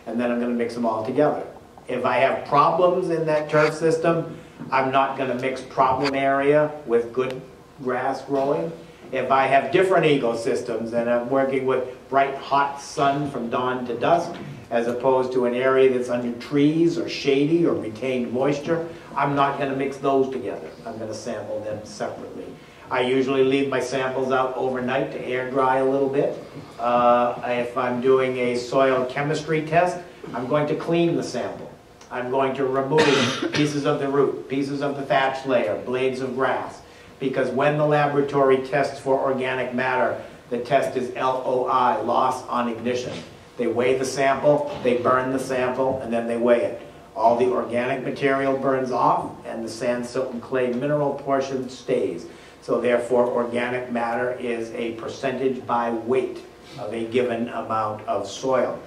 and then I'm going to mix them all together. If I have problems in that turf system, I'm not going to mix problem area with good grass growing. If I have different ecosystems and I'm working with bright, hot sun from dawn to dusk, as opposed to an area that's under trees or shady or retained moisture, I'm not going to mix those together. I'm going to sample them separately. I usually leave my samples out overnight to air dry a little bit. If I'm doing a soil chemistry test, I'm going to clean the sample. I'm going to remove pieces of the root, pieces of the thatch layer, blades of grass. Because when the laboratory tests for organic matter, the test is LOI, loss on ignition. They weigh the sample, they burn the sample, and then they weigh it. All the organic material burns off, and the sand, silt, and clay mineral portion stays. So therefore, organic matter is a percentage by weight of a given amount of soil.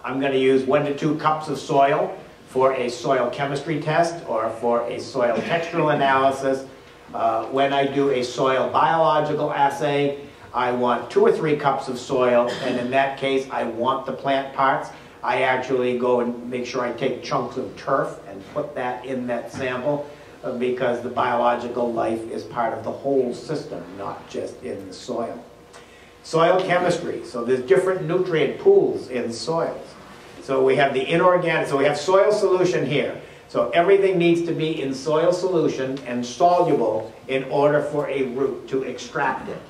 I'm going to use 1 to 2 cups of soil for a soil chemistry test or for a soil textural analysis. When I do a soil biological assay, I want 2 or 3 cups of soil, and in that case, I want the plant parts. I actually go and make sure I take chunks of turf and put that in that sample because the biological life is part of the whole system, not just in the soil. Soil chemistry. So there's different nutrient pools in soils. So we have the inorganic, so we have soil solution here. So everything needs to be in soil solution and soluble in order for a root to extract it.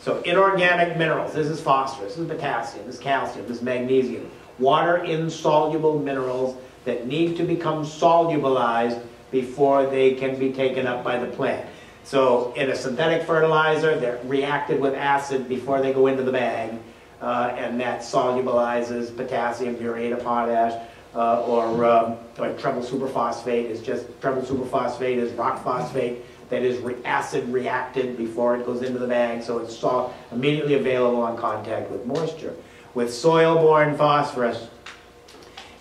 So inorganic minerals, this is phosphorus, this is potassium, this is calcium, this is magnesium. Water insoluble minerals that need to become solubilized before they can be taken up by the plant. So in a synthetic fertilizer, they're reacted with acid before they go into the bag, and that solubilizes potassium, urate of potash, or treble superphosphate is just, treble superphosphate is rock phosphate that is acid reacted before it goes into the bag, so it's immediately available on contact with moisture. With soil-borne phosphorus,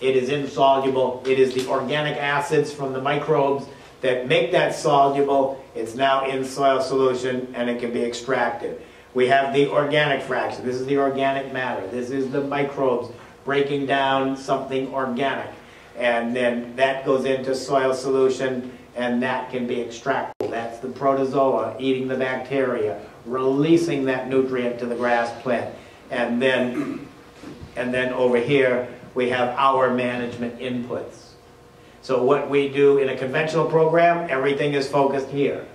it is insoluble. It is the organic acids from the microbes that make that soluble. It's now in soil solution and it can be extracted. We have the organic fraction. This is the organic matter. This is the microbes breaking down something organic. And then that goes into soil solution and that can be extracted. That's the protozoa eating the bacteria, releasing that nutrient to the grass plant. And then over here, we have our management inputs. So what we do in a conventional program, everything is focused here.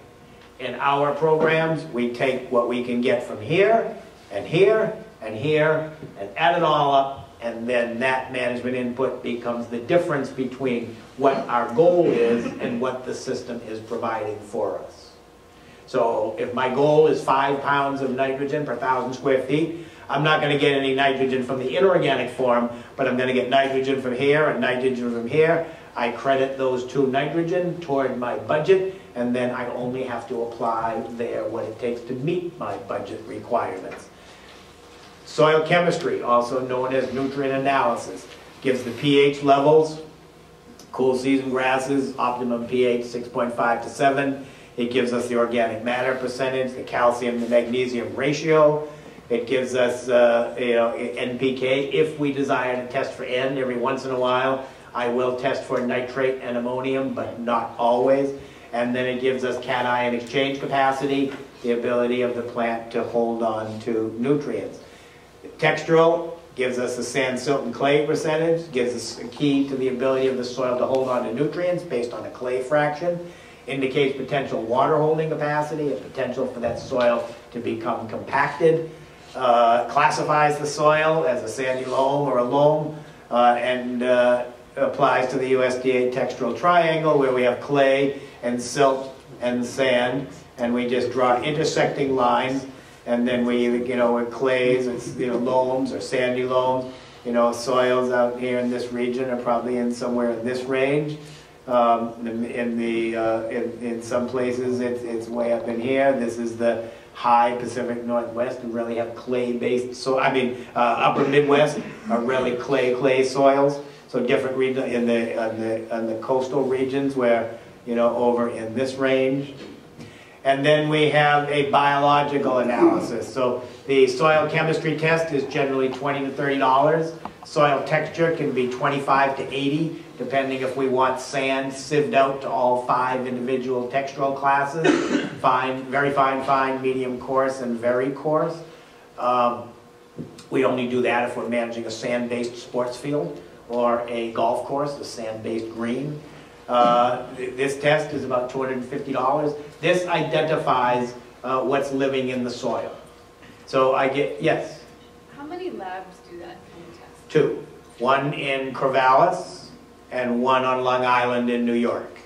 In our programs, we take what we can get from here, and here, and here, and add it all up, and then that management input becomes the difference between what our goal is and what the system is providing for us. So if my goal is 5 pounds of nitrogen per 1,000 square feet, I'm not going to get any nitrogen from the inorganic form, but I'm going to get nitrogen from here and nitrogen from here. I credit those 2 nitrogen toward my budget, and then I only have to apply there what it takes to meet my budget requirements. Soil chemistry, also known as nutrient analysis. gives the pH levels, cool season grasses, optimum pH 6.5 to 7. It gives us the organic matter percentage, the calcium to magnesium ratio. It gives us NPK. If we desire to test for N every once in a while, I will test for nitrate and ammonium, but not always. And then it gives us cation exchange capacity, the ability of the plant to hold on to nutrients. Textural gives us the sand, silt, and clay percentage, gives us a key to the ability of the soil to hold on to nutrients based on a clay fraction, indicates potential water holding capacity, a potential for that soil to become compacted, classifies the soil as a sandy loam or a loam, and applies to the USDA textural triangle where we have clay and silt and sand, and we just draw intersecting lines, and then we, with clays, it's, loams or sandy loams, soils out here in this region are probably in somewhere in this range. In some places it's way up in here. This is the high Pacific Northwest. We really have clay-based, upper Midwest are really clay soils. So different regions in the coastal regions where, over in this range. And then we have a biological analysis. So the soil chemistry test is generally $20 to $30. Soil texture can be 25 to 80, depending if we want sand sieved out to all 5 individual textural classes, fine, very fine, medium coarse, and very coarse. We only do that if we're managing a sand-based sports field or a golf course, a sand-based green. This test is about $250. This identifies what's living in the soil. So I get, yes? How many labs do that kind of test? 2. One in Corvallis and one on Long Island in New York.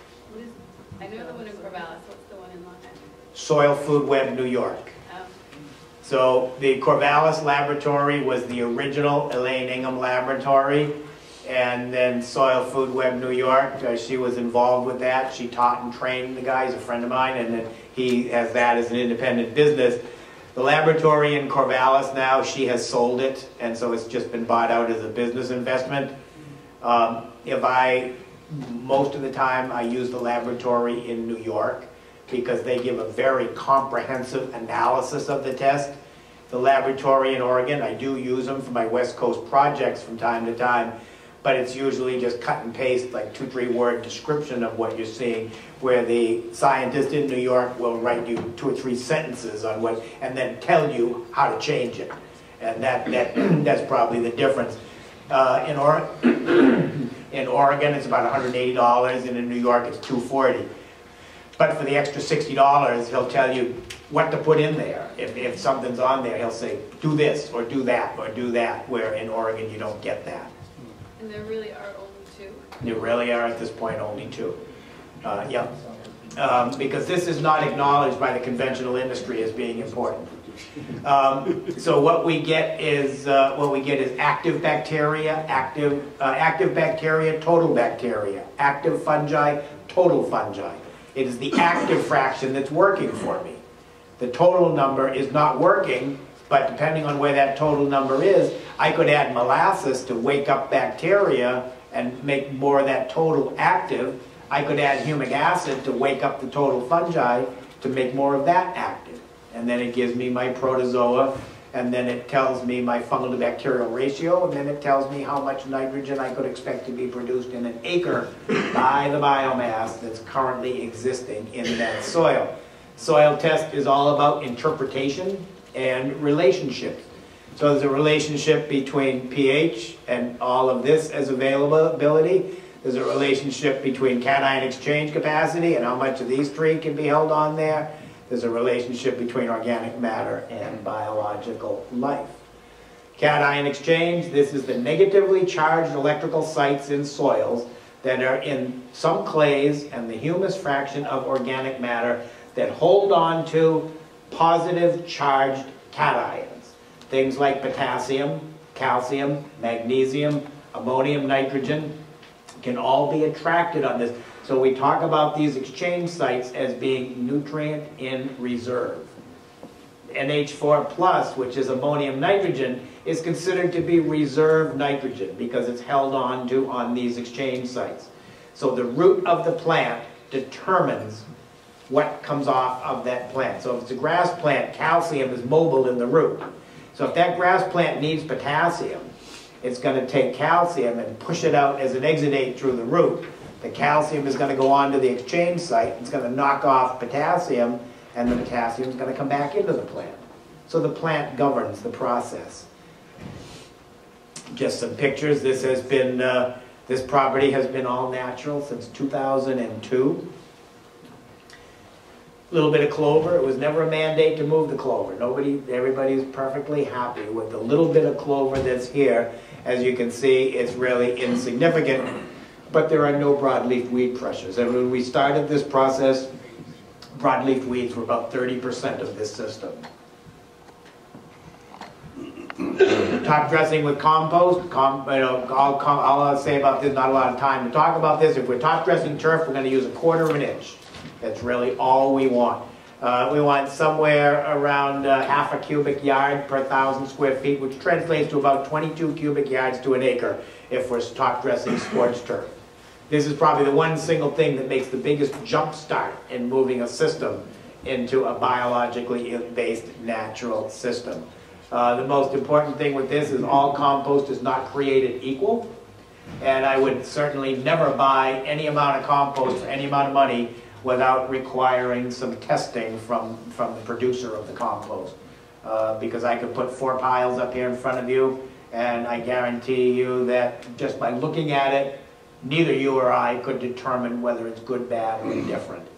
I know the one in Corvallis. What's the one in Long Island? Soil Food Web, New York. Oh. So the Corvallis laboratory was the original Elaine Ingham laboratory. And then Soil Food Web New York, she was involved with that. She taught and trained the guy. He's a friend of mine, and then he has that as an independent business. The laboratory in Corvallis now, she has sold it, and so it's just been bought out as a business investment. Most of the time, I use the laboratory in New York because they give a very comprehensive analysis of the test. The laboratory in Oregon, I do use them for my West Coast projects from time to time, but it's usually just cut and paste, like 2-3 word description of what you're seeing, where the scientist in New York will write you 2 or 3 sentences on what, and then tell you how to change it. And that's probably the difference. In Oregon, it's about $180, and in New York, it's $240. But for the extra $60, he'll tell you what to put in there. If something's on there, he'll say, do this, or do that, or do that, where in Oregon, you don't get that. And there really are only 2? There really are, at this point, only 2. Because this is not acknowledged by the conventional industry as being important. So what we get is active bacteria, active bacteria, total bacteria, active fungi, total fungi. It is the active fraction that's working for me. The total number is not working, but depending on where that total number is, I could add molasses to wake up bacteria and make more of that total active. I could add humic acid to wake up the total fungi to make more of that active. And then it gives me my protozoa, and then it tells me my fungal to bacterial ratio, and then it tells me how much nitrogen I could expect to be produced in an acre by the biomass that's currently existing in that soil. Soil test is all about interpretation and relationships. So there's a relationship between pH and all of this as availability. There's a relationship between cation exchange capacity and how much of these 3 can be held on there. There's a relationship between organic matter and biological life. Cation exchange, this is the negatively charged electrical sites in soils that are in some clays and the humus fraction of organic matter that hold on to positive charged cations. Things like potassium, calcium, magnesium, ammonium, nitrogen can all be attracted on this. So we talk about these exchange sites as being nutrient in reserve. NH4+, which is ammonium nitrogen, is considered to be reserve nitrogen because it's held on to on these exchange sites. So the root of the plant determines what comes off of that plant. So if it's a grass plant, calcium is mobile in the root. So if that grass plant needs potassium, it's going to take calcium and push it out as an exudate through the root. The calcium is going to go on to the exchange site. It's going to knock off potassium, and the potassium is going to come back into the plant. So the plant governs the process. Just some pictures. This has been, this property has been all natural since 2002. A little bit of clover. It was never a mandate to move the clover. Everybody's perfectly happy with the little bit of clover that's here. As you can see, it's really insignificant, but there are no broadleaf weed pressures. And when we started this process, broadleaf weeds were about 30% of this system. Top dressing with compost. All I'll say about this, not a lot of time to talk about this. If we're top dressing turf, we're going to use 1/4 of an inch. That's really all we want. We want somewhere around half a cubic yard per 1,000 square feet, which translates to about 22 cubic yards to an acre if we're top dressing scorched turf. This is probably the one single thing that makes the biggest jump start in moving a system into a biologically based natural system. The most important thing with this is all compost is not created equal, and I would certainly never buy any amount of compost for any amount of money without requiring some testing from the producer of the compost. Because I could put 4 piles up here in front of you, and I guarantee you that just by looking at it, neither you or I could determine whether it's good, bad, or indifferent.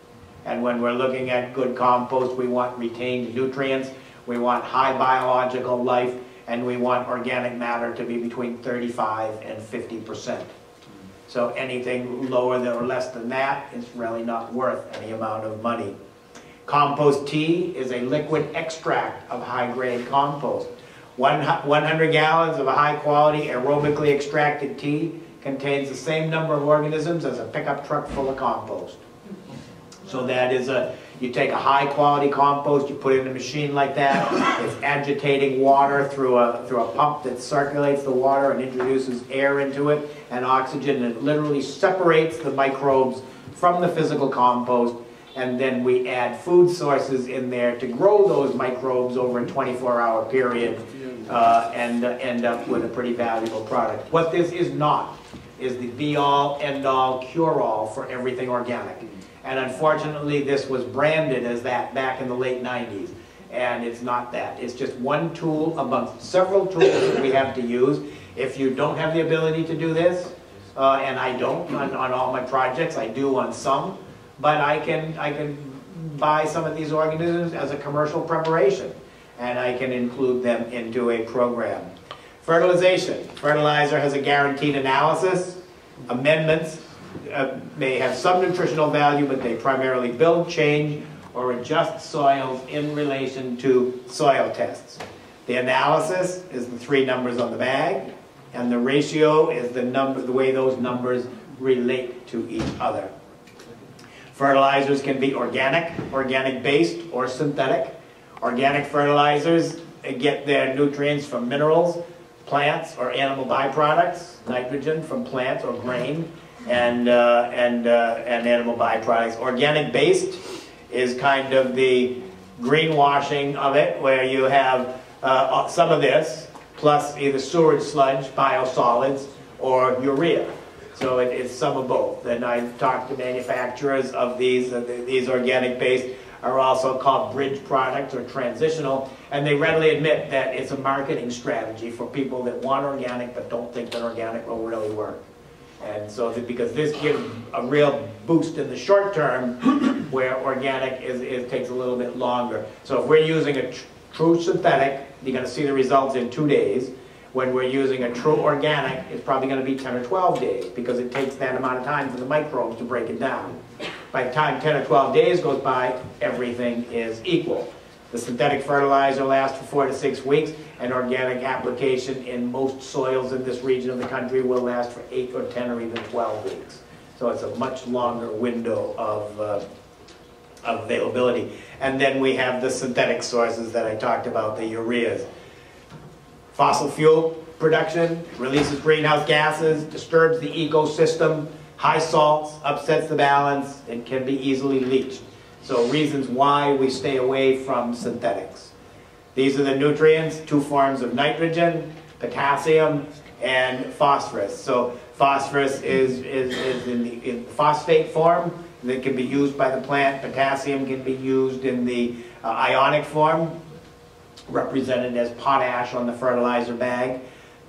And when we're looking at good compost, we want retained nutrients, we want high biological life, and we want organic matter to be between 35 and 50%. So anything lower than or less than that is really not worth any amount of money. Compost tea is a liquid extract of high-grade compost. 100 gallons of a high-quality aerobically extracted tea contains the same number of organisms as a pickup truck full of compost. So that is you take a high-quality compost, you put it in a machine like that, it's agitating water through a pump that circulates the water and introduces air into it and oxygen, and it literally separates the microbes from the physical compost, and then we add food sources in there to grow those microbes over a 24-hour period and end up with a pretty valuable product. What this is not is the be-all, end-all, cure-all for everything organic. And unfortunately, this was branded as that back in the late 90s. And it's not that. It's just one tool amongst several tools that we have to use. If you don't have the ability to do this, and I don't on all my projects, I do on some, but I can buy some of these organisms as a commercial preparation, and I can include them into a program. Fertilization. Fertilizer has a guaranteed analysis. Amendments may have some nutritional value, but they primarily build, change, or adjust soils in relation to soil tests. The analysis is the 3 numbers on the bag, and the ratio is the way those numbers relate to each other. Fertilizers can be organic-based, or synthetic. Organic fertilizers get their nutrients from minerals, plants, or animal byproducts, nitrogen from plants or grain, and animal byproducts. Organic-based is kind of the greenwashing of it, where you have some of this, plus either sewage sludge, biosolids, or urea. So it's some of both. And I've talked to manufacturers of these organic-based are also called bridge products or transitional, and they readily admit that it's a marketing strategy for people that want organic but don't think that organic will really work. And so because this gives a real boost in the short term, where organic takes a little bit longer. So if we're using a true synthetic, you're going to see the results in 2 days. When we're using a true organic, it's probably going to be 10 or 12 days, because it takes that amount of time for the microbes to break it down. By the time 10 or 12 days goes by, everything is equal. The synthetic fertilizer lasts for 4 to 6 weeks, and organic application in most soils in this region of the country will last for 8 or 10 or even 12 weeks. So it's a much longer window of availability. And then we have the synthetic sources that I talked about, the ureas. Fossil fuel production releases greenhouse gases, disturbs the ecosystem, high salts, upsets the balance, and can be easily leached. So reasons why we stay away from synthetics. These are the nutrients, 2 forms of nitrogen, potassium, and phosphorus. So phosphorus is in the phosphate form that can be used by the plant. Potassium can be used in the ionic form, represented as potash on the fertilizer bag.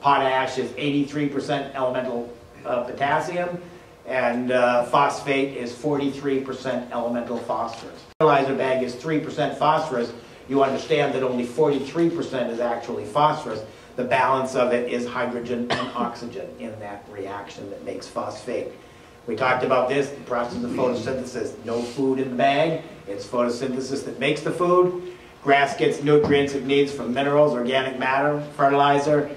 Potash is 83% elemental potassium, and phosphate is 43% elemental phosphorus. Fertilizer bag is 3% phosphorus. You understand that only 43% is actually phosphorus. The balance of it is hydrogen and oxygen in that reaction that makes phosphate. We talked about this, the process of photosynthesis. No food in the bag. It's photosynthesis that makes the food. Grass gets nutrients it needs from minerals, organic matter, fertilizer,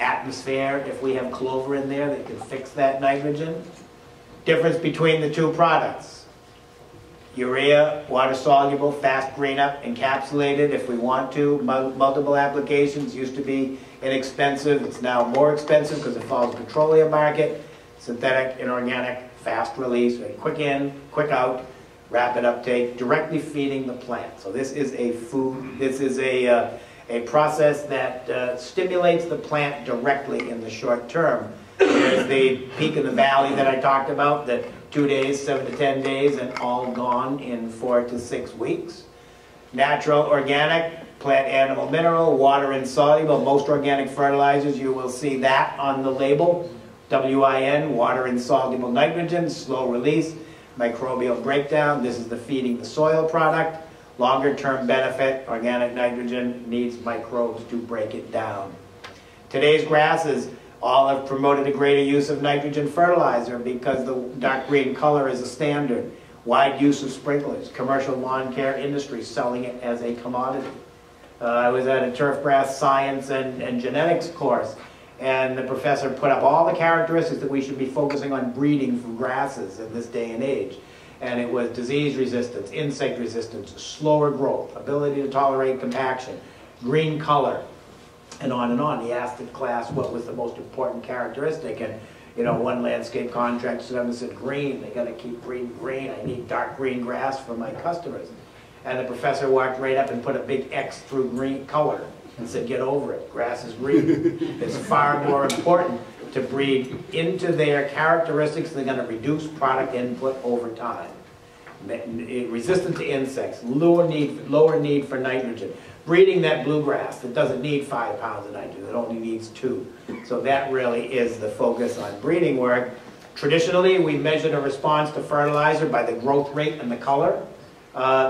atmosphere. If we have clover in there, that can fix that nitrogen. Difference between the 2 products. Urea, water-soluble, fast green up, encapsulated if we want to. Multiple applications. Used to be inexpensive. It's now more expensive because it follows the petroleum market. Synthetic, inorganic, fast release, quick in, quick out, rapid uptake, directly feeding the plant. So this is a food, this is a process that stimulates the plant directly in the short term. There's the peak in the valley that I talked about, that 2 days, 7 to 10 days, and all gone in 4 to 6 weeks. Natural, organic, plant, animal, mineral, water insoluble. Most organic fertilizers, you will see that on the label. WIN, water insoluble nitrogen, slow release, microbial breakdown. This is the feeding the soil product. Longer term benefit, organic nitrogen needs microbes to break it down. Today's grasses all have promoted a greater use of nitrogen fertilizer because the dark green color is a standard. Wide use of sprinklers, commercial lawn care industry selling it as a commodity. I was at a turf grass science and genetics course, and the professor put up all the characteristics that we should be focusing on breeding for grasses in this day and age. And it was disease resistance, insect resistance, slower growth, ability to tolerate compaction, green color, and on and on. He asked the class what was the most important characteristic, and you know, one landscape contractor stood up and said, green, they got to keep breeding green. I need dark green grass for my customers. And the professor walked right up and put a big X through green color and said, get over it, grass is green. It's far more important to breed into their characteristics. They're going to reduce product input over time. Resistant to insects, lower need for nitrogen. Breeding that bluegrass that doesn't need 5 pounds of nitrogen, it only needs 2. So that really is the focus on breeding work. Traditionally, we measured a response to fertilizer by the growth rate and the color.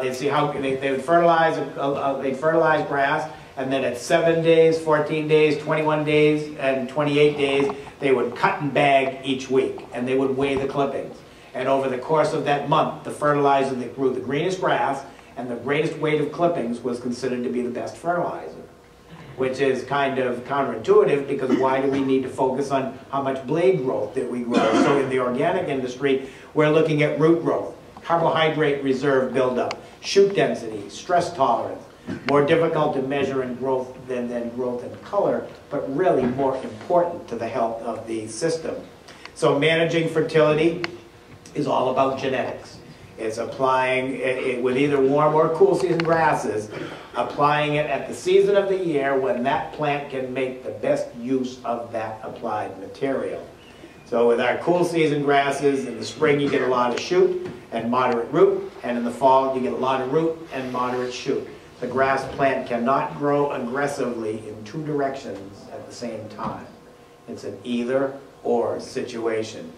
They'd see how they would fertilize grass, and then at 7 days, 14 days, 21 days, and 28 days, they would cut and bag each week, and they would weigh the clippings. And over the course of that month, the fertilizer that grew the greenest grass and the greatest weight of clippings was considered to be the best fertilizer, which is kind of counterintuitive, because why do we need to focus on how much blade growth that we grow? So in the organic industry, we're looking at root growth, carbohydrate reserve buildup, shoot density, stress tolerance. More difficult to measure in growth than growth in color, but really more important to the health of the system. So managing fertility is all about genetics. It's applying it with either warm or cool season grasses, applying it at the season of the year when that plant can make the best use of that applied material. So with our cool season grasses, in the spring you get a lot of shoot and moderate root, and in the fall you get a lot of root and moderate shoot. The grass plant cannot grow aggressively in 2 directions at the same time. It's an either-or situation.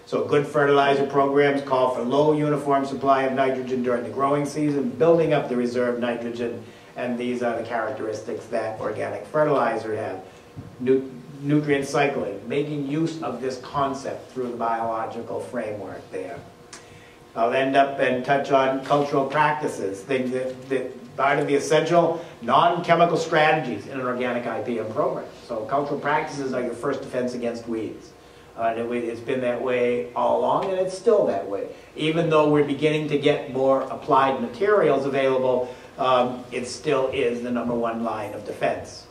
So good fertilizer programs call for low uniform supply of nitrogen during the growing season, building up the reserve nitrogen, and these are the characteristics that organic fertilizer have. Nutrient cycling, making use of this concept through the biological framework there. I'll end up and touch on cultural practices, things that part of the essential non-chemical strategies in an organic IPM program. So cultural practices are your first defense against weeds. It's been that way all along, and it's still that way. Even though we're beginning to get more applied materials available, it still is the #1 line of defense.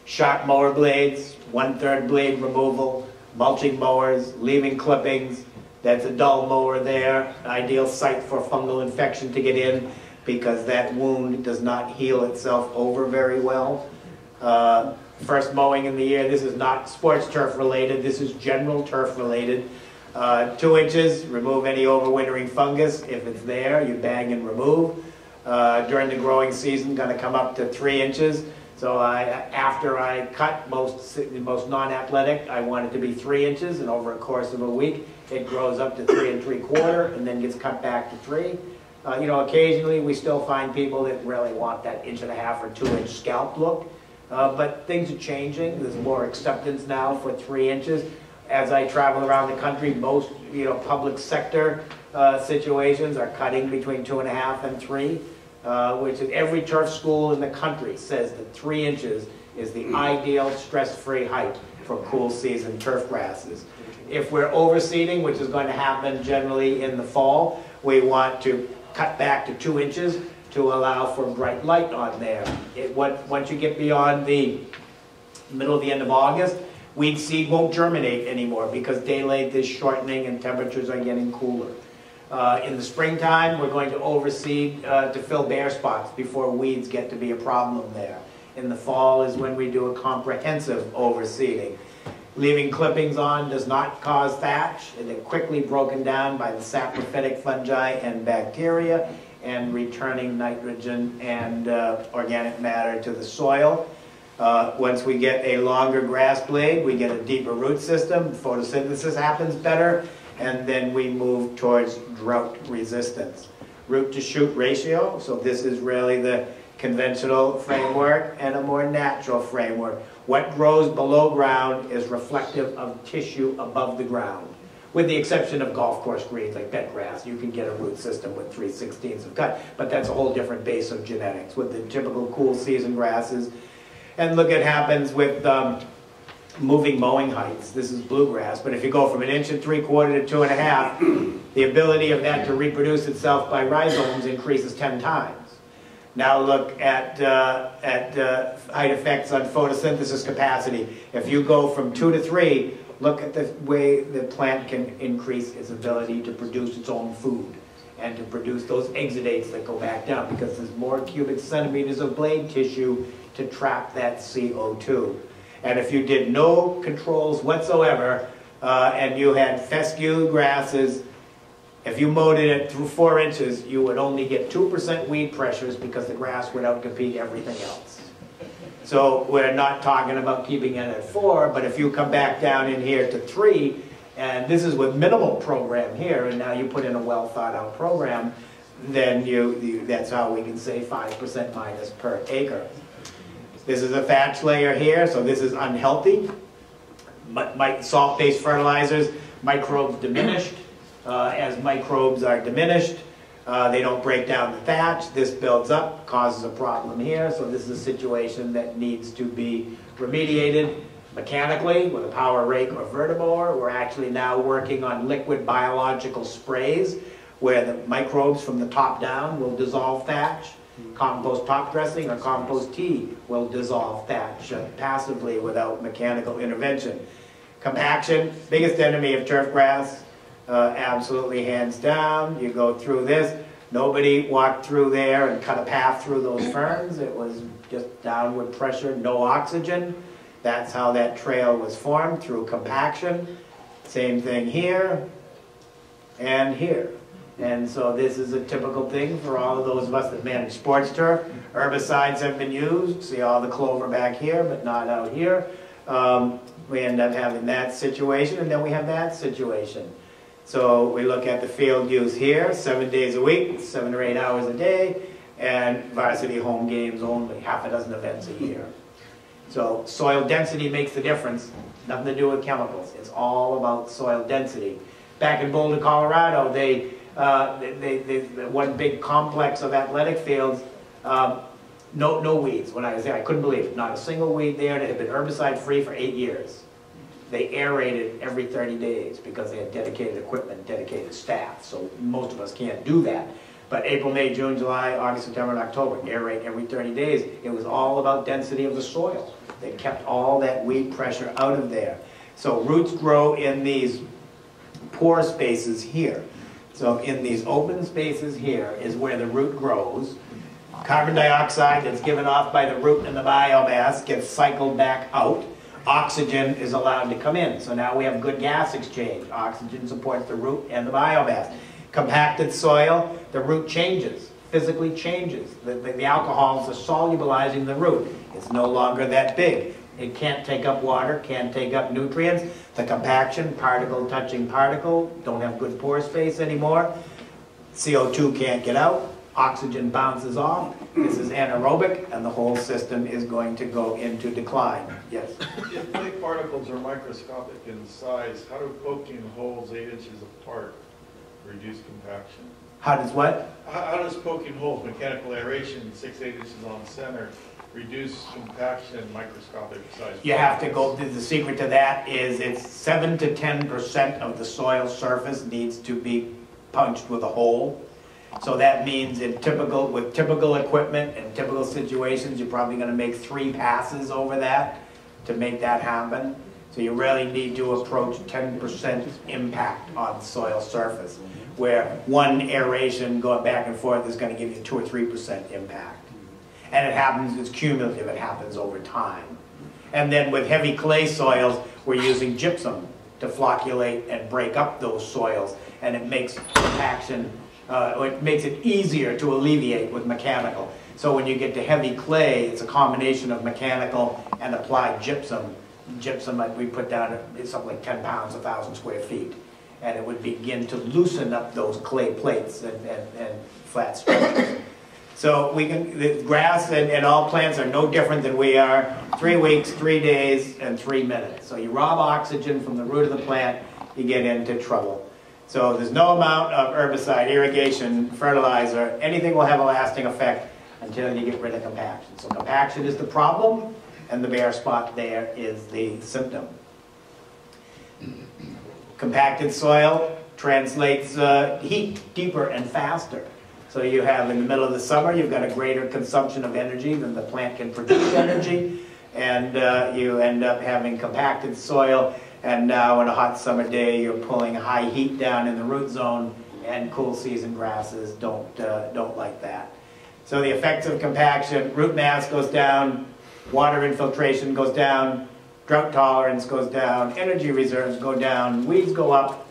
Sharp mower blades, 1/3 blade removal, mulching mowers, leaving clippings. That's a dull mower there, ideal site for fungal infection to get in because that wound does not heal itself over very well. First mowing in the year, this is not sports turf related, this is general turf related. 2 inches, remove any overwintering fungus. If it's there, you bag and remove. During the growing season, gonna come up to 3 inches. So after I cut most non-athletic, I want it to be 3 inches, and over a course of a week, it grows up to 3 3/4, and then gets cut back to 3. You know, occasionally we still find people that really want that 1.5 or 2 inch scalp look, but things are changing. There's more acceptance now for 3 inches. As I travel around the country, most public sector situations are cutting between 2.5 and 3. Which is every turf school in the country says that 3 inches is the ideal stress-free height for cool season turf grasses. If we're overseeding, which is going to happen generally in the fall, we want to cut back to 2 inches to allow for bright light on there. Once you get beyond the middle of the end of August, weed seed won't germinate anymore because daylight is shortening and temperatures are getting cooler. In the springtime, we're going to overseed to fill bare spots before weeds get to be a problem there. In the fall is when we do a comprehensive overseeding. Leaving clippings on does not cause thatch, and they're quickly broken down by the saprophytic fungi and bacteria, and returning nitrogen and organic matter to the soil. Once we get a longer grass blade, we get a deeper root system, photosynthesis happens better, and then we move towards drought resistance. Root to shoot ratio, so this is really the conventional framework and a more natural framework. What grows below ground is reflective of tissue above the ground, with the exception of golf course greens like bed grass. You can get a root system with 3/16 of cut, but that's a whole different base of genetics with the typical cool season grasses. And look, it happens with moving mowing heights. This is bluegrass, but if you go from 1 3/4 to 2.5, the ability of that to reproduce itself by rhizomes increases 10 times. Now look at height effects on photosynthesis capacity. If you go from 2 to 3, look at the way the plant can increase its ability to produce its own food and to produce those exudates that go back down because there's more cubic centimeters of blade tissue to trap that CO2. And if you did no controls whatsoever, and you had fescue grasses, if you mowed it through 4 inches, you would only get 2% weed pressures because the grass would outcompete everything else. So we're not talking about keeping it at 4, but if you come back down in here to 3, and this is with minimal program here, and now you put in a well thought out program, then that's how we can say 5% minus per acre. This is a thatch layer here, so this is unhealthy. Salt-based fertilizers, microbes diminished. As microbes are diminished, they don't break down the thatch. This builds up, causes a problem here. So this is a situation that needs to be remediated mechanically with a power rake or vertimower. We're actually now working on liquid biological sprays where the microbes from the top down will dissolve thatch. Compost top dressing or compost tea will dissolve thatch passively without mechanical intervention. Compaction, biggest enemy of turf grass, absolutely hands down. You go through this. Nobody walked through there and cut a path through those ferns. It was just downward pressure, no oxygen. That's how that trail was formed, through compaction. Same thing here and here. And so this is a typical thing for all of those of us that manage sports turf. Herbicides have been used. See all the clover back here, but not out here. We end up having that situation, and then we have that situation. So we look at the field use here, 7 days a week, 7 or 8 hours a day, and varsity home games only, half a dozen events a year. So soil density makes the difference. Nothing to do with chemicals. It's all about soil density. Back in Boulder, Colorado, they one big complex of athletic fields, no weeds. When I was there, I couldn't believe it. Not a single weed there. It had been herbicide free for 8 years. they aerated every 30 days because they had dedicated equipment, dedicated staff. So most of us can't do that. But April, May, June, July, August, September, and October, aerate every 30 days. It was all about density of the soil. They kept all that weed pressure out of there. So roots grow in these pore spaces here. So in these open spaces here is where the root grows. Carbon dioxide that's given off by the root and the biomass gets cycled back out. Oxygen is allowed to come in. So now we have good gas exchange. Oxygen supports the root and the biomass. Compacted soil, the root changes, physically changes. The alcohols are solubilizing the root. It's no longer that big. It can't take up water, can't take up nutrients. The compaction, particle touching particle, don't have good pore space anymore. CO2 can't get out. Oxygen bounces off. This is anaerobic, and the whole system is going to go into decline. Yes? If clay particles are microscopic in size, how do poking holes 8 inches apart reduce compaction? How does what? How does poking holes, mechanical aeration, 6, 8 inches on the center, reduce compaction in microscopic size? You have to go, the secret to that is it's 7 to 10% of the soil surface needs to be punched with a hole. So that means with typical equipment and typical situations, you're probably going to make 3 passes over that to make that happen. So you really need to approach 10% impact on the soil surface, where one aeration going back and forth is going to give you 2 or 3% impact. And it happens, it's cumulative, it happens over time. And then with heavy clay soils, we're using gypsum to flocculate and break up those soils, and it makes compaction, it makes it easier to alleviate with mechanical. So when you get to heavy clay, it's a combination of mechanical and applied gypsum. Gypsum, we put down, it's something like 10 pounds, 1,000 square feet. And it would begin to loosen up those clay plates and flat structures. So we can, the grass and all plants are no different than we are. 3 weeks, 3 days, and 3 minutes. So you rob oxygen from the root of the plant, you get into trouble. So there's no amount of herbicide, irrigation, fertilizer, anything will have a lasting effect until you get rid of compaction. So compaction is the problem, and the bare spot there is the symptom. Compacted soil translates heat deeper and faster. So you have, in the middle of the summer, you've got a greater consumption of energy than the plant can produce energy, and you end up having compacted soil, and now in a hot summer day, you're pulling high heat down in the root zone, and cool season grasses don't like that. So the effects of compaction, root mass goes down, water infiltration goes down, drought tolerance goes down, energy reserves go down, weeds go up,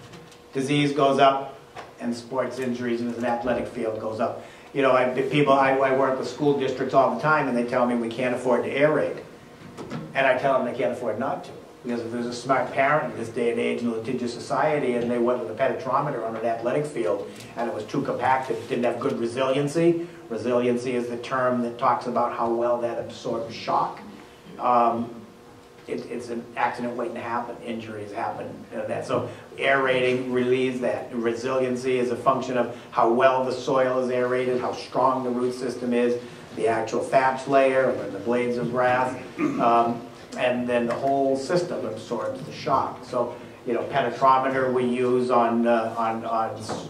disease goes up, and sports injuries in an athletic field goes up. You know, I work with school districts all the time, and they tell me we can't afford to aerate. And I tell them they can't afford not to. Because if there's a smart parent in this day and age in a litigious society, and they went with a penetrometer on an athletic field, and it was too compacted, didn't have good resiliency. Resiliency is the term that talks about how well that absorbs shock. It's an accident waiting to happen, injuries happen. So aerating relieves that. Resiliency is a function of how well the soil is aerated, how strong the root system is, the actual thatch layer, and the blades of grass, and then the whole system absorbs the shock. So, you know, penetrometer we use on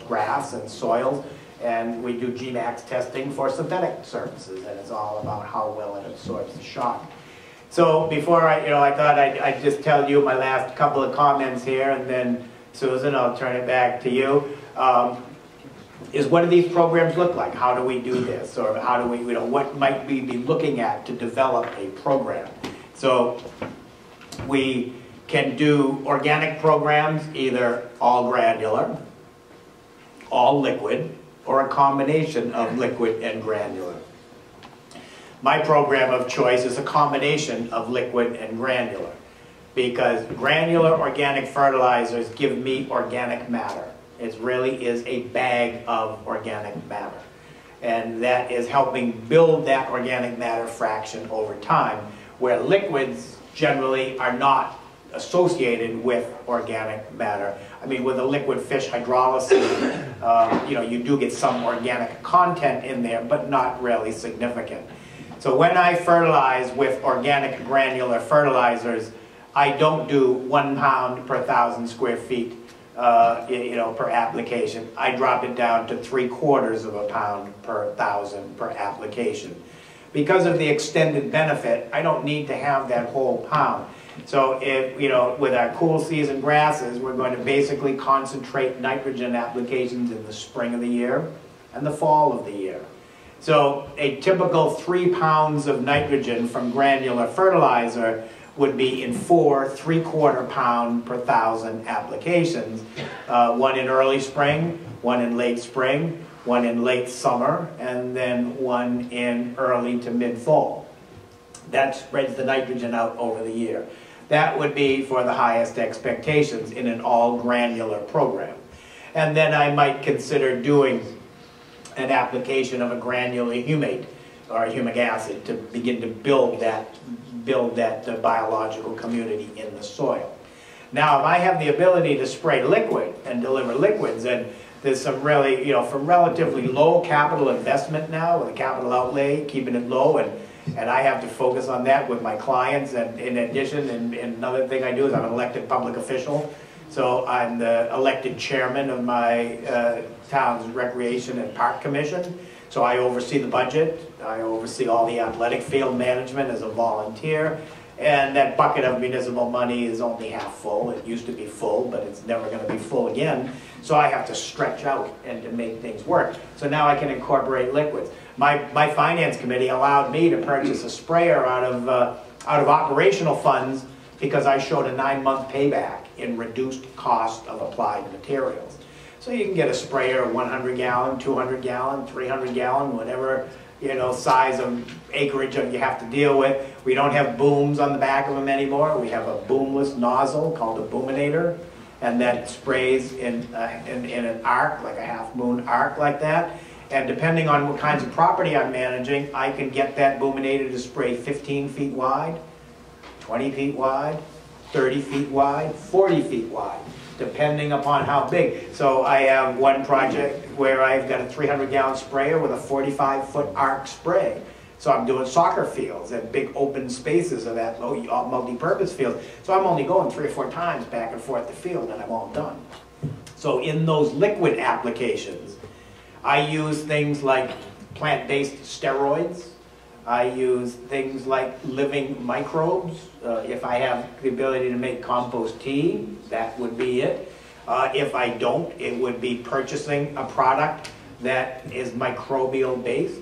grass and soils, and we do Gmax testing for synthetic surfaces, and it's all about how well it absorbs the shock. So before I thought I'd just tell you my last couple of comments here, and then Susan, I'll turn it back to you. Is what do these programs look like? How do we do this? Or how do we, what might we be looking at to develop a program? So we can do organic programs, either all granular, all liquid, or a combination of liquid and granular. My program of choice is a combination of liquid and granular, because granular organic fertilizers give me organic matter. It really is a bag of organic matter. And that is helping build that organic matter fraction over time, where liquids generally are not associated with organic matter. I mean, with a liquid fish hydrolysis, you do get some organic content in there, but not really significant. So when I fertilize with organic granular fertilizers, I don't do 1 pound per 1,000 square feet, per application. I drop it down to 3/4 of a pound per 1,000 per application. Because of the extended benefit, I don't need to have that whole pound. So if, with our cool season grasses, we're going to basically concentrate nitrogen applications in the spring of the year and the fall of the year. So a typical 3 pounds of nitrogen from granular fertilizer would be in 4 3/4 pound per 1,000 applications. One in early spring, one in late spring, one in late summer, and then one in early to mid-fall. That spreads the nitrogen out over the year. That would be for the highest expectations in an all-granular program. And then I might consider doing an application of a granular humate or humic acid to begin to build that biological community in the soil. Now, if I have the ability to spray liquid and deliver liquids, and there's some really, from relatively low capital investment now, with a capital outlay, keeping it low, and I have to focus on that with my clients. And in addition, and another thing I do is I'm an elected public official. So I'm the elected chairman of my town's Recreation and Park Commission. So I oversee the budget. I oversee all the athletic field management as a volunteer. And that bucket of municipal money is only half full. It used to be full, but it's never going to be full again. So I have to stretch out and to make things work. So now I can incorporate liquids. My finance committee allowed me to purchase a sprayer out of operational funds because I showed a 9-month payback in reduced cost of applied materials. So you can get a sprayer, 100 gallon, 200 gallon, 300 gallon, whatever size of acreage you have to deal with. We don't have booms on the back of them anymore. We have a boomless nozzle called a boominator, and that sprays in an arc, like a half-moon arc like that. And depending on what kinds of property I'm managing, I can get that boominator to spray 15 feet wide, 20 feet wide, 30 feet wide, 40 feet wide, depending upon how big. So I have one project where I've got a 300-gallon sprayer with a 45-foot arc spray. So I'm doing soccer fields and big open spaces of that multi-purpose field. So I'm only going 3 or 4 times back and forth the field and I'm all done. So in those liquid applications, I use things like plant-based steroids. I use things like living microbes. If I have the ability to make compost tea, that would be it. If I don't, it would be purchasing a product that is microbial based.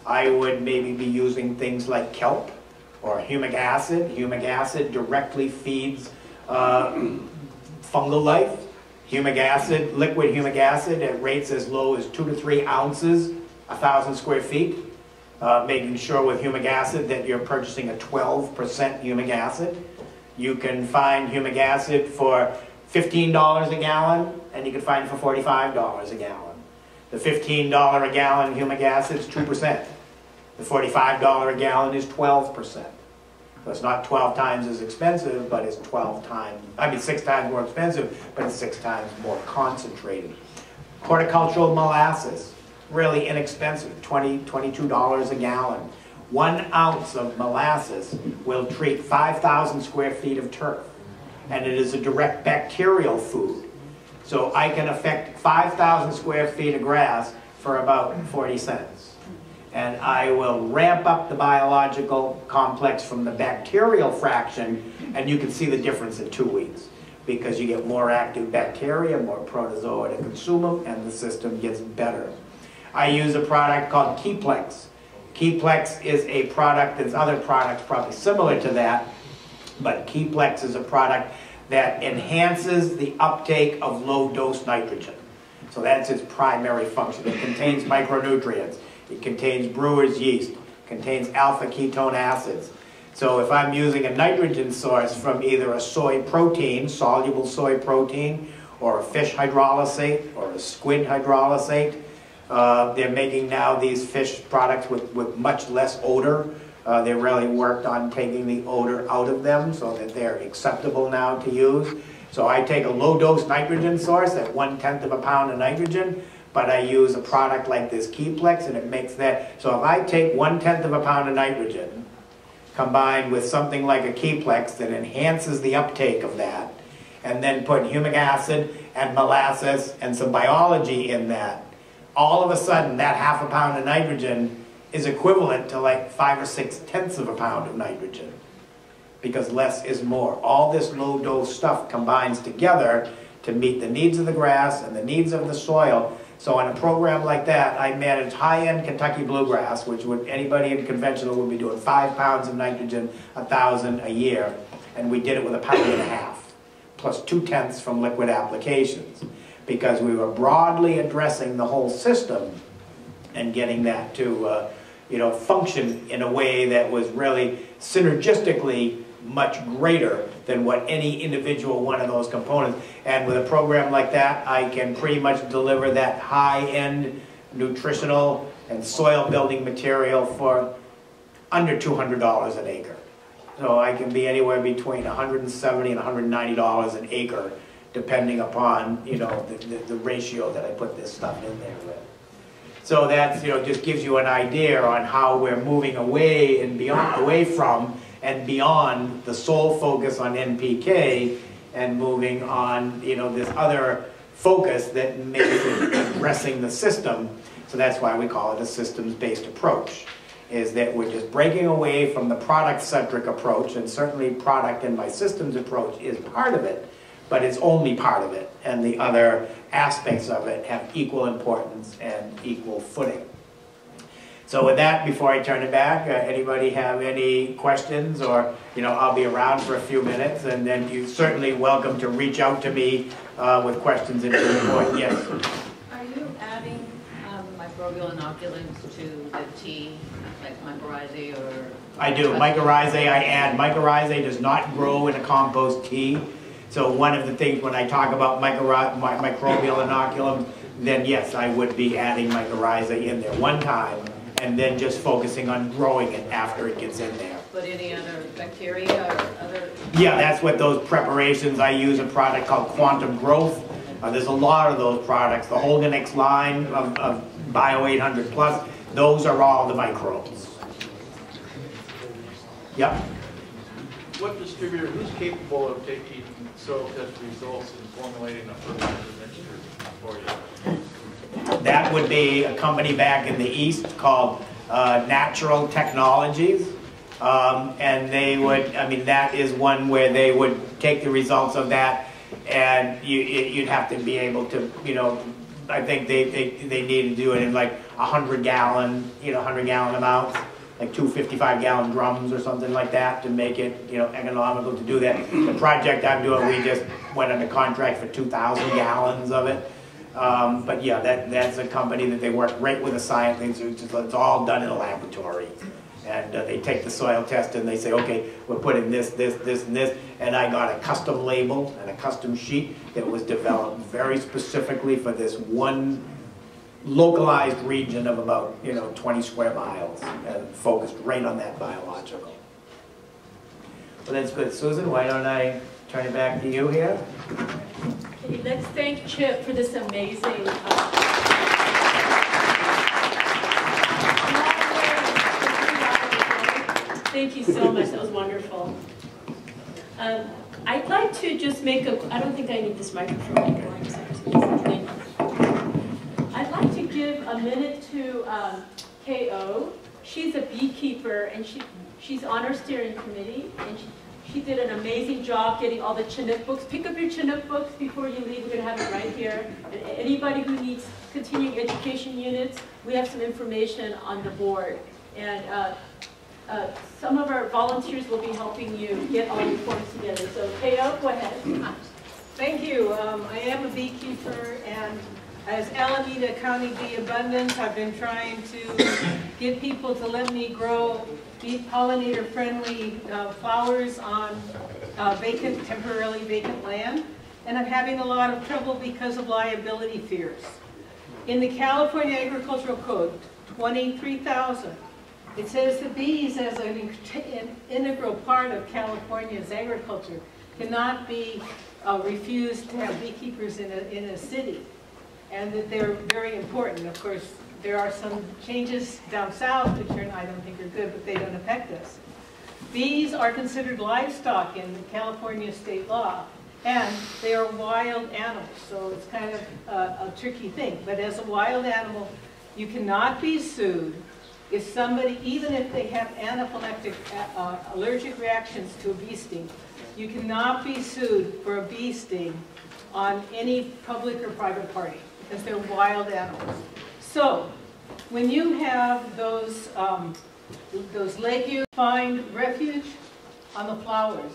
I would maybe be using things like kelp or humic acid. Humic acid directly feeds fungal life. Humic acid, liquid humic acid at rates as low as 2 to 3 ounces, 1,000 square feet. Making sure with humic acid that you're purchasing a 12% humic acid. You can find humic acid for $15 a gallon, and you can find it for $45 a gallon. The $15 a gallon humic acid is 2%. The $45 a gallon is 12%. So it's not 12 times as expensive, but it's 6 times more expensive, but it's 6 times more concentrated. Horticultural molasses, really inexpensive, $22 a gallon. 1 ounce of molasses will treat 5,000 square feet of turf, and it is a direct bacterial food. So I can affect 5,000 square feet of grass for about 40 cents. And I will ramp up the biological complex from the bacterial fraction, and you can see the difference in 2 weeks because you get more active bacteria, more protozoa to consume them, and the system gets better. I use a product called Keyplex. Keyplex is a product, there's other products probably similar to that, but Keyplex is a product that enhances the uptake of low-dose nitrogen. So that's its primary function. It contains micronutrients. It contains brewer's yeast. It contains alpha ketone acids. So if I'm using a nitrogen source from either a soy protein, soluble soy protein, or a fish hydrolysate, or a squid hydrolysate, they're making now these fish products with much less odor. They really worked on taking the odor out of them so that they're acceptable now to use. So I take a low-dose nitrogen source at 1/10 of a pound of nitrogen, but I use a product like this Keyplex, and it makes that. So if I take 1/10 of a pound of nitrogen, combined with something like a Kplex that enhances the uptake of that, and then put humic acid and molasses and some biology in that, all of a sudden that half a pound of nitrogen is equivalent to like 5 or 6/10 of a pound of nitrogen, because less is more. All this low dose stuff combines together to meet the needs of the grass and the needs of the soil. So in a program like that, I managed high-end Kentucky bluegrass, which would anybody in conventional would be doing 5 pounds of nitrogen, 1,000 a year, and we did it with 1.5 pounds, plus 2/10 from liquid applications, because we were broadly addressing the whole system and getting that to function in a way that was really synergistically much greater than what any individual one of those components. And with a program like that, I can pretty much deliver that high-end nutritional and soil building material for under $200 an acre. So I can be anywhere between $170 and $190 an acre, depending upon the ratio that I put this stuff in there with. So that's just gives you an idea on how we're moving away and away from and beyond the sole focus on NPK, and moving on this other focus that makes it addressing the system. So that's why we call it a systems-based approach, is that we're just breaking away from the product-centric approach, and certainly product in my systems approach is part of it, but it's only part of it, and the other aspects of it have equal importance and equal footing. So with that, before I turn it back, anybody have any questions? Or, I'll be around for a few minutes, and then you're certainly welcome to reach out to me with questions at any point. Yes? Are you adding microbial inoculants to the tea, like mycorrhizae or? I do. Mycorrhizae I add. Mycorrhizae does not grow in a compost tea. So one of the things when I talk about microbial inoculum, then yes, I would be adding mycorrhizae in there one time, and then just focusing on growing it after it gets in there. But any other bacteria or other? Yeah, that's what those preparations, I use a product called Quantum Growth. There's a lot of those products. The Organics line of Bio 800 Plus, those are all the microbes. Yep. What distributor, who's capable of taking soil test results and formulating a fertilizer mixture for you? That would be a company back in the East called Natural Technologies. And they would, that is one where they would take the results of that, and you'd have to be able to, I think they need to do it in like 100-gallon, 100-gallon amounts, like 2 55-gallon drums or something like that to make it, economical to do that. The project I'm doing, we just went under contract for 2,000 gallons of it. But yeah, that's a company that they work right with the science. It's all done in a laboratory. And they take the soil test and they say, okay, we're putting this, this, this, and this. And I got a custom label and a custom sheet that was developed very specifically for this one localized region of about 20 square miles, and focused right on that biological. Well, that's good. Susan, why don't I turn it back to you here? Okay, let's thank Chip for this amazing thank you so much. That was wonderful. I'd like to just make I don't think I need this microphone. I'd like to give a minute to KO. She's a beekeeper, and she's on our steering committee, and she did an amazing job getting all the Chinook books. Pick up your Chinook books before you leave. We're going to have it right here. And anybody who needs continuing education units, we have some information on the board. And some of our volunteers will be helping you get all your forms together. So, KO, go ahead. Thank you. I am a beekeeper, and as Alameda County Bee Abundance, I've been trying to get people to let me grow bee pollinator-friendly flowers on temporarily vacant land, and I'm having a lot of trouble because of liability fears. In the California Agricultural Code, 23,000, it says the bees, as an integral part of California's agriculture, cannot be refused to have beekeepers in a city, and that they're very important. Of course, there are some changes down south which I don't think are good, but they don't affect us. Bees are considered livestock in California state law, and they are wild animals, so it's kind of a tricky thing. But as a wild animal, you cannot be sued if somebody, even if they have anaphylactic allergic reactions to a bee sting, you cannot be sued for a bee sting on any public or private party, because they're wild animals. So, when you have those legumes, find refuge on the flowers.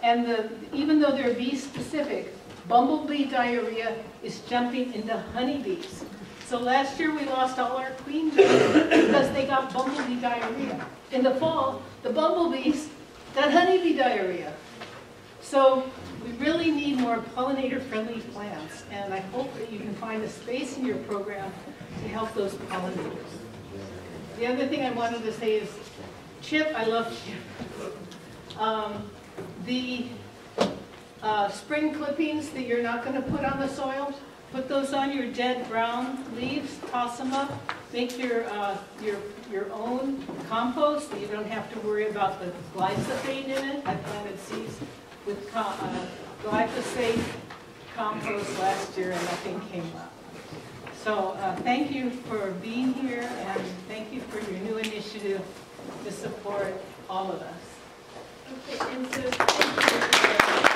And even though they're bee specific, bumblebee diarrhea is jumping into honeybees. So last year we lost all our queen bees because they got bumblebee diarrhea. In the fall, the bumblebees got honeybee diarrhea. So we really need more pollinator-friendly plants, and I hope that you can find a space in your program to help those pollinators. The other thing I wanted to say is, Chip, I love Chip. The spring clippings that you're not going to put on the soil, put those on your dead brown leaves, toss them up, make your own compost so you don't have to worry about the glyphosate in it. I planted seeds with glyphosate compost last year and nothing came up. So thank you for being here, and thank you for your new initiative to support all of us. Okay, and so thank you.